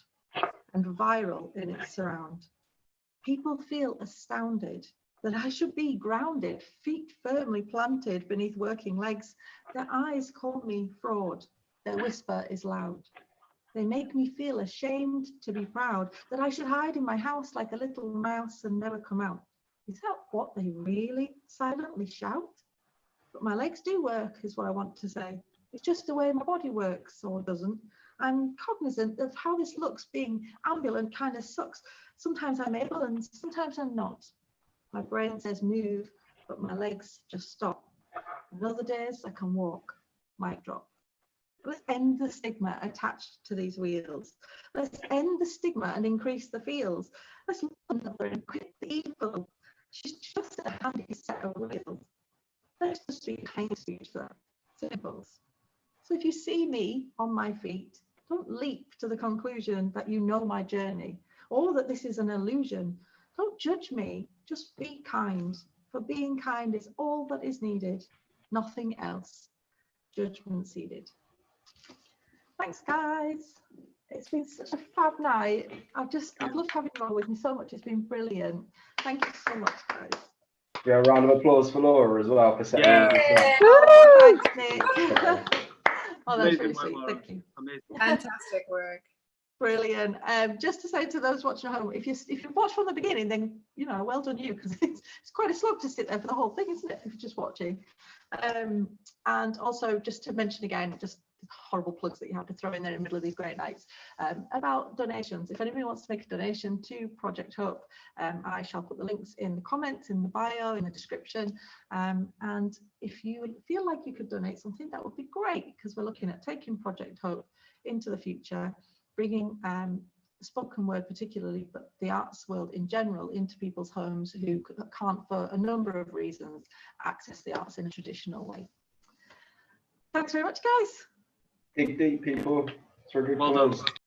and viral in its surround. People feel astounded that I should be grounded, feet firmly planted beneath working legs. Their eyes call me fraud. Their whisper is loud. They make me feel ashamed to be proud, that I should hide in my house like a little mouse and never come out. Is that what they really silently shout? But my legs do work, is what I want to say. It's just the way my body works, or doesn't. I'm cognizant of how this looks. Being ambulant kind of sucks. Sometimes I'm able and sometimes I'm not. My brain says move, but my legs just stop. And other days I can walk, mic drop. Let's end the stigma attached to these wheels. Let's end the stigma and increase the feels. Let's love another and quit the evil. She's just a handy set of wheels. Let's just be kind to each other. Simples. So if you see me on my feet, Don't leap to the conclusion that you know my journey or that this is an illusion. Don't judge me, just be kind. For being kind is all that is needed, nothing else. Judgment ceded. Thanks, guys. It's been such a fab night. I've loved having you all with me so much. It's been brilliant. Thank you so much, guys. Yeah, a round of applause for Laura as well for setting Yeah. this up. Oh, thanks, Nick. Oh, that's Amazing really work, sweet. Laura. Thank you. Amazing. Fantastic work. Brilliant. Just to say to those watching at home, if you watch from the beginning, then well done you, because it's quite a slog to sit there for the whole thing, isn't it? If you're just watching. And also just to mention again, just horrible plugs that you have to throw in there in the middle of these great nights, about donations. If anybody wants to make a donation to Project Hope, I shall put the links in the comments, in the bio, in the description. And if you feel like you could donate something, that would be great, because we're looking at taking Project Hope into the future, bringing spoken word particularly, but the arts world in general, into people's homes who can't, for a number of reasons, access the arts in a traditional way. Thanks very much, guys. Dig deep, people. It's a good Well done. cause.